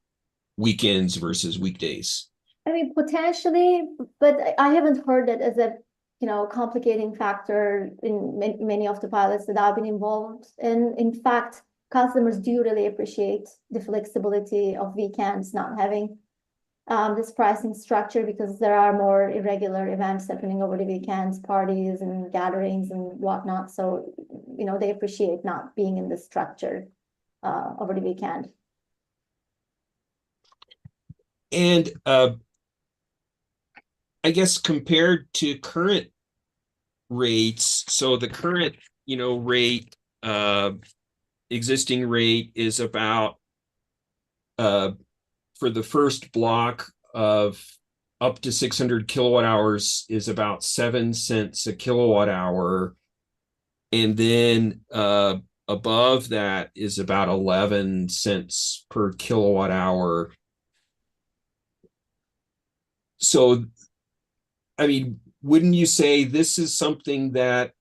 weekends versus weekdays. I mean, potentially, but I haven't heard that as a, you know, complicating factor in many of the pilots that I've been involved in. In fact, customers do really appreciate the flexibility of weekends not having this pricing structure, because there are more irregular events happening over the weekends, parties and gatherings and whatnot. So, you know, they appreciate not being in the structure over the weekend. And I guess compared to current rates, so the current, you know, rate, existing rate is about for the first block of up to 600 kilowatt hours is about 7 cents a kilowatt hour. And then above that is about 11 cents per kilowatt hour. So, I mean, wouldn't you say this is something that,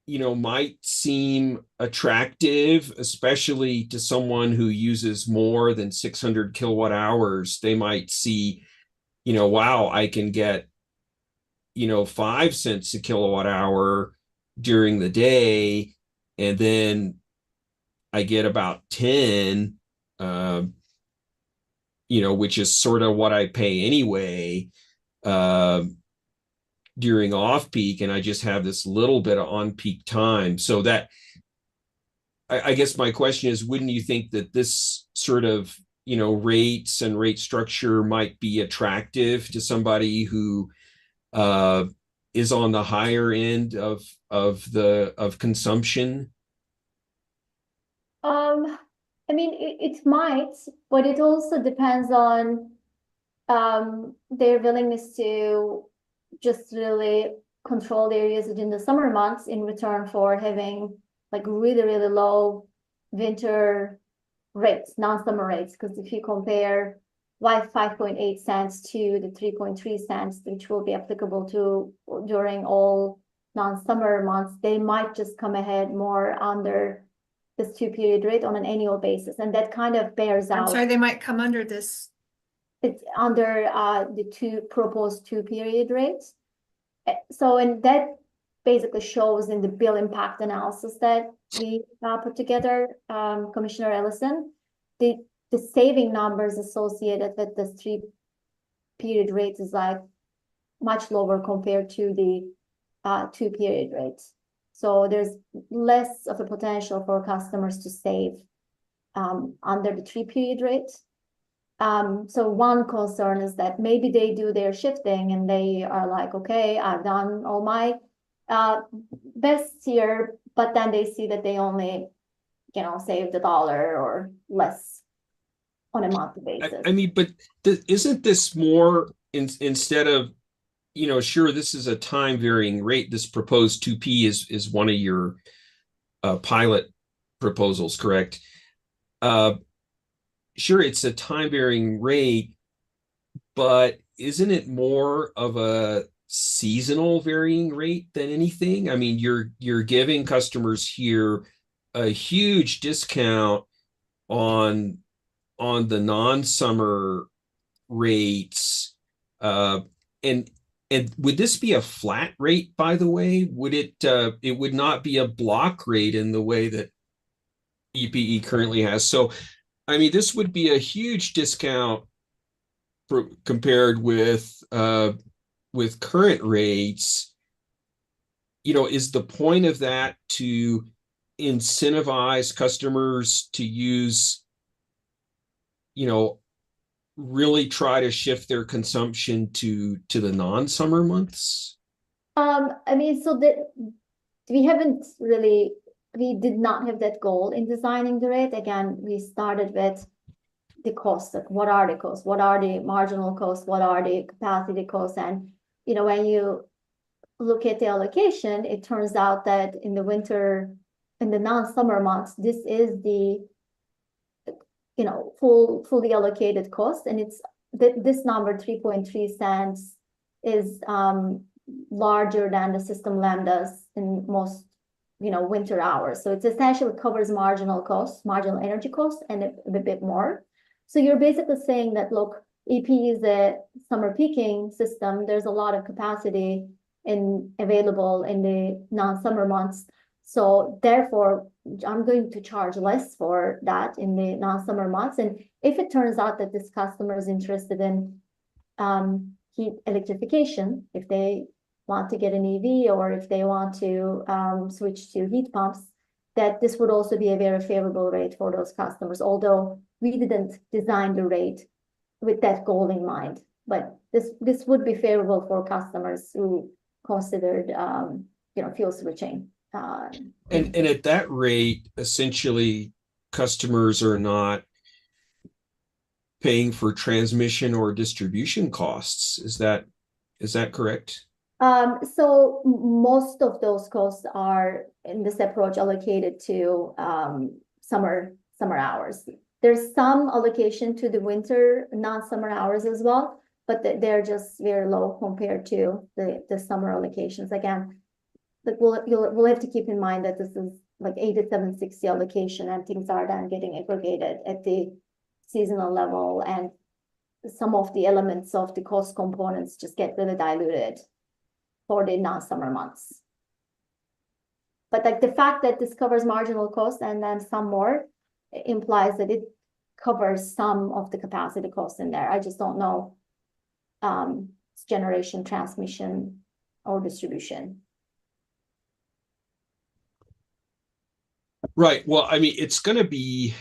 you know, might seem attractive, especially to someone who uses more than 600 kilowatt hours? They might see, you know, wow, I can get, you know, 5 cents a kilowatt hour during the day, and then I get about 10, you know, which is sort of what I pay anyway, during off peak, and I just have this little bit of on peak time. So that, I guess my question is, wouldn't you think that this sort of, you know, rates and rate structure might be attractive to somebody who is on the higher end of consumption? I mean, it might, but it also depends on their willingness to just really control their usage in the summer months in return for having like really, really low winter rates, non-summer rates. Because if you compare 5.8 cents to the 3.3 cents, which will be applicable to during all non-summer months, they might just come ahead more under this 2-period rate on an annual basis. And that kind of bears I'm out. sorry, they might come under this. It's under the proposed 2-period rates. So, and that basically shows in the bill impact analysis that we put together, Commissioner Ellison, the saving numbers associated with this 3-period rates is like much lower compared to the 2-period rates. So there's less of a potential for customers to save under the 3-period rate. So one concern is that maybe they do their shifting and they are like, okay, I've done all my best here, but then they see that they only, saved $1 or less on a monthly basis. I mean, but isn't this more instead of, sure, this is a time varying rate. This proposed 2P is one of your pilot proposals, correct? Sure, it's a time varying rate, but isn't it more of a seasonal varying rate than anything? I mean, you're giving customers here a huge discount on the non-summer rates. And would this be a flat rate, by the way? Would it would not be a block rate in the way that EPE currently has. So I mean, this would be a huge discount compared with current rates. Is the point of that to incentivize customers to use, really try to shift their consumption to the non-summer months? I mean, so we did not have that goal in designing the rate. Again, we started with the costs. Like, what are the costs? What are the marginal costs? What are the capacity costs? And, when you look at the allocation, it turns out that in the non-summer months, this is the, fully allocated cost. And it's this number, 3.3 cents, is larger than the system lambdas in most winter hours. So it essentially covers marginal energy costs, and a bit more. So you're basically saying that, look, EP is a summer peaking system. There's a lot of capacity available in the non-summer months. So therefore, I'm going to charge less for that in the non-summer months. And if it turns out that this customer is interested in heat electrification, if they want to get an EV, or if they want to switch to heat pumps, that this would also be a very favorable rate for those customers, although we didn't design the rate with that goal in mind. But this would be favorable for customers who considered fuel switching. And at that rate, essentially, customers are not paying for transmission or distribution costs. Is that correct? So most of those costs are in this approach allocated to summer hours. There's some allocation to the winter non-summer hours as well, but they're just very low compared to the summer allocations. Again, but we'll have to keep in mind that this is like 8760 allocation, and things are then getting aggregated at the seasonal level, and some of the elements of the cost components just get really diluted for the non-summer months. But like the fact that this covers marginal cost and then some more implies that it covers some of the capacity costs in there. I just don't know generation, transmission, or distribution. Right. Well, I mean, it's going to be,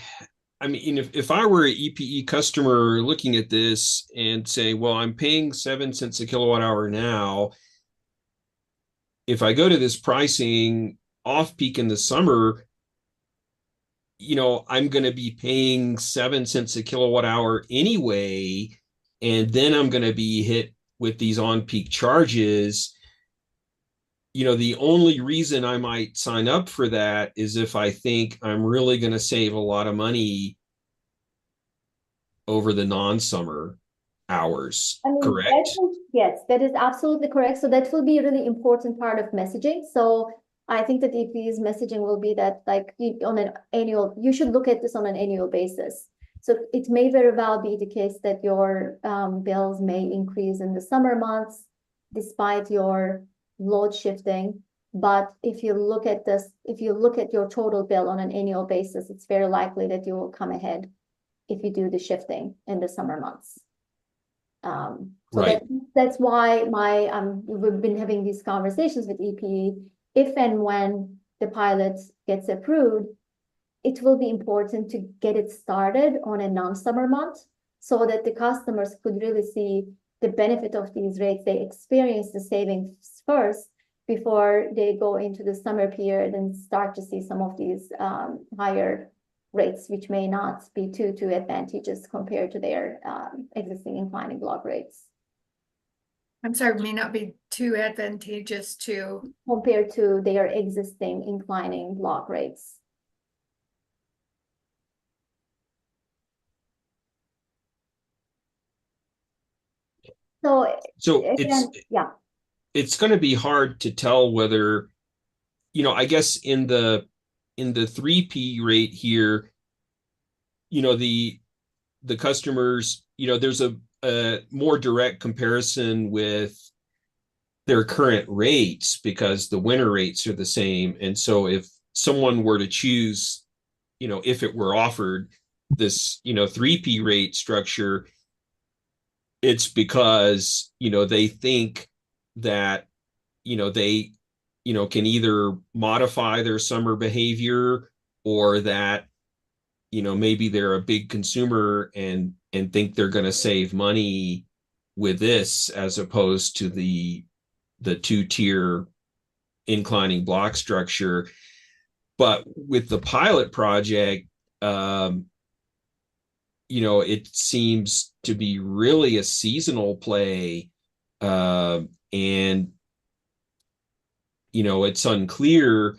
if I were an EPE customer looking at this and saying, well, I'm paying 7 cents a kilowatt hour now. If I go to this pricing off peak in the summer, I'm going to be paying 7 cents a kilowatt hour anyway. and then I'm going to be hit with these on-peak charges. The only reason I might sign up for that is if I think I'm really going to save a lot of money over the non-summer hours, I mean, correct? yes, that is absolutely correct. So that will be a really important part of messaging. So I think that EPE's messaging will be that you should look at this on an annual basis. So it may very well be the case that your bills may increase in the summer months despite your load shifting. But if you look at your total bill on an annual basis, it's very likely that you will come ahead if you do the shifting in the summer months. So Right. that's why we've been having these conversations with EPE. If and when the pilot gets approved, it will be important to get it started on a non-summer month so that the customers could really see the benefit of these rates. They experience the savings first before they go into the summer period and start to see some of these higher rates, which may not be too advantageous compared to their existing inclining block rates. I'm sorry, may not be too advantageous to. Compared to their existing inclining block rates. So again, it's going to be hard to tell whether, I guess in the 3P rate here, the customers, there's a more direct comparison with their current rates because the winter rates are the same. And so if someone were to choose, if it were offered this, 3P rate structure, it's because, they think that, they, can either modify their summer behavior or that, maybe they're a big consumer and think they're going to save money with this as opposed to the two-tier inclining block structure. But with the pilot project, it seems to be really a seasonal play. And, it's unclear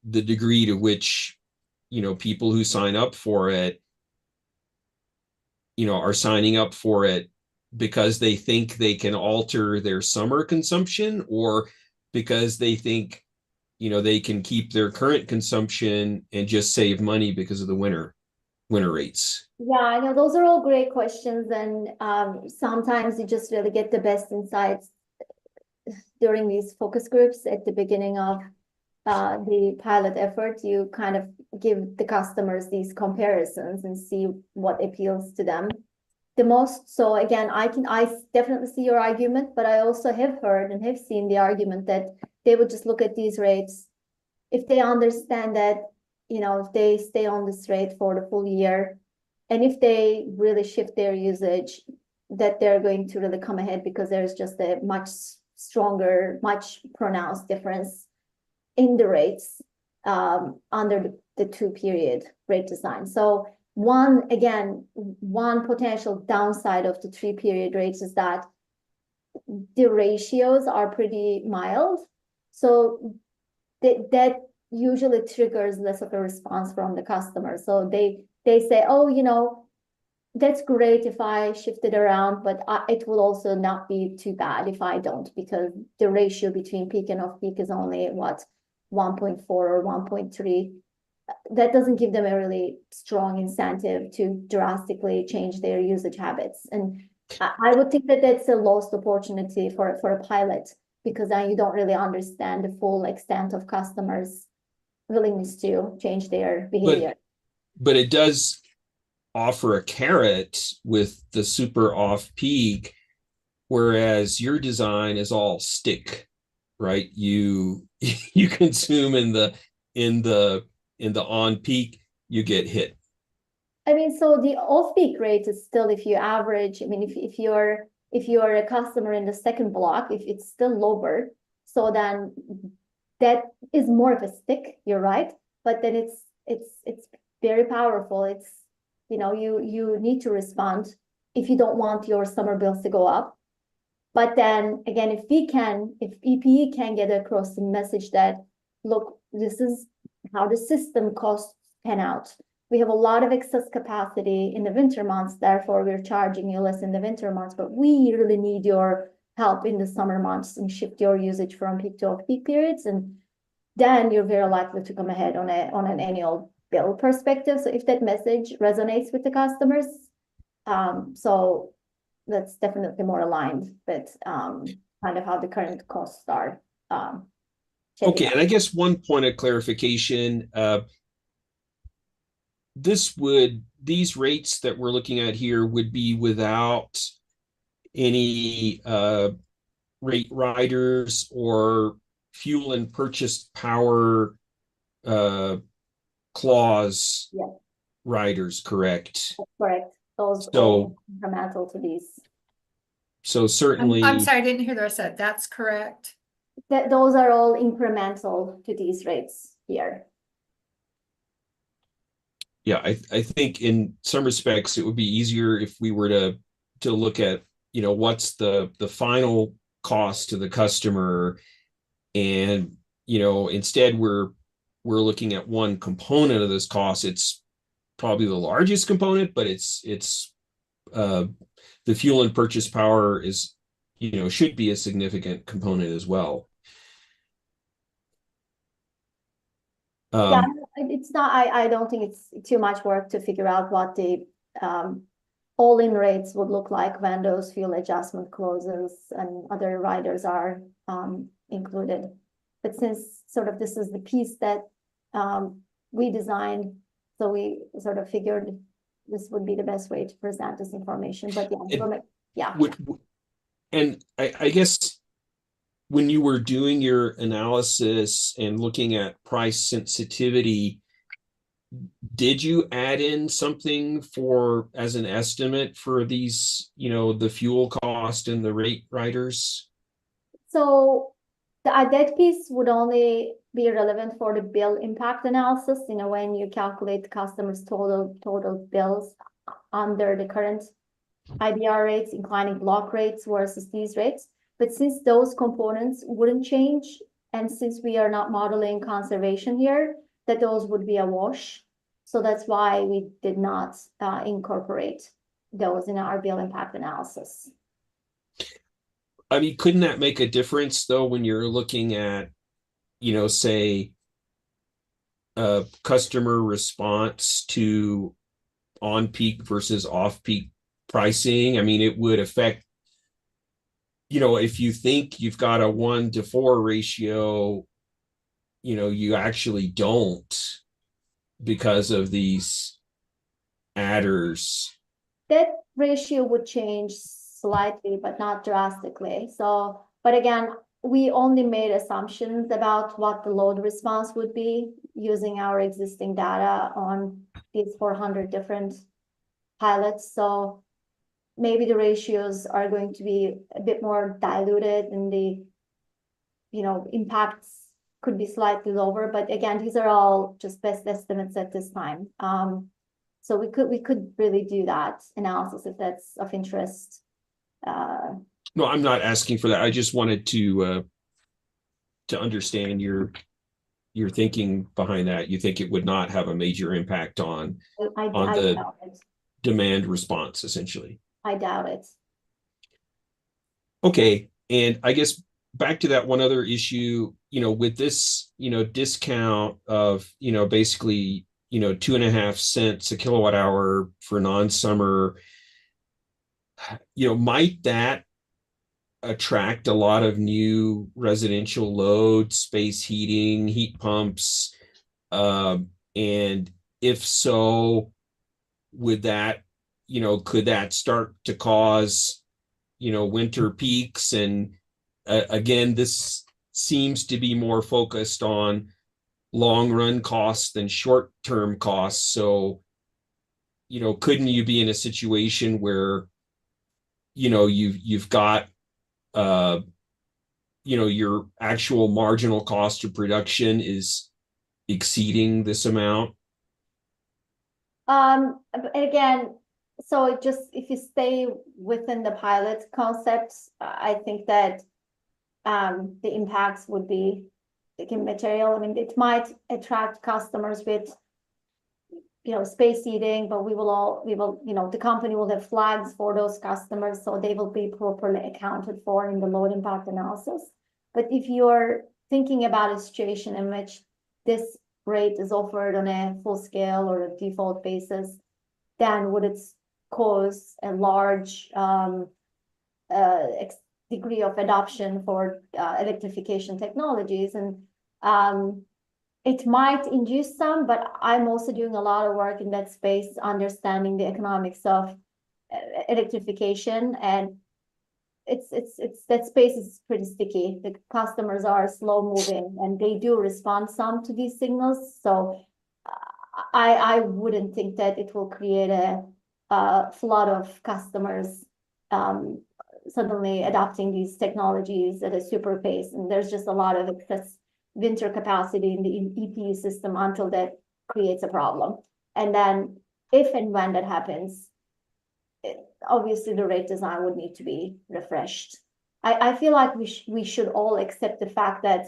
the degree to which, people who sign up for it, are signing up for it because they think they can alter their summer consumption or because they think, they can keep their current consumption and just save money because of the winter rates. Yeah, I know those are all great questions, and sometimes you just really get the best insights during these focus groups at the beginning of the pilot effort. You kind of give the customers these comparisons and see what appeals to them the most. So again, I definitely see your argument, but I also have heard and have seen the argument that they would just look at these rates if they understand that, if they stay on this rate for the full year, and if they really shift their usage, that they're going to really come ahead because there's just a much stronger, much pronounced difference in the rates under the 2-period rate design. So one potential downside of the 3-period rates is that the ratios are pretty mild. So that usually triggers less of a response from the customer. So they say, oh, that's great if I shift it around, but it will also not be too bad if I don't, because the ratio between peak and off peak is only 1.4 or 1.3. That doesn't give them a really strong incentive to drastically change their usage habits. And I would think that that's a lost opportunity for a pilot, because then you don't really understand the full extent of customers' willingness to change their behavior. But it does offer a carrot with the super off peak, whereas your design is all stick, right? You consume in the on peak, you get hit. I mean, so the off peak rate is still, if you average, I mean, if you're a customer in the second block, if it's still lower, so then that is more of a stick, you're right, but then it's very powerful. It's, you need to respond if you don't want your summer bills to go up. But then again, if EPE can get across the message that, look, this is how the system costs pan out. We have a lot of excess capacity in the winter months, therefore we're charging you less in the winter months, but we really need your help in the summer months and shift your usage from peak to off-peak periods. And then you're very likely to come ahead on an annual bill perspective. So if that message resonates with the customers, so that's definitely more aligned with kind of how the current costs are. Okay, and I guess one point of clarification, these rates that we're looking at here would be without any rate riders or fuel and purchased power clause riders, correct? That's correct. Those So are incremental to these. So certainly, I'm sorry, I didn't hear the rest of that. That's correct. Those are all incremental to these rates here. yeah, I think in some respects it would be easier if we were to look at, what's the final cost to the customer, and instead we're looking at one component of this cost. It's probably the largest component, but it's the fuel and purchase power is, should be a significant component as well. Yeah, it's not, I don't think it's too much work to figure out what the all-in rates would look like when those fuel adjustment clauses and other riders are included. But since sort of this is the piece that we designed, so we sort of figured this would be the best way to present this information. But yeah, And I guess when you were doing your analysis and looking at price sensitivity, did you add in something as an estimate for these, the fuel cost and the rate riders? So that piece would only be relevant for the bill impact analysis, when you calculate the customer's total bills under the current IBR rates, inclining block rates versus these rates. But since those components wouldn't change, and since we are not modeling conservation here, that those would be a wash. So that's why we did not incorporate those in our bill impact analysis. I mean, couldn't that make a difference though, when you're looking at, say, customer response to on-peak versus off-peak pricing? I mean, it would affect, if you think you've got a 1-to-4 ratio, you actually don't because of these adders. That ratio would change slightly, but not drastically. So, but again, we only made assumptions about what the load response would be using our existing data on these 400 different pilots. So maybe the ratios are going to be a bit more diluted and the, impacts could be slightly lower. But again, these are all just best estimates at this time. So we could really do that analysis if that's of interest. No, I'm not asking for that. I just wanted to understand your thinking behind that. You think it would not have a major impact on the doubt it. Demand response, essentially. I doubt it. Okay, and I guess back to that one other issue, with this, discount of, basically, 2.5 cents a kilowatt hour for non-summer, might that attract a lot of new residential load, space heating, heat pumps? And if so, would that, could that start to cause, winter peaks? And again, this seems to be more focused on long run costs than short term costs. So, couldn't you be in a situation where, you've got, your actual marginal cost of production is exceeding this amount? Again, So it just, if you stay within the pilot concepts, I think that the impacts would be like immaterial. I mean, it might attract customers with, space heating, but we will, the company will have flags for those customers, so they will be properly accounted for in the load impact analysis. But if you're thinking about a situation in which this rate is offered on a full scale or a default basis, then would it cause a large degree of adoption for electrification technologies? And it might induce some, but I'm also doing a lot of work in that space, understanding the economics of electrification, and it's that space is pretty sticky. The customers are slow moving and they do respond some to these signals. So I wouldn't think that it will create a flood of customers suddenly adopting these technologies at a super pace. And there's just a lot of excess winter capacity in the EPE system until that creates a problem. And then if and when that happens, obviously the rate design would need to be refreshed. I feel like we should all accept the fact that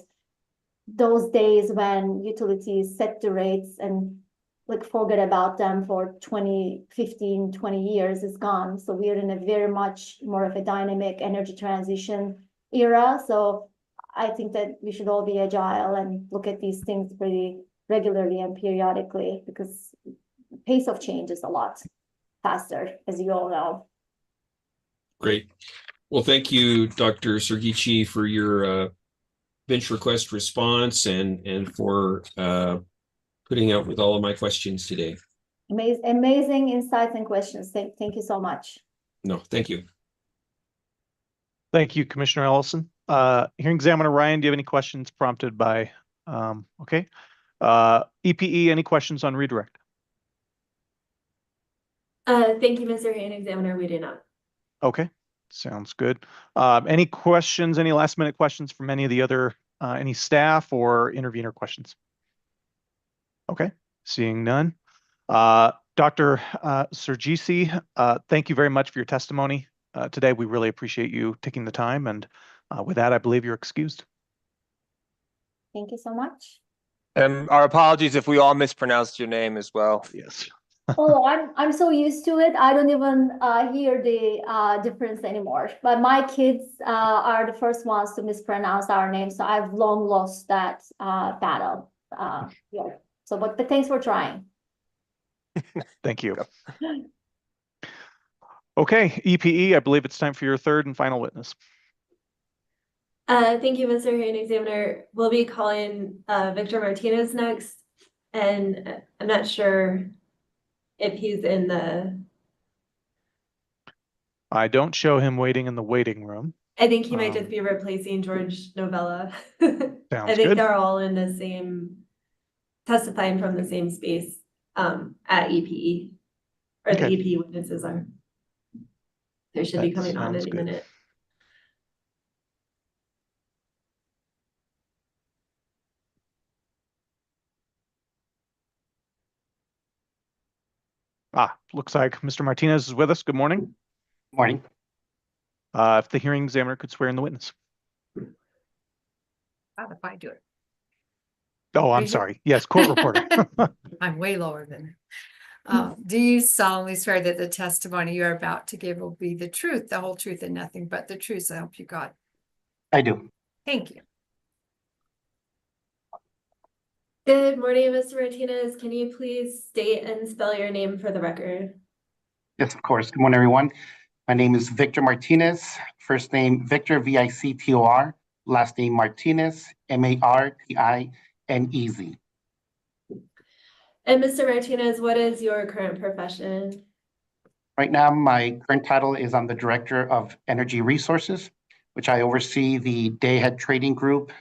those days when utilities set the rates and like forget about them for 15, 20 years is gone. So we're in a very much more of a dynamic energy transition era. So I think that we should all be agile and look at these things pretty regularly and periodically, because the pace of change is a lot faster, as you all know. Great. Well, thank you, Dr. Sergici, for your bench request response and for putting out with all of my questions today. Amazing insights and questions. Thank you so much. No, thank you. Thank you, Commissioner Ellison. Hearing examiner Ryan, do you have any questions prompted by, okay. EPE, any questions on redirect? Thank you, Mr. Hearing Examiner. We do not. Okay, sounds good. Any questions, any last minute questions from any of the other, any staff or intervener questions? Okay, seeing none. Dr. Sergici, thank you very much for your testimony today. We really appreciate you taking the time, and with that, I believe you're excused. Thank you so much. And our apologies if we all mispronounced your name as well. Yes. Oh, I'm so used to it. I don't even hear the difference anymore. But my kids are the first ones to mispronounce our name, so I've long lost that battle. Yeah. So, but thanks for trying. Thank you. Okay, EPE, I believe it's time for your third and final witness. Thank you, Mr. Hearing Examiner. We'll be calling Victor Martinez next, and I'm not sure if he's in the... I don't show him waiting in the waiting room. I think he might just be replacing George Novella. Sounds I think good. they're all in the same, testifying from the same space at EPE, or the Okay. EPE witnesses are. They should be That coming on sounds any good. minute. Looks like Mr. Martinez is with us. Good morning. Morning. If the hearing examiner could swear in the witness. How if I do it? Oh, I'm Raise your- sorry. Yes, court reporter. I'm way lower than. Do you solemnly swear that the testimony you are about to give will be the truth, the whole truth, and nothing but the truth? So help you God. I do. Thank you. Good morning, Mr. Martinez. Can you please state and spell your name for the record? Yes, of course. Good morning, everyone. My name is Victor Martinez. First name Victor, Victor. Last name Martinez, Martinez. And Mr. Martinez, what is your current profession? Right now, my current title is I'm the Director of Energy Resources, which I oversee the day-ahead trading group,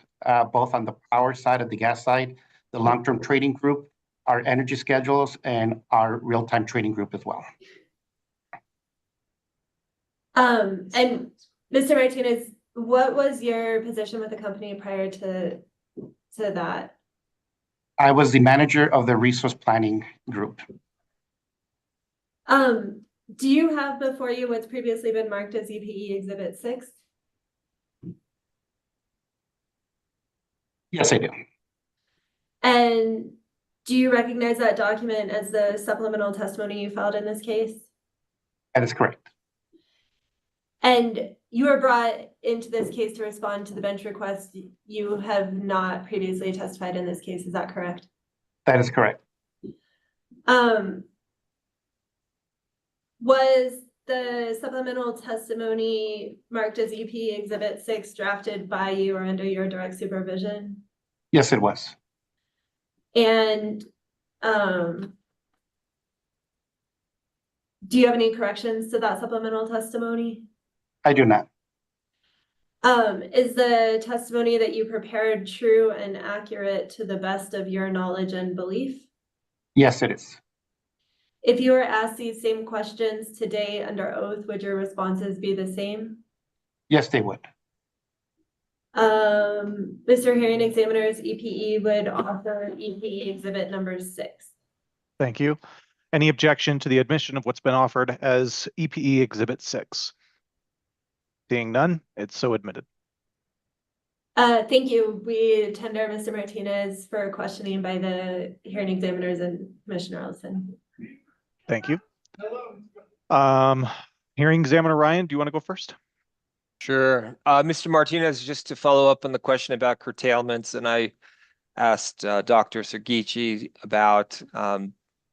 both on the power side and the gas side, the long-term trading group, our energy schedules, and our real-time trading group as well. And Mr. Martinez, what was your position with the company prior to that? I was the manager of the resource planning group. Do you have before you what's previously been marked as EPE Exhibit 6? Yes, I do. And do you recognize that document as the supplemental testimony you filed in this case? That is correct. And you were brought into this case to respond to the bench request. You have not previously testified in this case, is that correct? That is correct. Was the supplemental testimony marked as EP Exhibit 6 drafted by you or under your direct supervision? Yes, it was. And do you have any corrections to that supplemental testimony? I do not. Is the testimony that you prepared true and accurate to the best of your knowledge and belief? Yes, it is. If you were asked these same questions today under oath, would your responses be the same? Yes, they would. Mr. Hearing Examiner's EPE would offer EPE Exhibit number 6. Thank you. Any objection to the admission of what's been offered as EPE Exhibit 6? Seeing none, it's so admitted. Thank you. We tender Mr. Martinez for questioning by the hearing examiners and Commissioner Ellison. Thank you. Hearing Examiner Ryan, do you want to go first? Sure. Mr. Martinez, just to follow up on the question about curtailments, and I asked Dr. Sergici about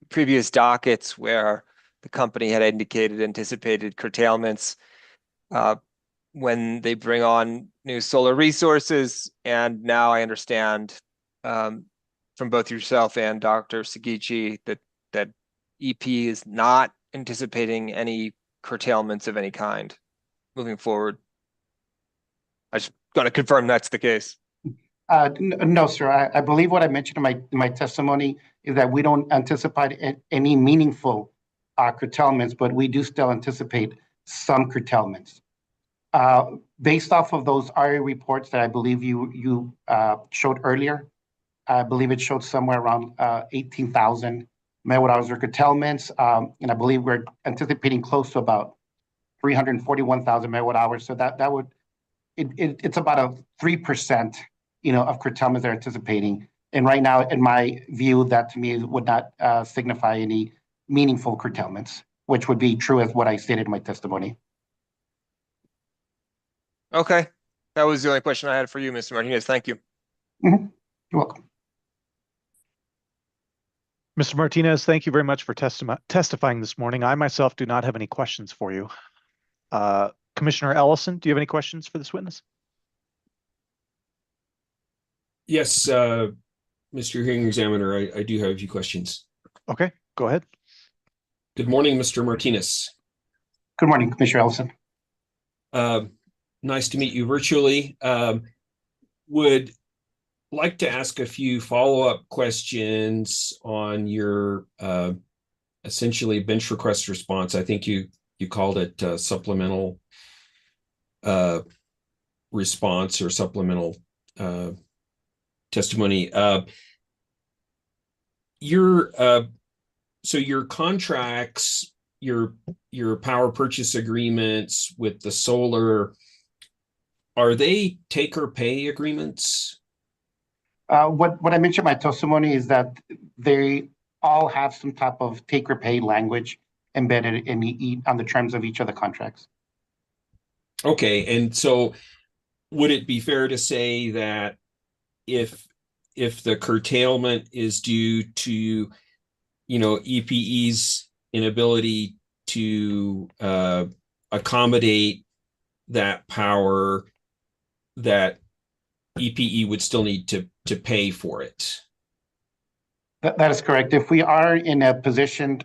previous dockets where the company had indicated anticipated curtailments when they bring on new solar resources. And now I understand from both yourself and Dr. Sergici that EP is not anticipating any curtailments of any kind moving forward. I just want to confirm that's the case. No, sir. I believe what I mentioned in my testimony is that we don't anticipate any meaningful curtailments, but we do still anticipate some curtailments. Based off of those RA reports that I believe you showed earlier, I believe it showed somewhere around 18,000 megawatt hours of curtailments, and I believe we're anticipating close to about 341,000 megawatt hours. So that would it's about a 3%, of curtailments they're anticipating. And right now, in my view, that to me would not signify any meaningful curtailments, which would be true as what I stated in my testimony. Okay. That was the only question I had for you, Mr. Martinez. Thank you. Mm-hmm. You're welcome. Mr. Martinez, thank you very much for testifying this morning. I myself do not have any questions for you. Commissioner Ellison, do you have any questions for this witness? Yes, Mr. Hearing Examiner, I do have a few questions. Okay, go ahead. Good morning, Mr. Martinez. Good morning, Commissioner Ellison. Nice to meet you virtually. Would like to ask a few follow-up questions on your essentially bench request response. I think you called it supplemental response or supplemental testimony. So your contracts, your power purchase agreements with the solar, are they take or pay agreements? What I mentioned in my testimony is that they all have some type of take or pay language embedded on the terms of each of the contracts. Okay, and so would it be fair to say that if the curtailment is due to EPE's inability to accommodate that power, that EPE would still need to pay for it? That is correct. If we are in a position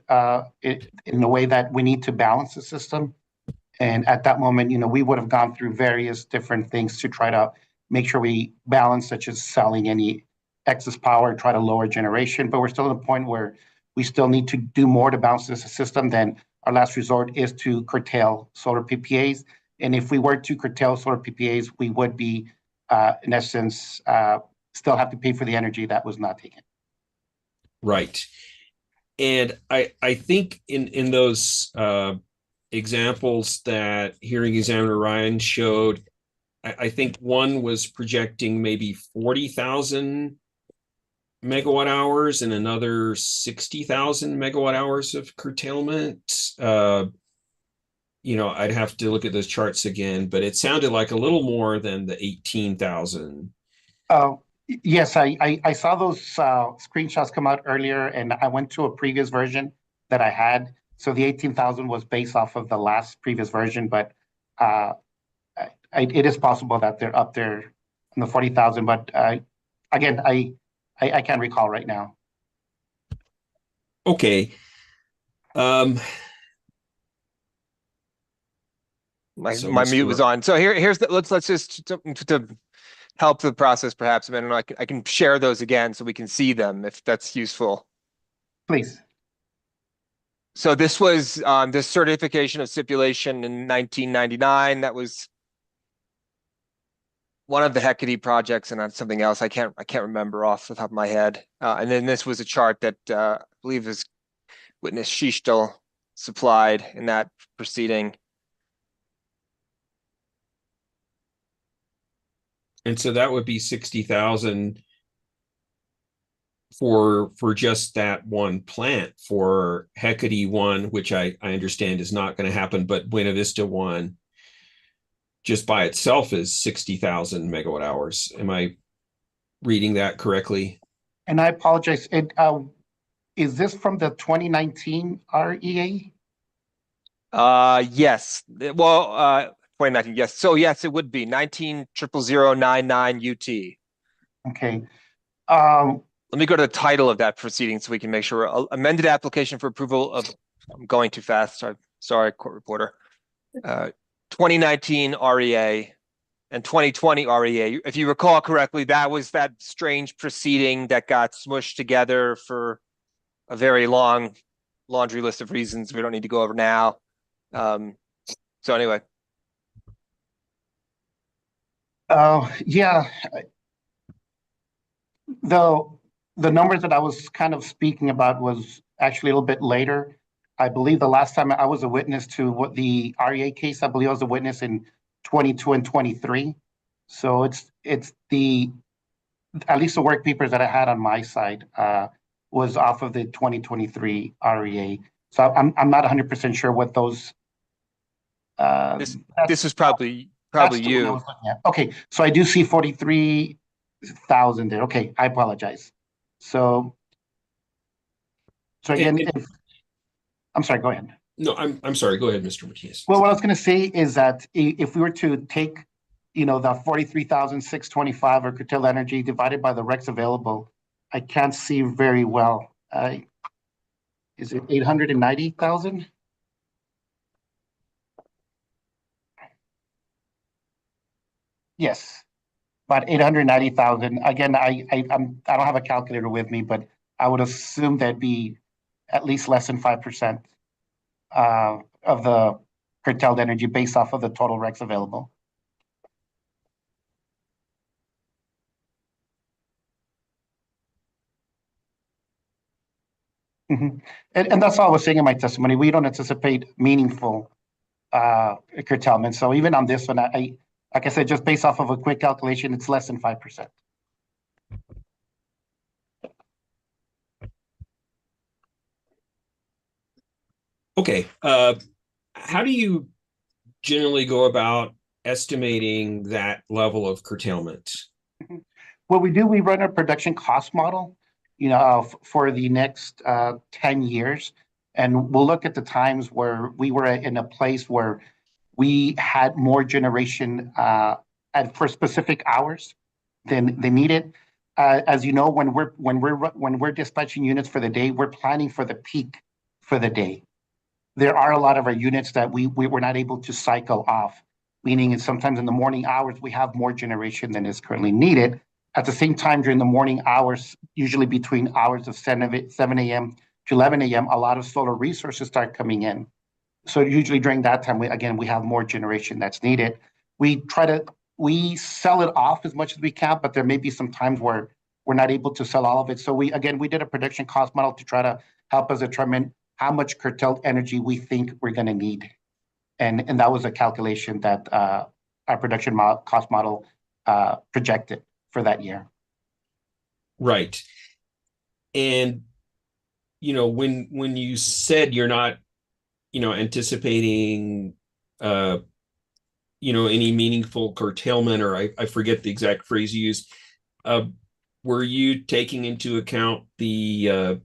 in a way that we need to balance the system, and at that moment, we would have gone through various different things to try to make sure we balance, such as selling any excess power, try to lower generation. But we're still at a point where we still need to do more to balance this system. Then our last resort is to curtail solar PPAs. And if we were to curtail solar PPAs, we would be, in essence, still have to pay for the energy that was not taken. Right. And I think in those examples that hearing examiner Ryan showed, I think one was projecting maybe 40,000 megawatt hours and another 60,000 megawatt hours of curtailment. I'd have to look at those charts again, but it sounded like a little more than the 18,000. Yes, I saw those screenshots come out earlier, and I went to a previous version that I had. So the 18,000 was based off of the last previous version, but it is possible that they're up there in the 40,000. But again, I can't recall right now. Okay. My mute was on. So here's the let's just to help the process perhaps. I mean, I can share those again so we can see them if that's useful. Please. So this was this certification of stipulation in 1999. That was one of the Hecate projects, and that's something else I can't remember off the top of my head. And then this was a chart that I believe is witness Shishtal supplied in that proceeding. And so that would be 60,000 for just that one plant. For Hecate 1, which I understand is not going to happen, but Buena Vista 1 just by itself is 60,000 megawatt hours. Am I reading that correctly? And I apologize. Is this from the 2019 REA? Yes. Well, 2019. Yes. So yes, it would be 19000099 UT. Okay. Let me go to the title of that proceeding so we can make sure. Amended application for approval of. I'm going too fast. Sorry, court reporter. 2019 REA and 2020 REA. If you recall correctly, that was that strange proceeding that got smushed together for a very long laundry list of reasons we don't need to go over now. So anyway. Yeah. The numbers that I was kind of speaking about was actually a little bit later. I believe the last time I was a witness to what the REA case, I believe I was a witness in 22 and 23. So it's the, at least the work papers that I had on my side was off of the 2023 REA. So I'm not 100% sure what those. This is probably you. Okay, so I do see 43,000 there. Okay, I apologize. So again, I'm sorry, go ahead. No, I'm sorry. Go ahead, Mr. Martinez. Well, what I was going to say is that if we were to take, the 43,625 or curtailed energy divided by the RECs available, I can't see very well. Is it 890,000? Yes, about 890,000. Again, I don't have a calculator with me, but I would assume that'd be at least less than 5% of the curtailed energy based off of the total RECs available. Mm-hmm. And that's all I was saying in my testimony. We don't anticipate meaningful curtailment. So even on this one, like I said, just based off of a quick calculation, it's less than 5%. Okay. How do you generally go about estimating that level of curtailment? What we do, we run a production cost model, for the next 10 years. And we'll look at the times where we were in a place where we had more generation for specific hours than needed. As you know, when we're dispatching units for the day, we're planning for the peak for the day. There are a lot of our units that we were not able to cycle off, meaning sometimes in the morning hours, we have more generation than is currently needed. At the same time, during the morning hours, usually between hours of 7 a.m. to 11 a.m., a lot of solar resources start coming in. So usually during that time, we have more generation that's needed. We sell it off as much as we can, but there may be some times where we're not able to sell all of it. So we did a production cost model to try to help us determine how much curtailed energy we think we're going to need. And that was a calculation that our production cost model projected for that year. Right. And, when you said you're not, anticipating, any meaningful curtailment, or I forget the exact phrase you used, were you taking into account the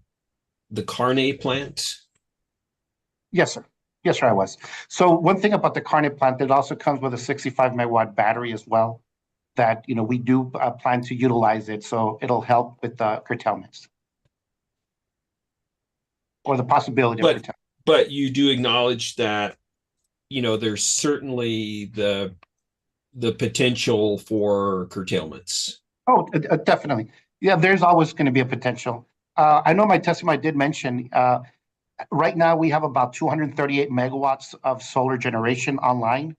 Carne plant? Yes, sir. Yes, sir, I was. So one thing about the Carne plant, it also comes with a 65 megawatt battery as well, that, we do plan to utilize it. So it'll help with the curtailments or the possibility of curtailment. But you do acknowledge that, there's certainly the potential for curtailments. Oh, definitely. Yeah, there's always going to be a potential. I know my testimony did mention, right now we have about 238 megawatts of solar generation online.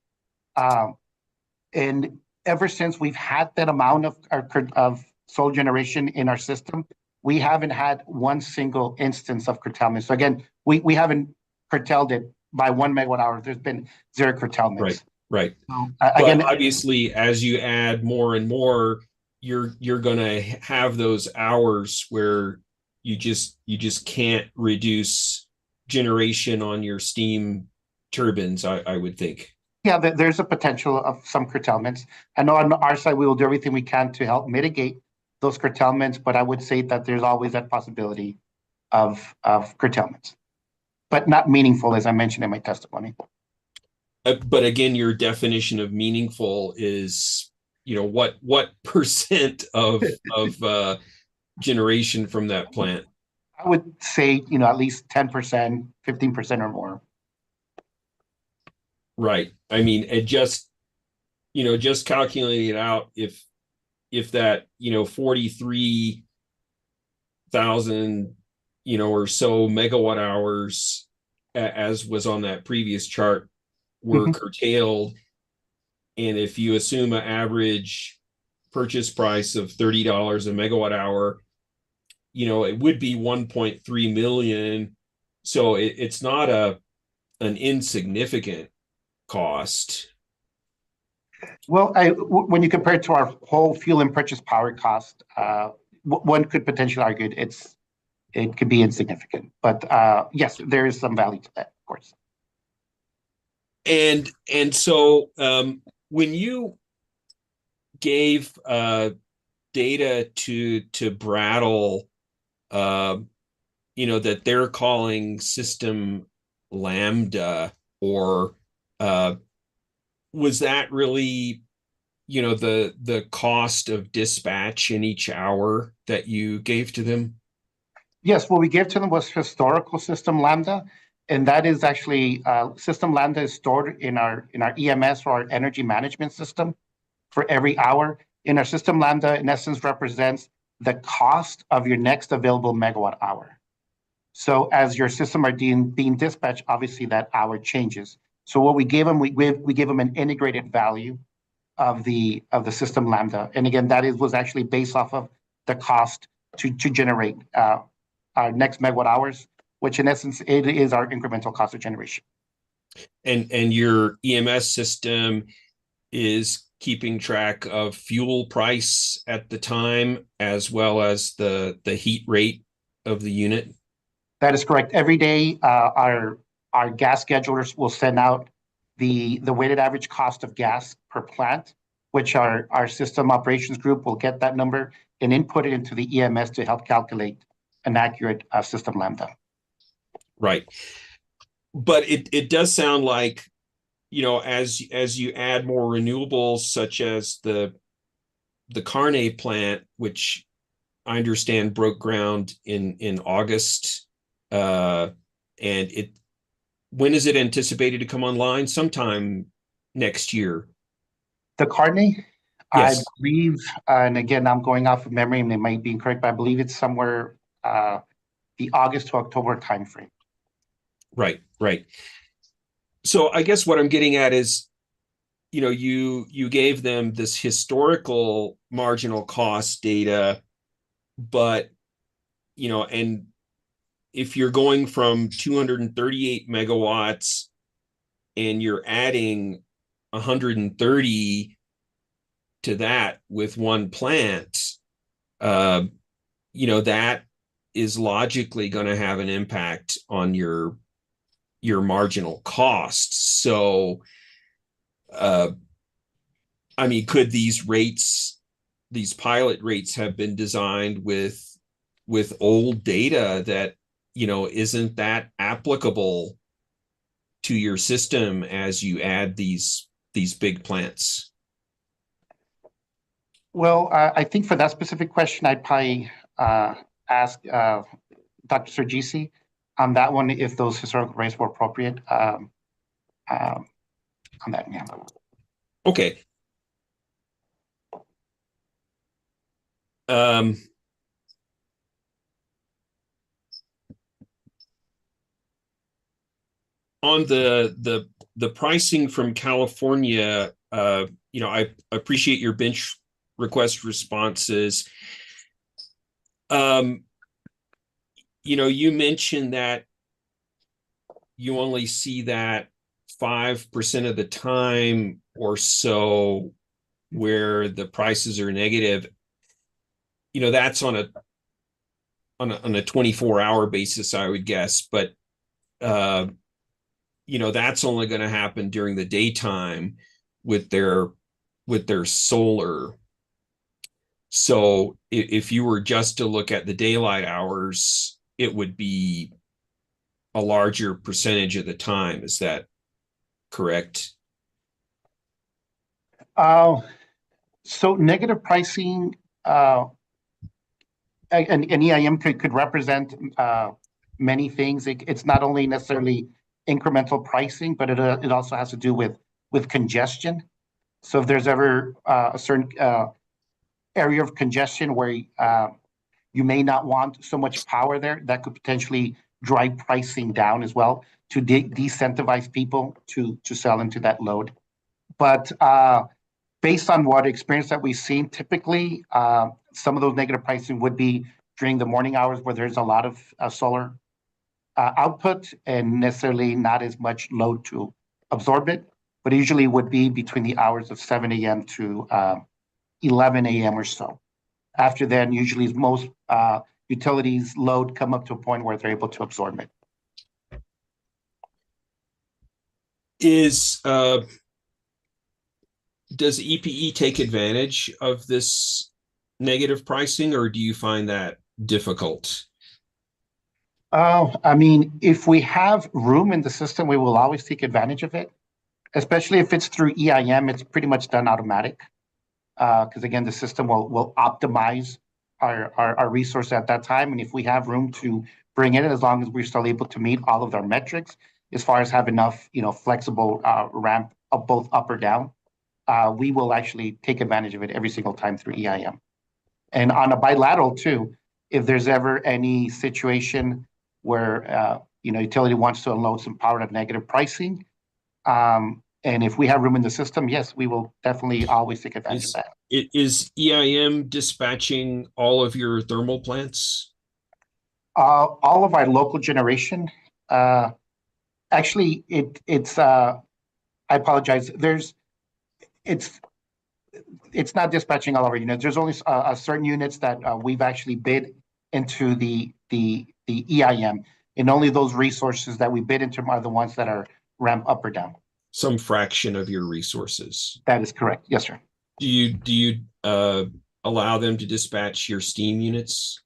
And ever since we've had that amount of solar generation in our system, we haven't had one single instance of curtailment. So again, we haven't curtailed it by 1 megawatt hour. There's been 0 curtailments. Right. So, again, but obviously, as you add more and more, you're going to have those hours where you just can't reduce generation on your steam turbines, I would think. Yeah, there's a potential of some curtailments. I know on our side, we will do everything we can to help mitigate those curtailments, but I would say that there's always that possibility of curtailments, but not meaningful, as I mentioned in my testimony. But again, your definition of meaningful is, what percent of generation from that plant? I would say, at least 10%, 15% or more. Right. I mean, it just calculating it out, if that, 43,000, or so megawatt hours, as was on that previous chart, were curtailed. And if you assume an average purchase price of $30 a megawatt hour, it would be 1.3 million. So it's not an insignificant cost. Well, when you compare it to our whole fuel and purchase power cost, one could potentially argue it could be insignificant, but yes, there is some value to that, of course. And so when you gave data to Brattle, that they're calling system lambda, or was that really, the cost of dispatch in each hour that you gave to them? Yes, what we gave to them was historical system lambda, and that is actually system lambda is stored in our EMS, or our energy management system, for every hour. In our system lambda, in essence, represents the cost of your next available megawatt hour. So as your system are being dispatched, obviously that hour changes. So what we gave them, we gave them an integrated value of the system lambda, and again, that was actually based off of the cost to generate our next megawatt hours, which in essence it is our incremental cost of generation. And your EMS system is keeping track of fuel price at the time, as well as the heat rate of the unit? That is correct. Every day, our gas schedulers will send out the weighted average cost of gas per plant, which our system operations group will get that number and input it into the EMS to help calculate an accurate system lambda. Right. But it does sound like, as you add more renewables, such as the Carne plant, which I understand broke ground in August, and when is it anticipated to come online? Sometime next year. The Carne, yes. I believe, and again, I'm going off of memory and it might be incorrect, but I believe it's somewhere the August to October timeframe. Right. So I guess what I'm getting at is, you gave them this historical marginal cost data, but, and if you're going from 238 megawatts and you're adding 130 to that with one plant, that is logically going to have an impact on your marginal costs. So, could these pilot rates have been designed with old data that, isn't that applicable to your system as you add these big plants? Well, I think for that specific question, I'd probably ask Dr. Sergisi on that one, if those historical rates were appropriate on that. Yeah. Okay. On the pricing from California, I appreciate your bench request responses. You mentioned that you only see that 5% of the time or so where the prices are negative. That's on a 24-hour basis, I would guess, but that's only going to happen during the daytime with their solar. So if you were just to look at the daylight hours, it would be a larger percentage of the time. Is that correct? So negative pricing an EIM could represent many things. It's not only necessarily incremental pricing, but it also has to do with congestion. So if there's ever a certain area of congestion where you may not want so much power there, that could potentially drive pricing down as well to decentivize people to sell into that load. But based on what experience that we've seen, typically some of those negative pricing would be during the morning hours where there's a lot of solar output and necessarily not as much load to absorb it, but usually would be between the hours of 7 a.m. to 11 a.m. or so. After then, usually most utilities load come up to a point where they're able to absorb it. Does EPE take advantage of this negative pricing, or do you find that difficult? If we have room in the system, we will always take advantage of it, especially if it's through EIM. It's pretty much done automatic because, again, the system will optimize our resource at that time. And if we have room to bring it in, as long as we're still able to meet all of our metrics, as far as have enough, flexible ramp of both up or down, we will actually take advantage of it every single time through EIM. And on a bilateral too, if there's ever any situation where utility wants to unload some power at negative pricing, and if we have room in the system, yes, we will definitely always take advantage of that. Is EIM dispatching all of your thermal plants? All of our local generation. Actually, it's. I apologize. It's not dispatching all of our units. There's only certain units that we've actually bid into the EIM, and only those resources that we bid into are the ones that are ramp up or down. Some fraction of your resources. That is correct. Yes, sir. Do you allow them to dispatch your steam units?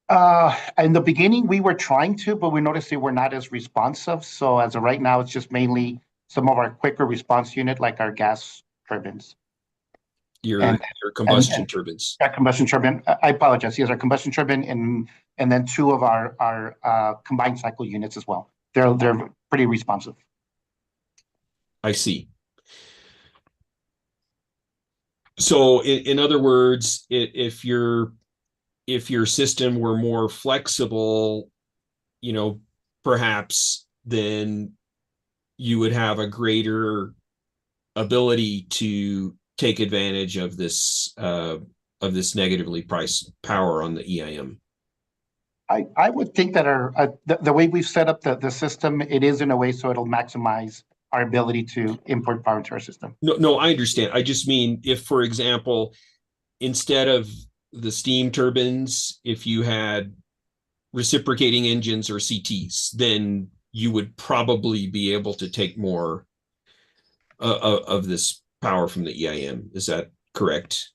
In the beginning, we were trying to, but we noticed they were not as responsive. So as of right now, it's just mainly some of our quicker response unit, like our gas turbines. Your combustion turbines. Our combustion turbine. I apologize. Yes, our combustion turbine and then two of our combined cycle units as well. They're pretty responsive. I see. So in other words, if your system were more flexible, perhaps then you would have a greater ability to take advantage of this negatively priced power on the EIM. I would think that the way we've set up the system, it is in a way so it'll maximize our ability to import power into our system. No, I understand. I just mean if, for example, instead of the steam turbines, if you had reciprocating engines or CTs, then you would probably be able to take more of this power from the EIM. Is that correct?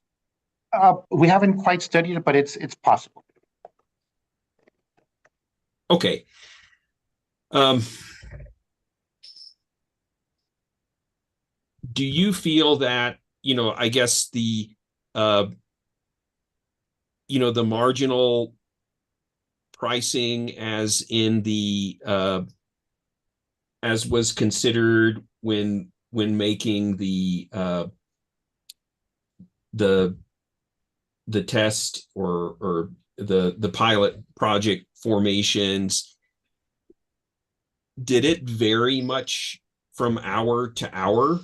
We haven't quite studied it, but it's possible. Okay. Do you feel that, I guess the marginal pricing as in the as was considered when making the test or the pilot project formations, did it vary much from hour to hour?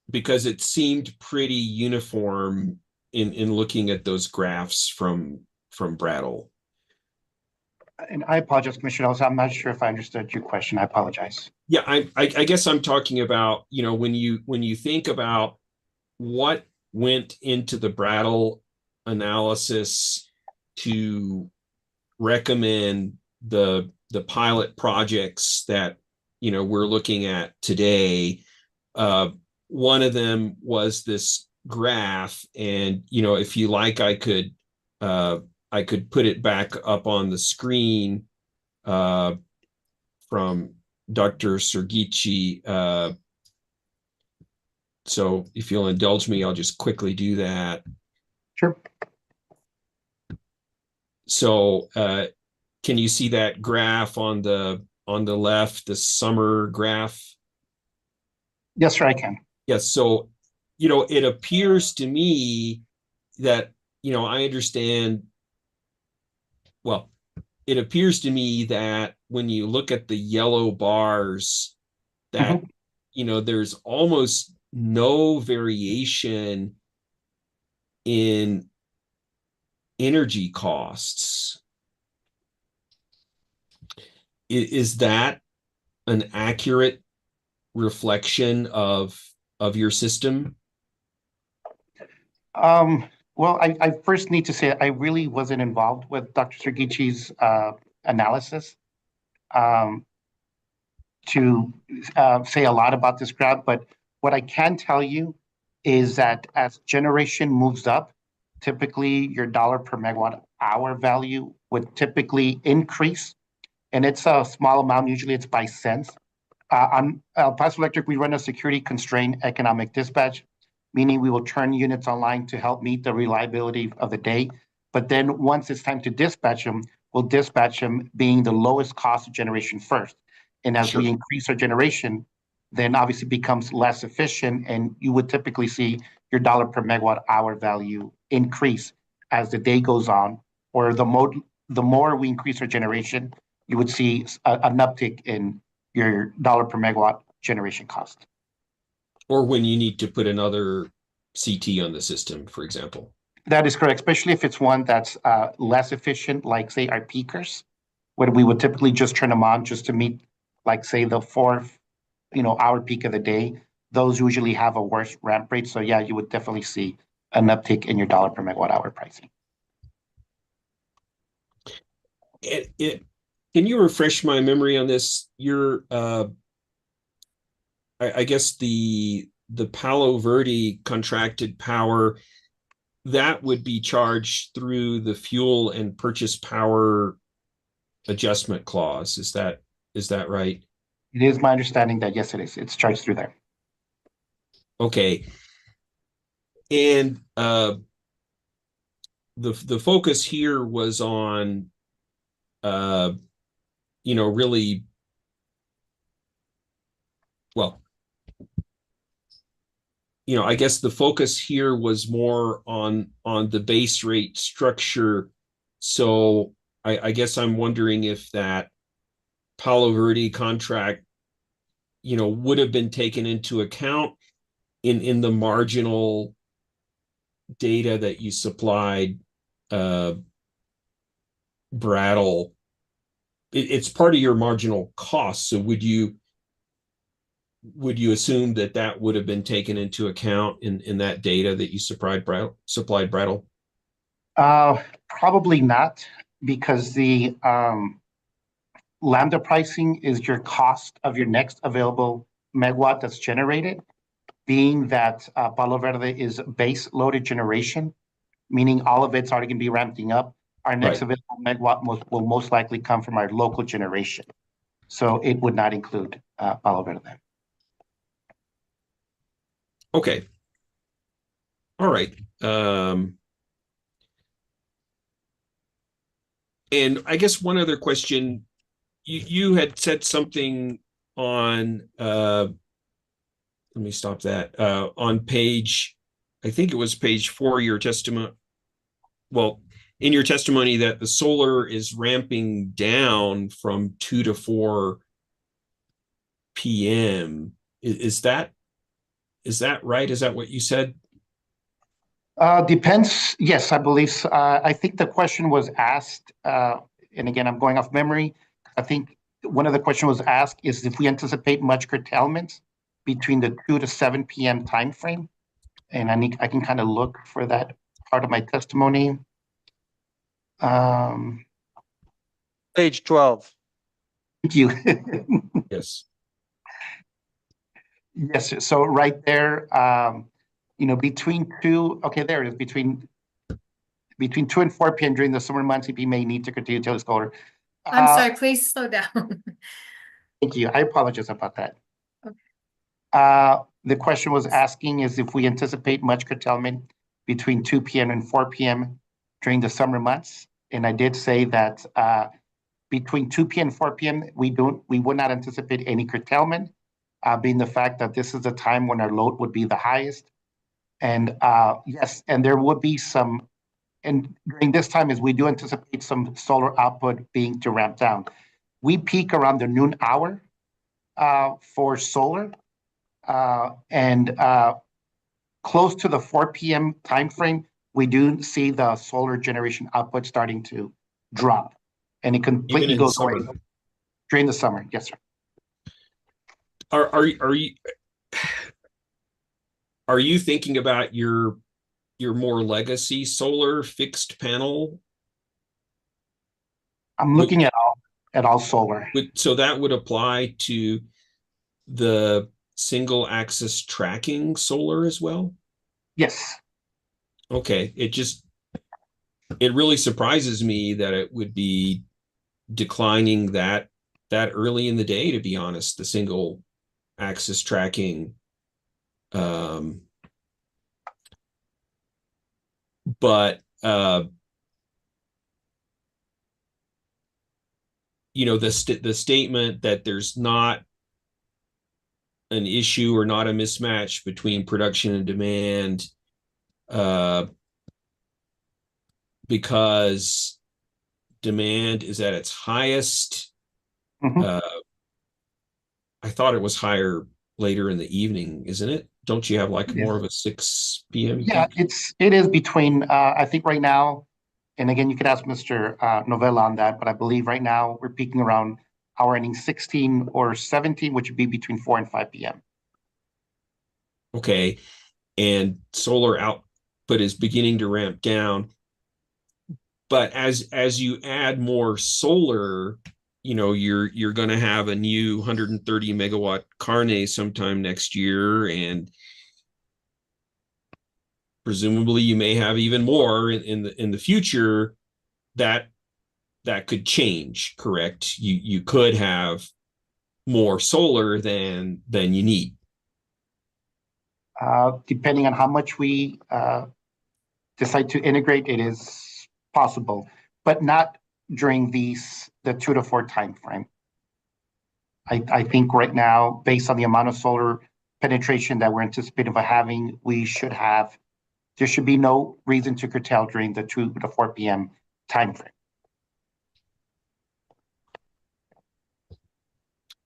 Because it seemed pretty uniform in looking at those graphs from Brattle. And I apologize, Commissioner Ellis. I'm not sure if I understood your question. I apologize. Yeah, I guess I'm talking about, when you think about what went into the Brattle analysis to recommend the pilot projects that we're looking at today. One of them was this graph, and if you like, I could put it back up on the screen from Dr. Sergici. So if you'll indulge me, I'll just quickly do that. Sure. So can you see that graph on the left, the summer graph? Yes, sir, I can. Yes. So, it appears to me that, I understand. Well, it appears to me that when you look at the yellow bars, that, there's almost no variation in energy costs. Is that an accurate reflection of your system? Well, I first need to say I really wasn't involved with Dr. Sergici's analysis to say a lot about this graph, but what I can tell you is that as generation moves up, typically your dollar per megawatt hour value would typically increase, and it's a small amount. Usually it's by cents. On El Paso Electric, we run a security constrained economic dispatch, meaning we will turn units online to help meet the reliability of the day. But then once it's time to dispatch them, we'll dispatch them being the lowest cost of generation first. And as we increase our generation, then obviously becomes less efficient, and you would typically see your dollar per megawatt hour value increase as the day goes on, or the more we increase our generation, you would see an uptick in your dollar per megawatt generation cost. Or when you need to put another CT on the system, for example. That is correct, especially if it's one that's less efficient, like say our peakers, where we would typically just turn them on just to meet, like say the 4th, hour peak of the day. Those usually have a worse ramp rate. So yeah, you would definitely see an uptick in your dollar per megawatt hour pricing. Can you refresh my memory on this? I guess the Palo Verde contracted power, that would be charged through the fuel and purchase power adjustment clause. Is that right? It is my understanding that yes, it is. It's charged through there. Okay. And the focus here was on really, well, I guess the focus here was more on the base rate structure. So I guess I'm wondering if that Palo Verde contract, would have been taken into account in the marginal data that you supplied Brattle, it's part of your marginal cost. So would you assume that that would have been taken into account in that data that you supplied Brattle? Probably not, because the lambda pricing is your cost of your next available megawatt that's generated, being that Palo Verde is base loaded generation, meaning all of it's already going to be ramping up. Our next Right. available megawatt will most likely come from our local generation. So it would not include Palo Verde. Okay. All right. And I guess one other question, you had said something on, let me stop that, on page, I think it was page 4 of your testimony. Well, in your testimony, that the solar is ramping down from 2 to 4 p.m. Is that right? Is that what you said? Depends. Yes, I believe so. I think the question was asked, and again, I'm going off memory. I think one of the questions was asked is if we anticipate much curtailment between the 2 to 7 p.m. time frame. And I can kind of look for that part of my testimony. Page 12. Thank you. Yes. Yes, so right there, between two, okay, there it is, between 2 and 4 p.m. during the summer months, EP may need to continue to solar. I'm sorry, please slow down. Thank you. I apologize about that. Okay. The question was asking is if we anticipate much curtailment between 2 p.m. and 4 p.m. during the summer months. And I did say that between 2 p.m. and 4 p.m., we would not anticipate any curtailment, being the fact that this is the time when our load would be the highest. And yes, and there would be some, and during this time is we do anticipate some solar output being to ramp down. We peak around the noon hour for solar, and close to the 4 p.m. timeframe, we do see the solar generation output starting to drop, and it completely goes away during the summer. Yes, sir. Are you thinking about your more legacy solar fixed panel? I'm looking at all solar. So that would apply to the single axis tracking solar as well? Yes. Okay. It really surprises me that it would be declining that early in the day, to be honest, the single axis tracking. But the statement that there's not an issue or not a mismatch between production and demand, because demand is at its highest. Mm-hmm. I thought it was higher later in the evening, isn't it? Don't you have like more of a 6 p.m.? Yeah, it is between, I think right now, and again, you could ask Mr. Novella on that, but I believe right now we're peaking around hour ending 16 or 17, which would be between 4 and 5 p.m. Okay. And solar output is beginning to ramp down. But as you add more solar, you're going to have a new 130 megawatt Carne sometime next year, and presumably you may have even more in the future. That could change, correct? You could have more solar than you need. Depending on how much we decide to integrate, it is possible, but not during the 2 to 4 time frame. I think right now, based on the amount of solar penetration that we're anticipating of having, there should be no reason to curtail during the 2 to 4 p.m. time frame.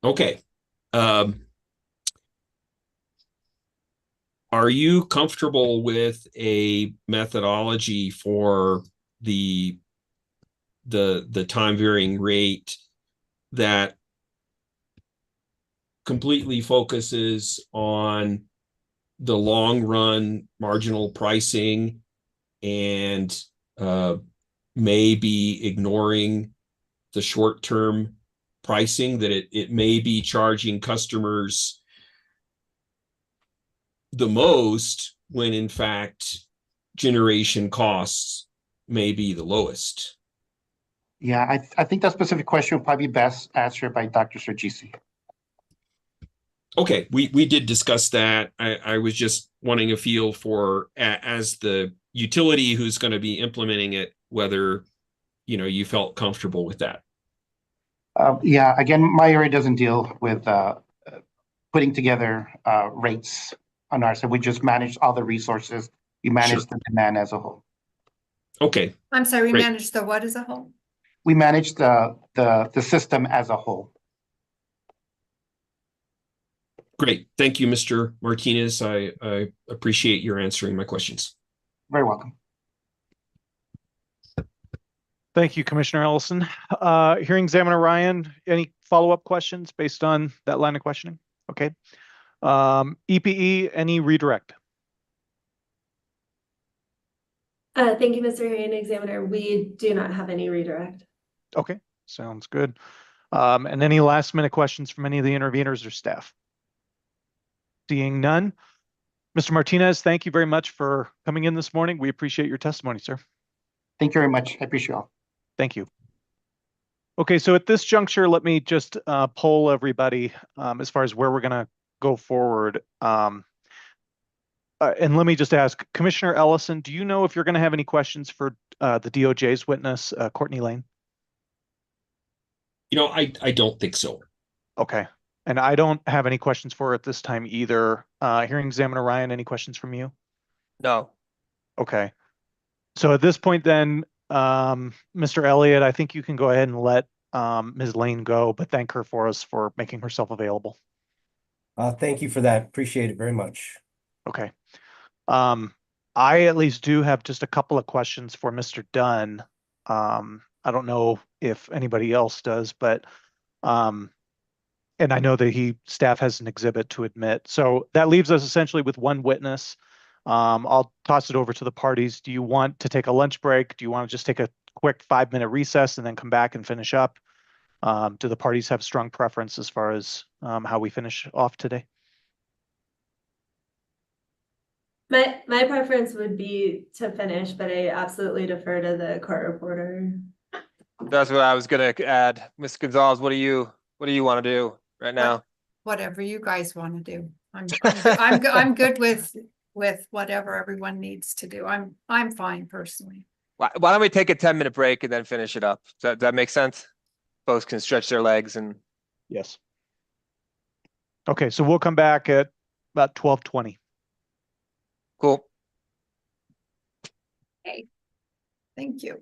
Okay. Are you comfortable with a methodology for the the time varying rate that completely focuses on the long run marginal pricing and may be ignoring the short term pricing, that it may be charging customers the most when in fact generation costs may be the lowest. Yeah, I think that specific question would probably be best answered by Dr. Sergisi. Okay, we did discuss that. I was just wanting a feel for, as the utility who's going to be implementing it, whether you felt comfortable with that. Yeah, again, my area doesn't deal with putting together rates on our side. We just manage all the resources. We manage Sure. the demand as a whole. Okay, I'm sorry, we Great. manage the what as a whole? We manage the system as a whole. great. Thank you, Mr. Martinez. I appreciate your answering my questions. Very welcome. Thank you, Commissioner Ellison. Hearing Examiner Ryan, any follow-up questions based on that line of questioning? Okay. EPE, any redirect? Thank you, Mr. Hearing Examiner. We do not have any redirect. Okay, sounds good. And any last minute questions from any of the interveners or staff? Seeing none. Mr. Martinez, thank you very much for coming in this morning. We appreciate your testimony, sir. Thank you very much. I appreciate all. Thank you. Okay, so at this juncture, let me just poll everybody as far as where we're going to go forward. And let me just ask, Commissioner Ellison, do you know if you're going to have any questions for the DOJ's witness, Courtney Lane? I don't think so. Okay. And I don't have any questions for her at this time either. Hearing Examiner Ryan, any questions from you? No. Okay. So at this point then, Mr. Elliott, I think you can go ahead and let Ms. Lane go, but thank her for us for making herself available. Thank you for that. Appreciate it very much. Okay. I at least do have just a couple of questions for Mr. Dunn. I don't know if anybody else does, but and I know that staff has an exhibit to admit. So that leaves us essentially with one witness. I'll toss it over to the parties. Do you want to take a lunch break? Do you want to just take a quick 5-minute recess and then come back and finish up? Do the parties have strong preference as far as how we finish off today? My preference would be to finish, but I absolutely defer to the court reporter. That's what I was gonna add. Ms. Gonzalez, what do you want to do right now? Whatever you guys want to do. I'm good with whatever everyone needs to do. I'm fine personally. Why don't we take a 10-minute break and then finish it up? Does that make sense? Folks can stretch their legs and. Yes. Okay, so we'll come back at about 12:20. Cool. Okay. Thank you.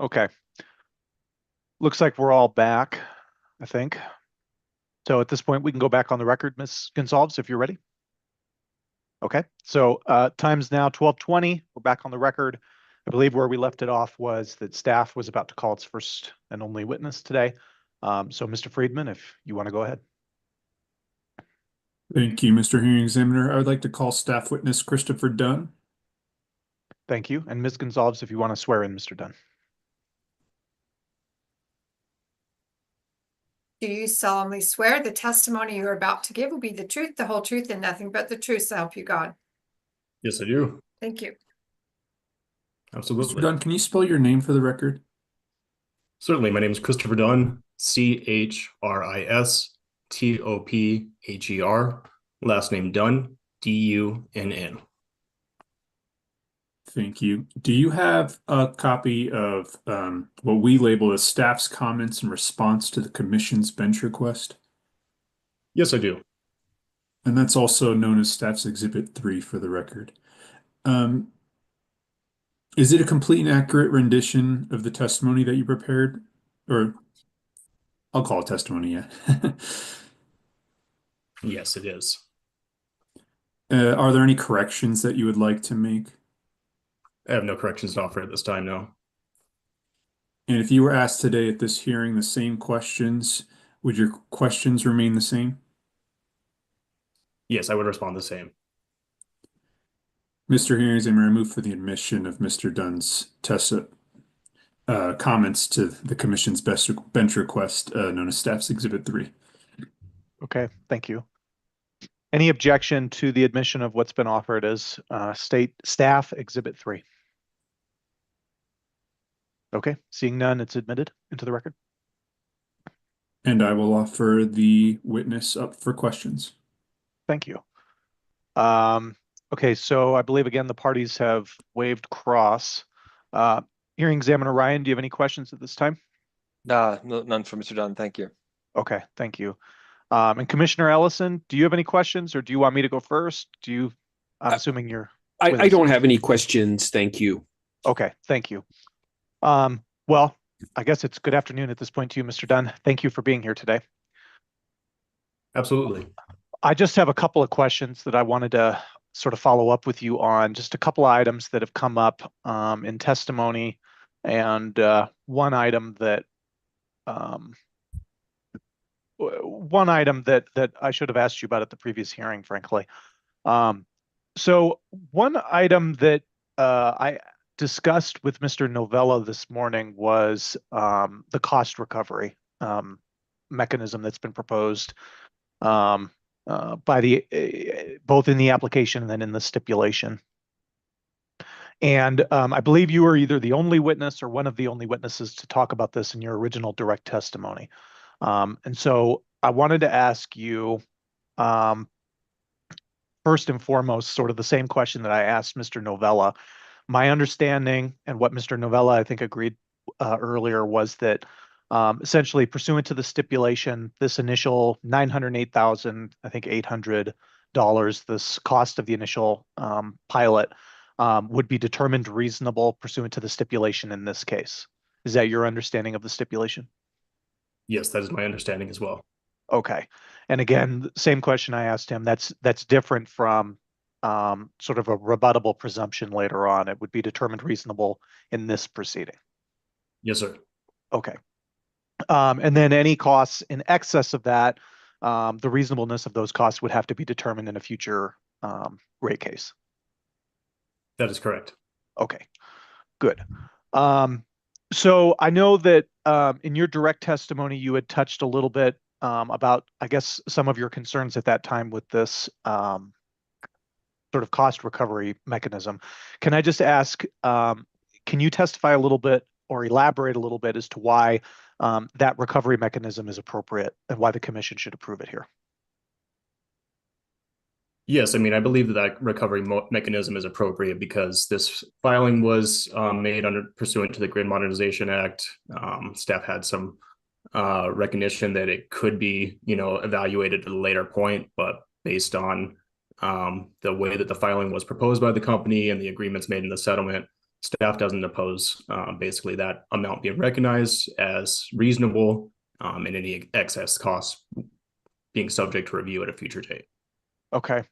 Okay. Looks like we're all back, I think. So at this point, we can go back on the record, Ms. Gonzalez, if you're ready. Okay, so time's now 12:20. We're back on the record. I believe where we left it off was that staff was about to call its first and only witness today. So Mr. Friedman, if you want to go ahead. Thank you, Mr. Hearing Examiner. I would like to call staff witness Christopher Dunn. Thank you. And Ms. Gonzalez, if you want to swear in Mr. Dunn. Do you solemnly swear the testimony you are about to give will be the truth, the whole truth, and nothing but the truth, so help you God? Yes, I do. Thank you. Mr. Dunn, can you spell your name for the record? Certainly. My name is Christopher Dunn, Christopher. Last name Dunn, Dunn. Thank you. Do you have a copy of what we label as staff's comments in response to the commission's bench request? Yes, I do. And that's also known as staff's Exhibit 3 for the record. Is it a complete and accurate rendition of the testimony that you prepared? Or I'll call it testimony, yeah. Yes, it is. Are there any corrections that you would like to make? I have no corrections to offer at this time, no. And if you were asked today at this hearing the same questions, would your questions remain the same? Yes, I would respond the same. Mr. Hearing Examiner, I move for the admission of Mr. Dunn's comments to the commission's bench request, known as staff's Exhibit 3. Okay, thank you. Any objection to the admission of what's been offered as staff Exhibit 3? Okay, seeing none, it's admitted into the record. And I will offer the witness up for questions. Thank you. Okay, so I believe again the parties have waived cross. Hearing Examiner Ryan, do you have any questions at this time? Nah, none for Mr. Dunn. Thank you. Okay, thank you. And Commissioner Ellison, do you have any questions, or do you want me to go first? I'm assuming you're. I don't have any questions. Thank you. Okay, thank you. Well, I guess it's good afternoon at this point to you, Mr. Dunn. Thank you for being here today. Absolutely. I just have a couple of questions that I wanted to sort of follow up with you on, just a couple of items that have come up in testimony, and one item that I should have asked you about at the previous hearing, frankly. So one item that I discussed with Mr. Novella this morning was the cost recovery mechanism that's been proposed by both in the application and then in the stipulation. And I believe you were either the only witness or one of the only witnesses to talk about this in your original direct testimony. And so I wanted to ask you, first and foremost, sort of the same question that I asked Mr. Novella. My understanding, and what Mr. Novella, I think, agreed earlier, was that essentially pursuant to the stipulation, this initial $908,000, I think $800, this cost of the initial pilot would be determined reasonable pursuant to the stipulation in this case. Is that your understanding of the stipulation? Yes, that is my understanding as well. Okay. And again, same question I asked him. That's different from sort of a rebuttable presumption later on. It would be determined reasonable in this proceeding. Yes, sir. Okay. And then any costs in excess of that, the reasonableness of those costs would have to be determined in a future rate case. That is correct. Okay, good. So I know that in your direct testimony, you had touched a little bit about, I guess, some of your concerns at that time with this sort of cost recovery mechanism. Can I just ask, can you testify a little bit or elaborate a little bit as to why that recovery mechanism is appropriate and why the commission should approve it here? Yes, I mean, I believe that recovery mechanism is appropriate because this filing was made pursuant to the Grid Modernization Act. Staff had some recognition that it could be, evaluated at a later point, but based on the way that the filing was proposed by the company and the agreements made in the settlement, staff doesn't oppose basically that amount being recognized as reasonable, and any excess costs being subject to review at a future date. Okay.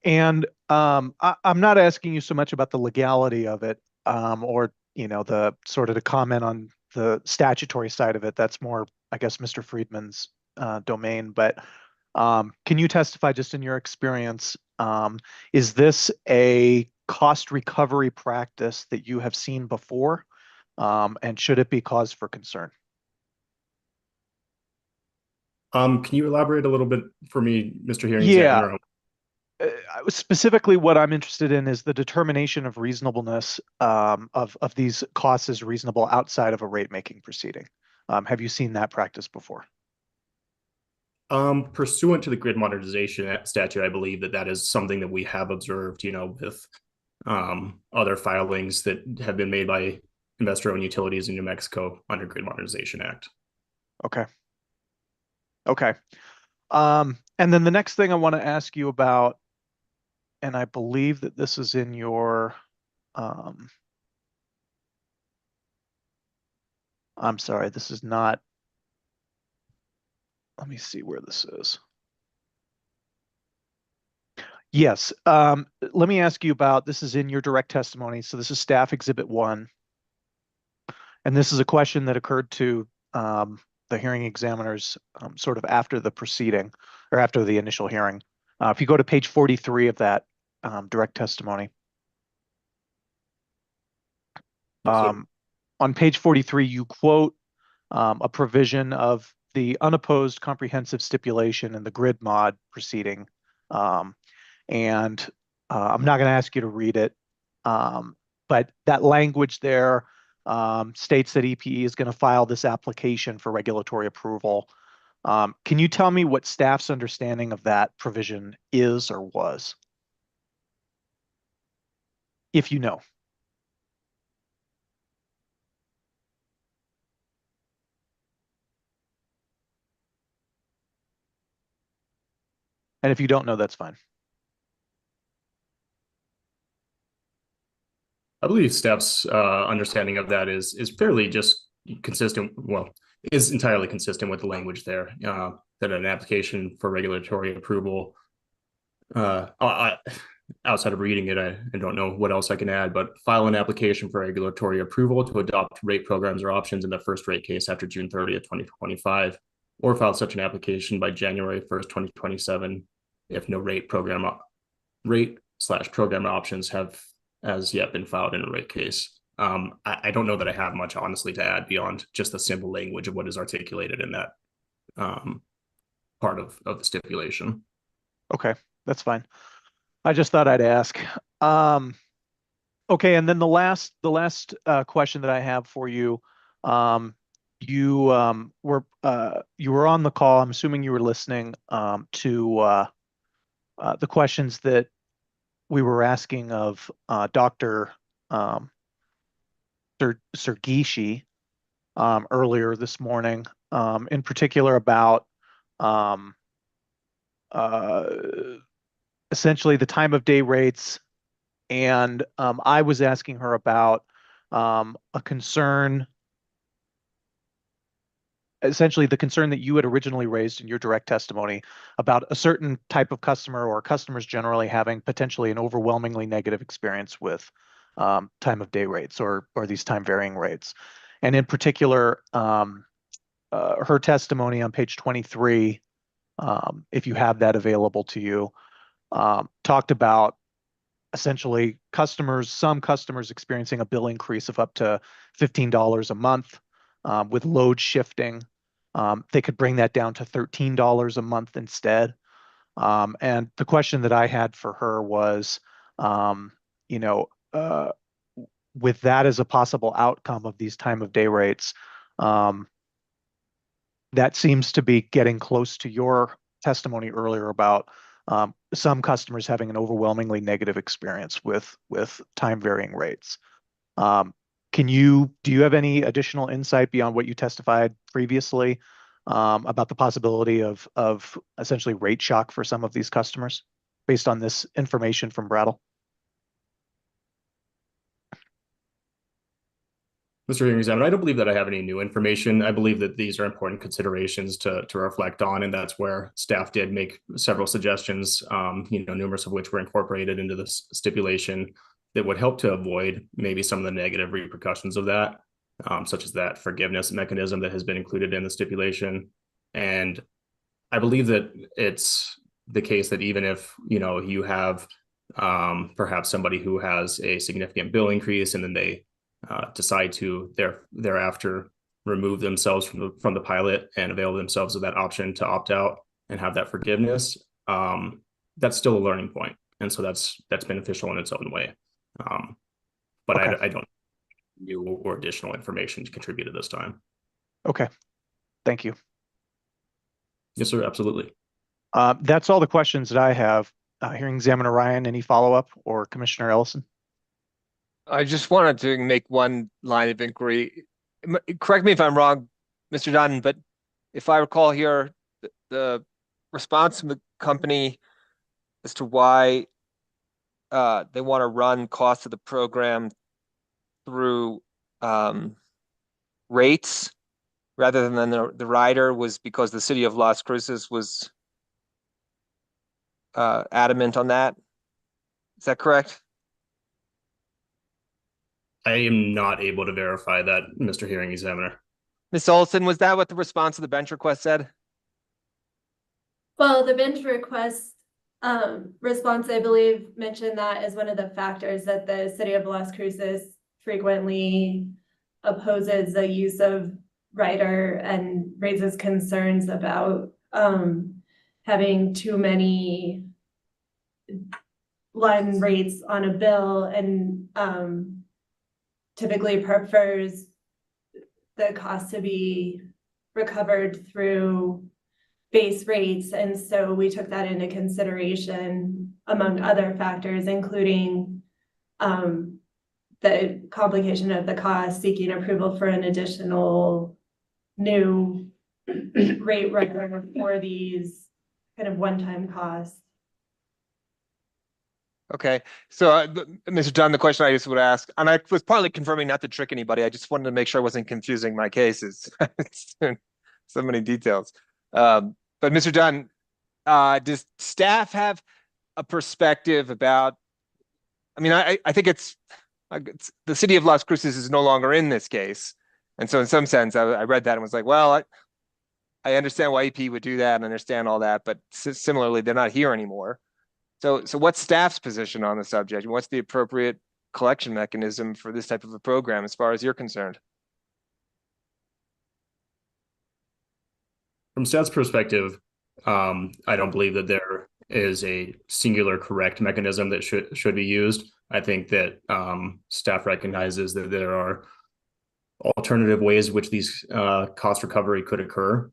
And I'm not asking you so much about the legality of it, or the sort of to comment on the statutory side of it. That's more, I guess, Mr. Friedman's domain. But can you testify just in your experience? Is this a cost recovery practice that you have seen before? And should it be cause for concern? Can you elaborate a little bit for me, Mr. Hearing Yeah. Examiner? Specifically, what I'm interested in is the determination of reasonableness of these costs as reasonable outside of a rate making proceeding. Have you seen that practice before? Pursuant to the grid modernization statute, I believe that is something that we have observed, with other filings that have been made by investor-owned utilities in New Mexico under Grid Modernization Act. Okay. Okay. And then the next thing I want to ask you about, and I believe that this is in your, I'm sorry, this is not, let me see where this is. Yes, let me ask you about, this is in your direct testimony. So this is Staff Exhibit 1. And this is a question that occurred to the hearing examiners sort of after the proceeding or after the initial hearing. If you go to page 43 of that direct testimony. On page 43, you quote a provision of the unopposed comprehensive stipulation in the grid mod proceeding. And I'm not going to ask you to read it, but that language there states that EPE is going to file this application for regulatory approval. Can you tell me what staff's understanding of that provision is or was? If you know. And if you don't know, that's fine. I believe staff's understanding of that is fairly just consistent. Well, is entirely consistent with the language there. That an application for regulatory approval. Outside of reading it, I don't know what else I can add. But file an application for regulatory approval to adopt rate programs or options in the first rate case after June 30th, 2025, or file such an application by January 1st, 2027, if no rate/program options have as yet been filed in a rate case. I don't know that I have much honestly to add beyond just the simple language of what is articulated in that part of the stipulation. Okay, that's fine. I just thought I'd ask. Okay, and then the last question that I have for you, you were on the call. I'm assuming you were listening to the questions that we were asking of Dr. Sergishi earlier this morning, in particular about essentially the time of day rates. And I was asking her about a concern, essentially the concern that you had originally raised in your direct testimony about a certain type of customer or customers generally having potentially an overwhelmingly negative experience with time of day rates or these time varying rates. And in particular, her testimony on page 23, if you have that available to you, talked about essentially some customers experiencing a bill increase of up to $15 a month with load shifting. They could bring that down to $13 a month instead. And the question that I had for her was, with that as a possible outcome of these time of day rates, that seems to be getting close to your testimony earlier about some customers having an overwhelmingly negative experience with time varying rates. Do you have any additional insight beyond what you testified previously about the possibility of essentially rate shock for some of these customers based on this information from Brattle? Mr. Hearing Examiner, I don't believe that I have any new information. I believe that these are important considerations to reflect on, and that's where staff did make several suggestions, numerous of which were incorporated into this stipulation that would help to avoid maybe some of the negative repercussions of that, such as that forgiveness mechanism that has been included in the stipulation. And I believe that it's the case that even if, you have perhaps somebody who has a significant bill increase and then they decide to thereafter remove themselves from the pilot and avail themselves of that option to opt out and have that forgiveness, that's still a learning point. And so that's beneficial in its own way. But Okay. I don't new or additional information to contribute at this time. Okay, thank you. Yes, sir, absolutely. That's all the questions that I have. Hearing Examiner Ryan, any follow-up, or Commissioner Ellison? I just wanted to make one line of inquiry. Correct me if I'm wrong, Mr. Dunn, but if I recall here, the response from the company as to why they want to run costs of the program through rates rather than the rider was because the city of Las Cruces was adamant on that. Is that correct? I am not able to verify that, Mr. Hearing Examiner. Ms. Olson, was that what the response to the bench request said? Well, the bench request response, I believe, mentioned that as one of the factors that the city of Las Cruces frequently opposes the use of rider and raises concerns about having too many line rates on a bill and typically prefers the cost to be recovered through base rates. And so we took that into consideration among other factors, including the complication of the cost, seeking approval for an additional new rate record for these kind of one-time costs. Okay, so Mr. Dunn, the question I just would ask, and I was partly confirming not to trick anybody, I just wanted to make sure I wasn't confusing my cases. So many details. But Mr. Dunn, does staff have a perspective about, I mean, I think it's the city of Las Cruces is no longer in this case. And so in some sense, I read that and was like, well, I understand why EPE would do that and understand all that, but similarly, they're not here anymore. So what's staff's position on the subject? What's the appropriate collection mechanism for this type of a program as far as you're concerned? From staff's perspective, I don't believe that there is a singular correct mechanism that should be used. I think that staff recognizes that there are alternative ways which these cost recovery could occur.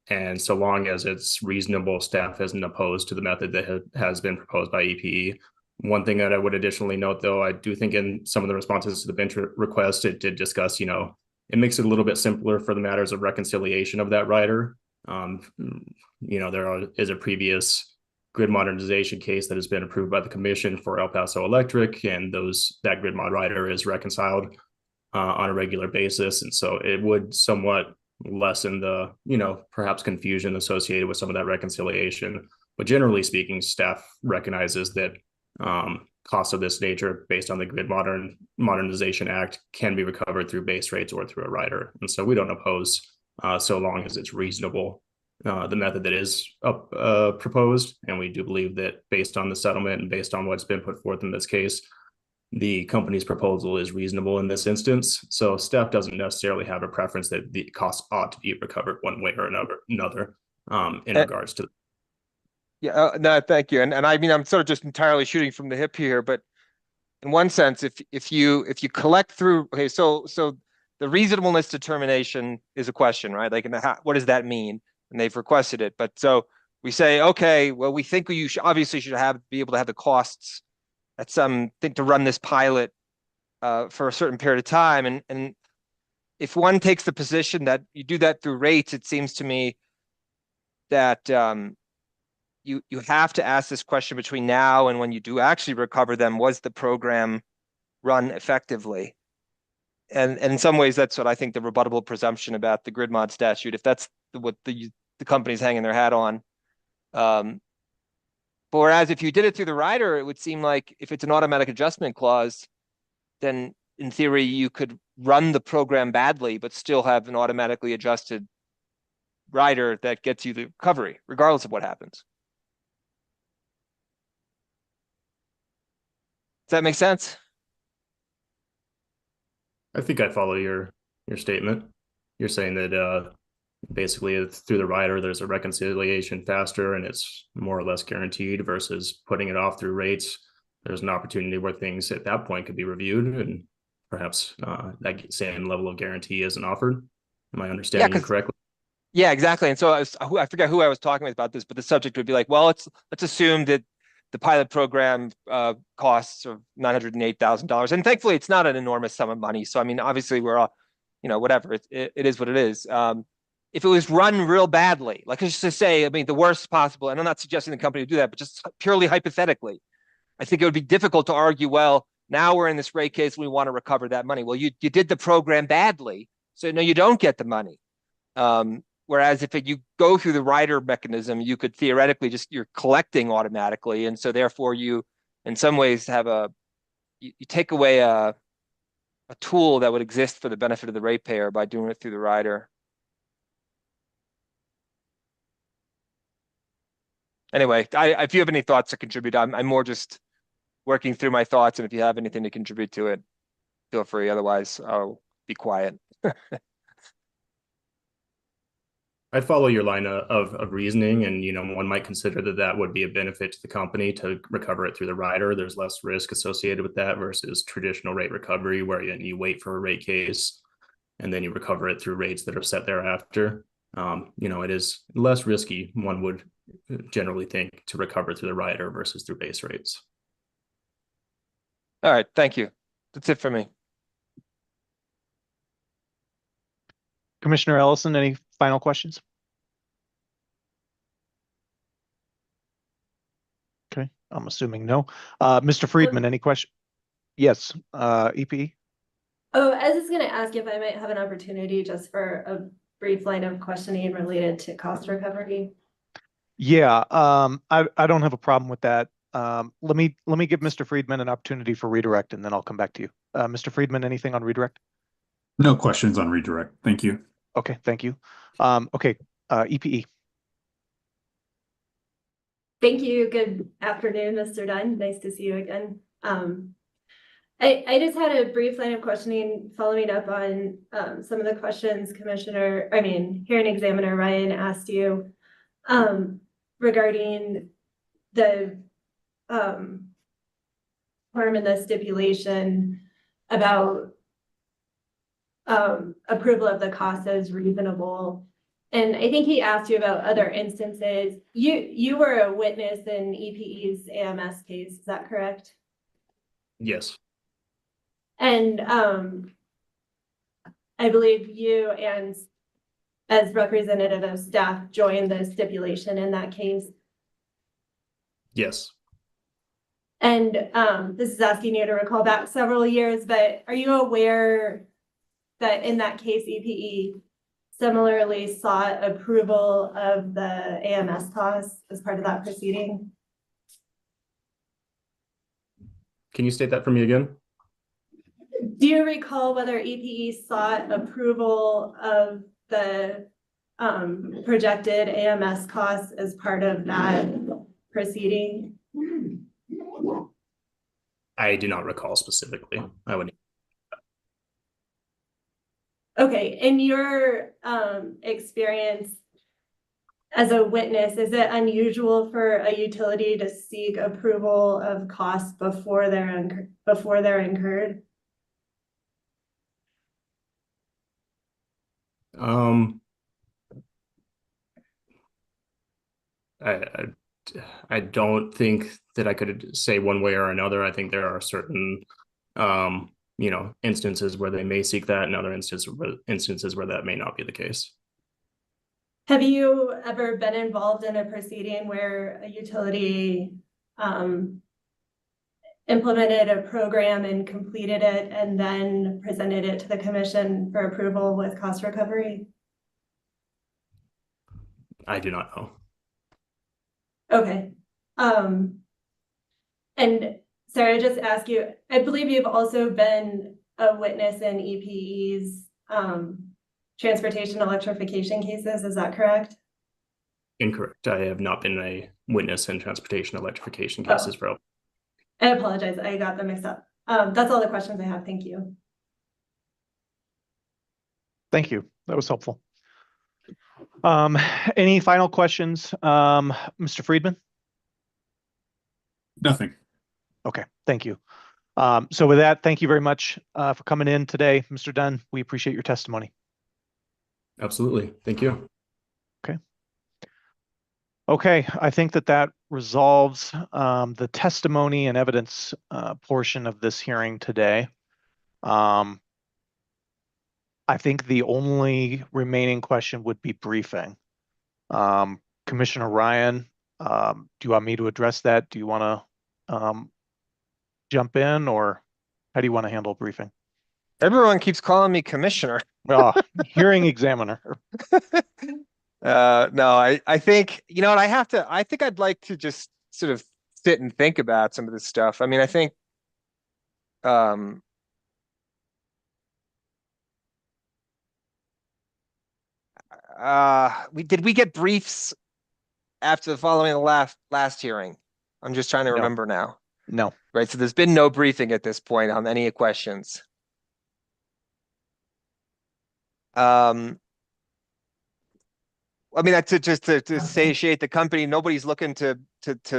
And so long as it's reasonable, staff isn't opposed to the method that has been proposed by EPE. One thing that I would additionally note, though, I do think in some of the responses to the bench request, it did discuss, it makes it a little bit simpler for the matters of reconciliation of that rider. There is a previous grid modernization case that has been approved by the commission for El Paso Electric, and that grid mod rider is reconciled on a regular basis. And so it would somewhat lessen the, perhaps confusion associated with some of that reconciliation. But generally speaking, staff recognizes that costs of this nature based on the Grid Modernization Act can be recovered through base rates or through a rider. And so we don't oppose, so long as it's reasonable, the method that is proposed. And we do believe that based on the settlement and based on what's been put forth in this case, the company's proposal is reasonable in this instance. So staff doesn't necessarily have a preference that the costs ought to be recovered one way or another in regards to. Yeah, no, thank you. And I mean, I'm sort of just entirely shooting from the hip here, but in one sense, if you collect through, okay, so the reasonableness determination is a question, right? Like, what does that mean? And they've requested it, but so we say, okay, well, we think you should be able to have the costs at some thing to run this pilot for a certain period of time. And if one takes the position that you do that through rates, it seems to me that you have to ask this question between now and when you do actually recover them, was the program run effectively? and in some ways, that's what I think the rebuttable presumption about the grid mod statute, if that's what the company's hanging their hat on. But whereas if you did it through the rider, it would seem like if it's an automatic adjustment clause, then in theory, you could run the program badly, but still have an automatically adjusted rider that gets you the recovery, regardless of what happens. Does that make sense? I think I follow your statement. You're saying that basically it's through the rider, there's a reconciliation faster and it's more or less guaranteed versus putting it off through rates. There's an opportunity where things at that point could be reviewed and perhaps that same level of guarantee isn't offered. Am I understanding you correctly? Yeah, exactly. And so I forget who I was talking with about this, but the subject would be like, well, let's assume that the pilot program costs of $908,000, and thankfully it's not an enormous sum of money. So I mean, obviously we're all, whatever. It is what it is. If it was run real badly, like just to say, I mean, the worst possible, and I'm not suggesting the company would do that, but just purely hypothetically, I think it would be difficult to argue, well, now we're in this rate case, we want to recover that money. Well, you did the program badly, so no, you don't get the money. Whereas if you go through the rider mechanism, you could theoretically you're collecting automatically. And so therefore you, in some ways, you take away a tool that would exist for the benefit of the ratepayer by doing it through the rider. Anyway, if you have any thoughts to contribute, I'm more just working through my thoughts. And if you have anything to contribute to it, feel free. Otherwise, I'll be quiet. I'd follow your line of reasoning, and one might consider that would be a benefit to the company to recover it through the rider. There's less risk associated with that versus traditional rate recovery, where you wait for a rate case and then you recover it through rates that are set thereafter. It is less risky, one would generally think, to recover through the rider versus through base rates. All right, thank you. That's it for me. Commissioner Ellison, any final questions? Okay, I'm assuming no. Mr. Friedman, any question? Yes, EPE. Oh, I was just going to ask if I might have an opportunity just for a brief line of questioning related to cost recovery. Yeah, I don't have a problem with that. Let me give Mr. Friedman an opportunity for redirect, and then I'll come back to you. Mr. Friedman, anything on redirect? No questions on redirect. Thank you. Okay, thank you. Okay, EPE. Thank you. Good afternoon, Mr. Dunn. Nice to see you again. I just had a brief line of questioning following up on some of the questions hearing examiner Ryan asked you regarding the term in the stipulation about approval of the cost as reasonable. And I think he asked you about other instances. You were a witness in EPE's AMS case, is that correct? Yes. And I believe you and as representative of staff joined the stipulation in that case. Yes. And this is asking you to recall back several years, but are you aware that in that case, EPE similarly sought approval of the AMS costs as part of that proceeding? Can you state that for me again? Do you recall whether EPE sought approval of the projected AMS costs as part of that proceeding? I do not recall specifically. I would. Okay, in your experience as a witness, is it unusual for a utility to seek approval of costs before they're incurred? I don't think that I could say one way or another. I think there are certain instances where they may seek that, and other instances where that may not be the case. Have you ever been involved in a proceeding where a utility implemented a program and completed it and then presented it to the commission for approval with cost recovery? I do not know. Okay. And Sarah, just ask you, I believe you've also been a witness in EPE's transportation electrification cases, is that correct? Incorrect. I have not been a witness in transportation electrification cases for. I apologize, I got them mixed up. That's all the questions I have. Thank you. Thank you. That was helpful. Any final questions? Mr. Friedman? Nothing. Okay, thank you. So with that, thank you very much for coming in today, Mr. Dunn. We appreciate your testimony. Absolutely. Thank you. Okay, I think that resolves the testimony and evidence portion of this hearing today. I think the only remaining question would be briefing. Commissioner Ryan, do you want me to address that? Do you want to jump in, or how do you want to handle briefing? Everyone keeps calling me commissioner. Hearing examiner. No, I think, you know what, I think I'd like to just sort of sit and think about some of this stuff. I mean, I think, did we get briefs after the following the last hearing? I'm just trying to remember now. No. Right, so there's been no briefing at this point on any questions. I mean, to satiate the company, nobody's looking to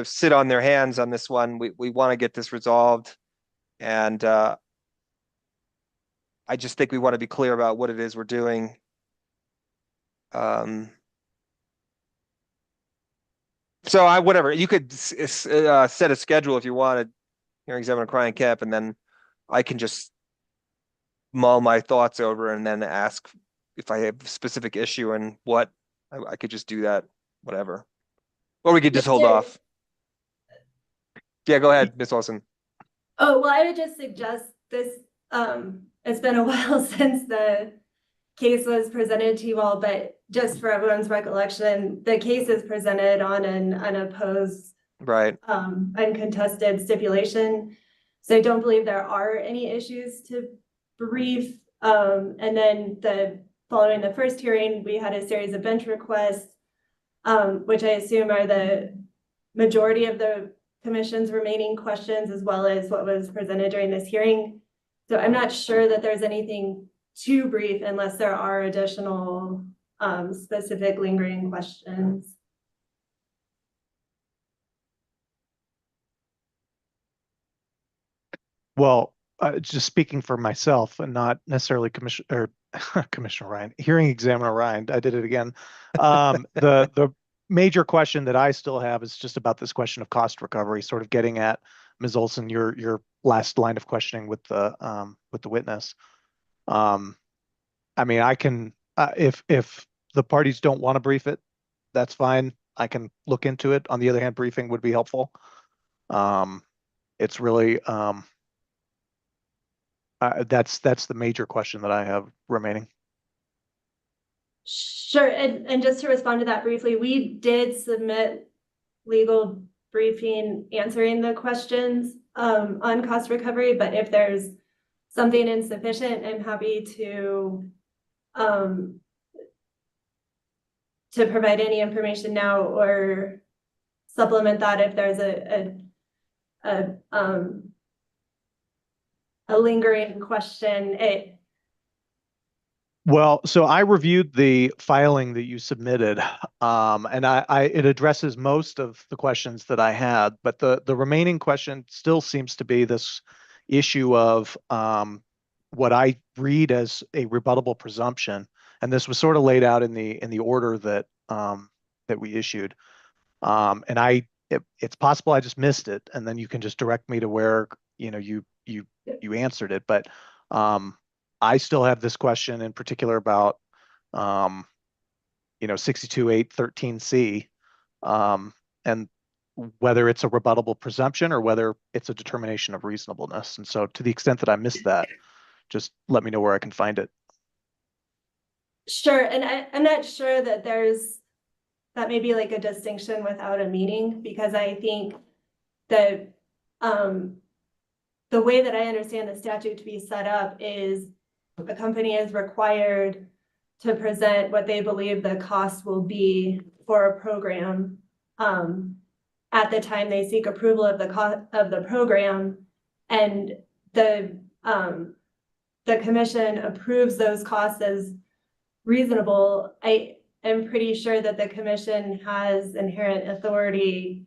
sit on their hands on this one. We want to get this resolved, and I just think we want to be clear about what it is we're doing. So whatever, you could set a schedule if you wanted, hearing examiner Ryan Kemp, and then I can just mull my thoughts over and then ask if I have a specific issue and what. I could just do that, whatever. Or we could just hold off. Yeah, go ahead, Ms. Olson. Oh, well, I would just suggest this, it's been a while since the case was presented to you all, but just for everyone's recollection, the case is presented on an unopposed, right, uncontested stipulation. So I don't believe there are any issues to brief. And then following the first hearing, we had a series of bench requests, which I assume are the majority of the commission's remaining questions, as well as what was presented during this hearing. So I'm not sure that there's anything too brief unless there are additional specific lingering questions. Well, just speaking for myself and not necessarily Commissioner Ryan, hearing examiner Ryan, I did it again. The major question that I still have is just about this question of cost recovery, sort of getting at Ms. Olson, your last line of questioning with the witness. I mean, I can if the parties don't want to brief it, that's fine. I can look into it. On the other hand, briefing would be helpful. It's really that's the major question that I have remaining. Sure, and just to respond to that briefly, we did submit legal briefing answering the questions on cost recovery, but if there's something insufficient, I'm happy to provide any information now or supplement that if there's a lingering question. Well, so I reviewed the filing that you submitted, and it addresses most of the questions that I had, but the remaining question still seems to be this issue of what I read as a rebuttable presumption, and this was sort of laid out in the order that we issued, and it's possible I just missed it, and then you can just direct me to where you answered it, but I still have this question in particular about 62.8.13C, and whether it's a rebuttable presumption or whether it's a determination of reasonableness. And so to the extent that I missed that, just let me know where I can find it. Sure, and I'm not sure that that may be like a distinction without a meaning, because I think that the way that I understand the statute to be set up is a company is required to present what they believe the cost will be for a program at the time they seek approval of the cost of the program, and the commission approves those costs as reasonable. I am pretty sure that the commission has inherent authority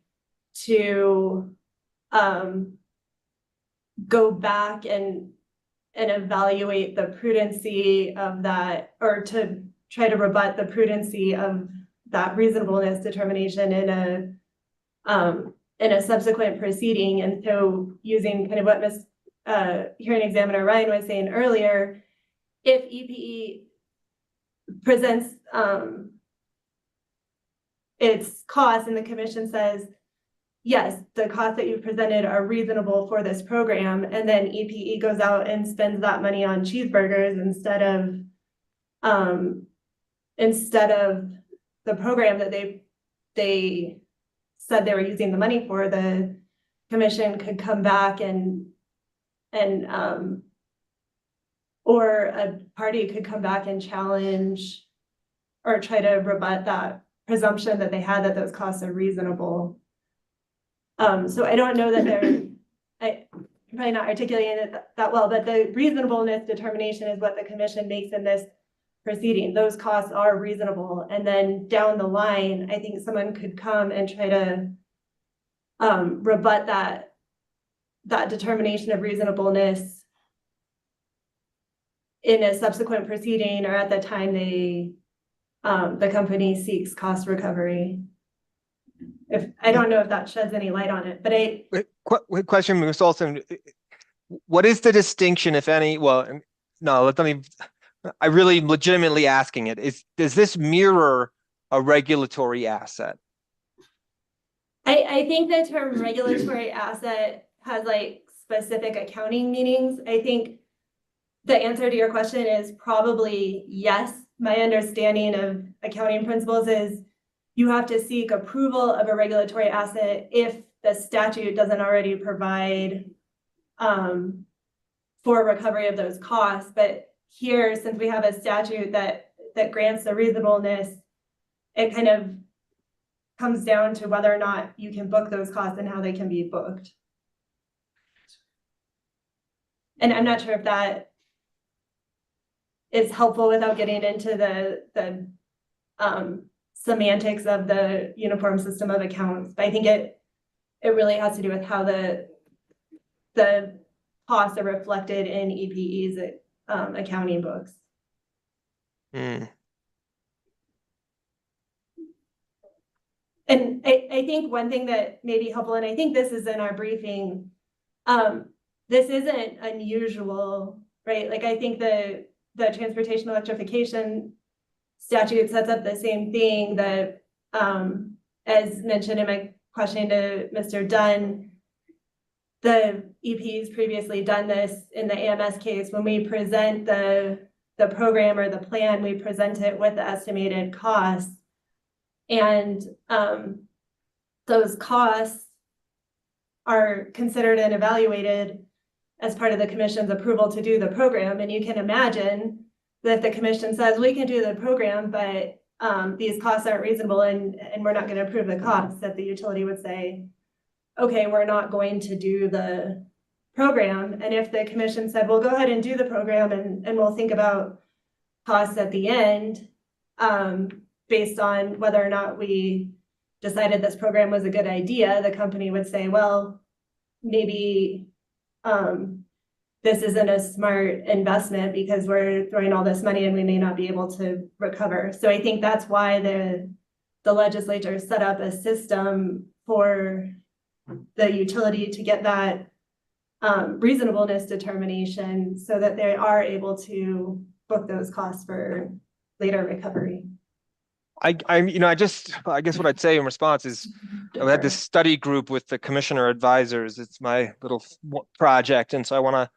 to go back and evaluate the prudency of that, or to try to rebut the prudency of that reasonableness determination in a subsequent proceeding. And so, using kind of what Hearing Examiner Ryan was saying earlier, if EPE presents its costs and the commission says, yes, the costs that you've presented are reasonable for this program, and then EPE goes out and spends that money on cheeseburgers instead of the program that they said they were using the money for, the commission could come back or a party could come back and challenge or try to rebut that presumption that they had that those costs are reasonable. So I don't know that I'm probably not articulating it that well, but the reasonableness determination is what the commission makes in this proceeding. Those costs are reasonable. And then down the line, I think someone could come and try to rebut that determination of reasonableness in a subsequent proceeding, or at the time the company seeks cost recovery. I don't know if that sheds any light on it, but Question, Ms. Olson, what is the distinction, if any? Well, no, I really legitimately asking it does this mirror a regulatory asset? I think the term regulatory asset has like specific accounting meanings. I think the answer to your question is probably yes. My understanding of accounting principles is you have to seek approval of a regulatory asset if the statute doesn't already provide for recovery of those costs. But here, since we have a statute that grants the reasonableness, it kind of comes down to whether or not you can book those costs and how they can be booked. And I'm not sure if that is helpful without getting into the semantics of the uniform system of accounts. But I think it really has to do with how the costs are reflected in EPE's accounting books. Mm. And I think one thing that may be helpful, and I think this is in our briefing, this isn't unusual, right? Like, I think the transportation electrification statute sets up the same thing that, as mentioned in my question to Mr. Dunn, the EP's previously done this in the AMS case. When we present the program or the plan, we present it with the estimated costs. And those costs are considered and evaluated as part of the commission's approval to do the program. And you can imagine that the commission says, we can do the program, but these costs aren't reasonable and we're not going to approve the costs, that the utility would say, okay, we're not going to do the program. And if the commission said, well, go ahead and do the program and we'll think about costs at the end, based on whether or not we decided this program was a good idea, the company would say, well, maybe this isn't a smart investment because we're throwing all this money and we may not be able to recover. So I think that's why the legislature set up a system for the utility to get that reasonableness determination so that they are able to book those costs for later recovery. I guess what I'd say in response is I had this study group with the commissioner advisors. It's my little project. And so I want to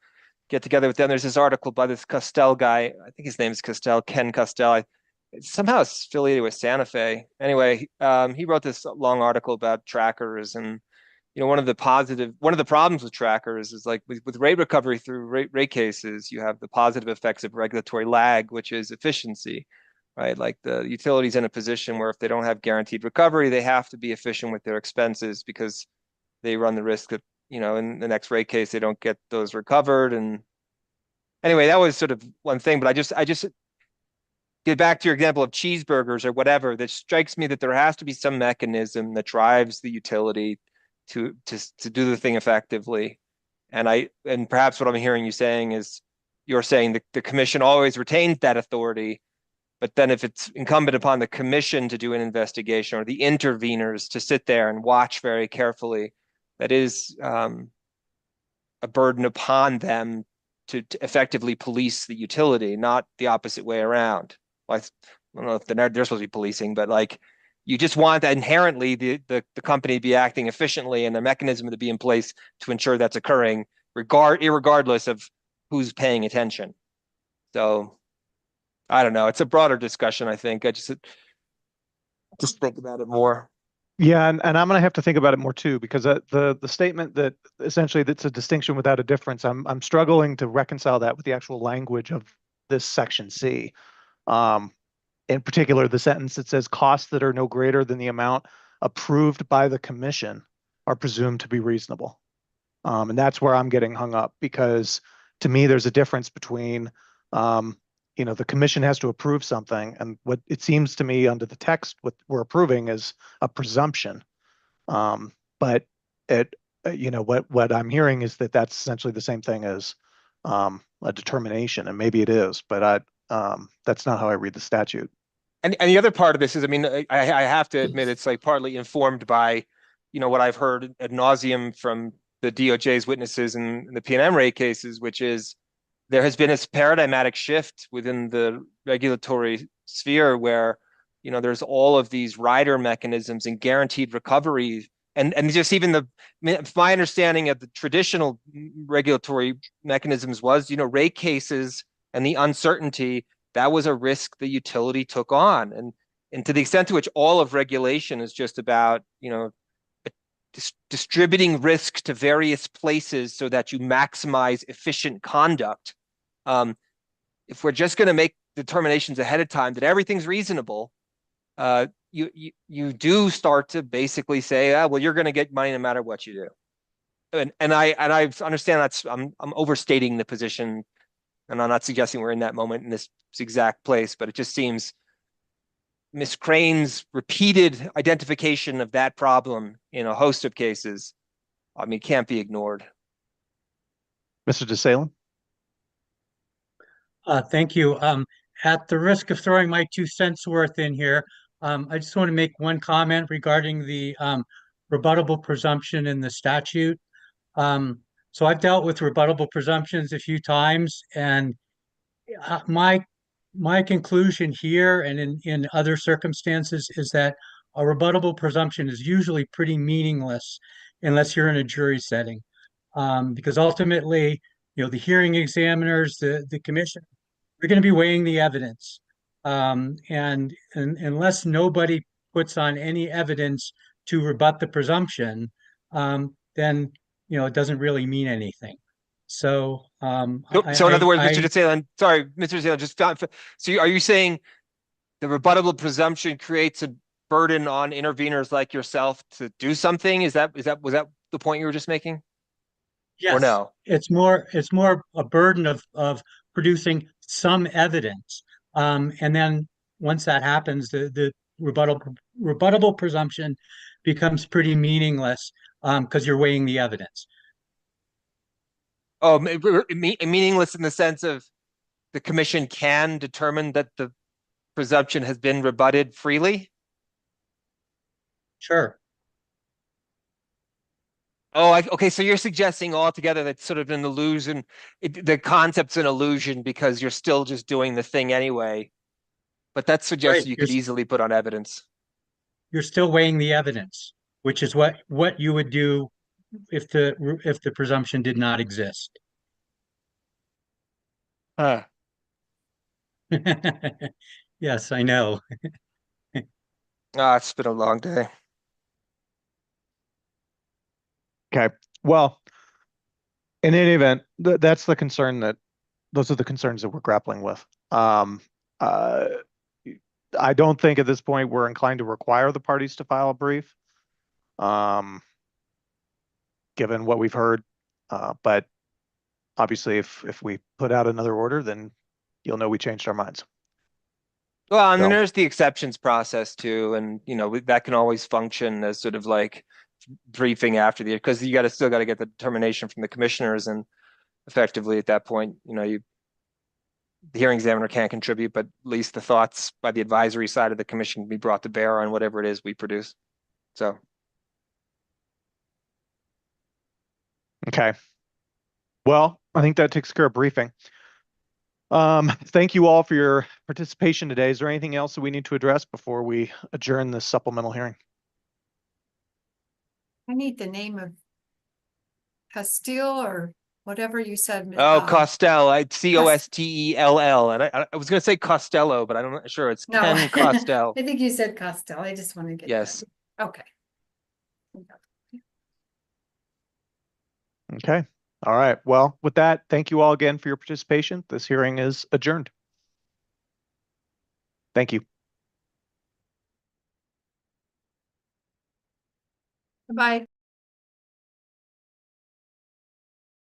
get together with them. There's this article by this Costell guy. I think his name is Costell, Ken Costell. Somehow it's affiliated with Santa Fe. Anyway, he wrote this long article about trackers, and one of the problems with trackers is like with rate recovery through rate cases, you have the positive effects of regulatory lag, which is efficiency, right? Like the utility's in a position where if they don't have guaranteed recovery, they have to be efficient with their expenses because they run the risk that, in the next rate case, they don't get those recovered. And anyway, that was sort of one thing, but I just get back to your example of cheeseburgers or whatever. That strikes me that there has to be some mechanism that drives the utility to do the thing effectively. And perhaps what I'm hearing you saying is you're saying the commission always retains that authority, but then if it's incumbent upon the commission to do an investigation or the interveners to sit there and watch very carefully, that is a burden upon them to effectively police the utility, not the opposite way around. I don't know if they're supposed to be policing, but like you just want that inherently the company to be acting efficiently and a mechanism to be in place to ensure that's occurring, irregardless of who's paying attention. So I don't know. It's a broader discussion, I think. I just think about it more. Yeah, and I'm going to have to think about it more too, because the statement that essentially that's a distinction without a difference, I'm struggling to reconcile that with the actual language of this section C. In particular, the sentence that says costs that are no greater than the amount approved by the commission are presumed to be reasonable. And that's where I'm getting hung up, because to me, there's a difference between, the commission has to approve something, and what it seems to me under the text, what we're approving is a presumption. But what I'm hearing is that that's essentially the same thing as a determination, and maybe it is, but that's not how I read the statute. And the other part of this is, I mean, I have to admit, it's like partly informed by, what I've heard ad nauseum from the DOJ's witnesses in the PNM rate cases, which is there has been this paradigmatic shift within the regulatory sphere where, there's all of these rider mechanisms and guaranteed recovery. And just even my understanding of the traditional regulatory mechanisms was, rate cases and the uncertainty, that was a risk the utility took on. And to the extent to which all of regulation is just about, distributing risk to various places so that you maximize efficient conduct. If we're just going to make determinations ahead of time that everything's reasonable, you do start to basically say, well, you're going to get money no matter what you do. And I understand I'm overstating the position, and I'm not suggesting we're in that moment in this exact place, but it just seems Ms. Crane's repeated identification of that problem in a host of cases, I mean, can't be ignored. Mr. DeSalem? Thank you. At the risk of throwing my 2 cents worth in here, I just want to make one comment regarding the rebuttable presumption in the statute. So I've dealt with rebuttable presumptions a few times, and my conclusion here and in other circumstances is that a rebuttable presumption is usually pretty meaningless unless you're in a jury setting, because ultimately, the hearing examiners, the commission, they're going to be weighing the evidence, and unless nobody puts on any evidence to rebut the presumption, then it doesn't really mean anything. So, in other words, Mr. DeSalem, sorry, Mr. DeSalem, so are you saying the rebuttable presumption creates a burden on interveners like yourself to do something? Was that the point you were just making? Yes. Or no? It's more a burden of producing some evidence, and then once that happens, the rebuttable presumption becomes pretty meaningless because you're weighing the evidence. Oh, meaningless in the sense of the commission can determine that the presumption has been rebutted freely? Sure. Oh, okay. So you're suggesting altogether that's sort of an illusion. The concept's an illusion because you're still just doing the thing anyway. But that suggests you could easily put on evidence. You're still weighing the evidence which is what you would do if the presumption did not exist. Yes, I know. It's been a long day. Okay, well, in any event, that's the concern those are the concerns that we're grappling with. Uh, I don't think at this point we're inclined to require the parties to file a brief, given what we've heard. But obviously, if we put out another order, then you'll know we changed our minds. Well, and then So- there's the exceptions process too, and that can always function as sort of like briefing after because you still got to get the determination from the commissioners, and effectively at that point, the hearing examiner can't contribute, but at least the thoughts by the advisory side of the commission can be brought to bear on whatever it is we produce. So, okay. Well, I think that takes care of briefing. Thank you all for your participation today. Is there anything else that we need to address before we adjourn this supplemental hearing? I need the name of Castile or whatever you said. Costell, Costell, and I was going to say Costello, but I'm not sure. It's No. Ken Costell. I think you said Castile. I just want to get Yes. that. Okay. Okay. All right. Well, with that, thank you all again for your participation. This hearing is adjourned. Thank you. Bye.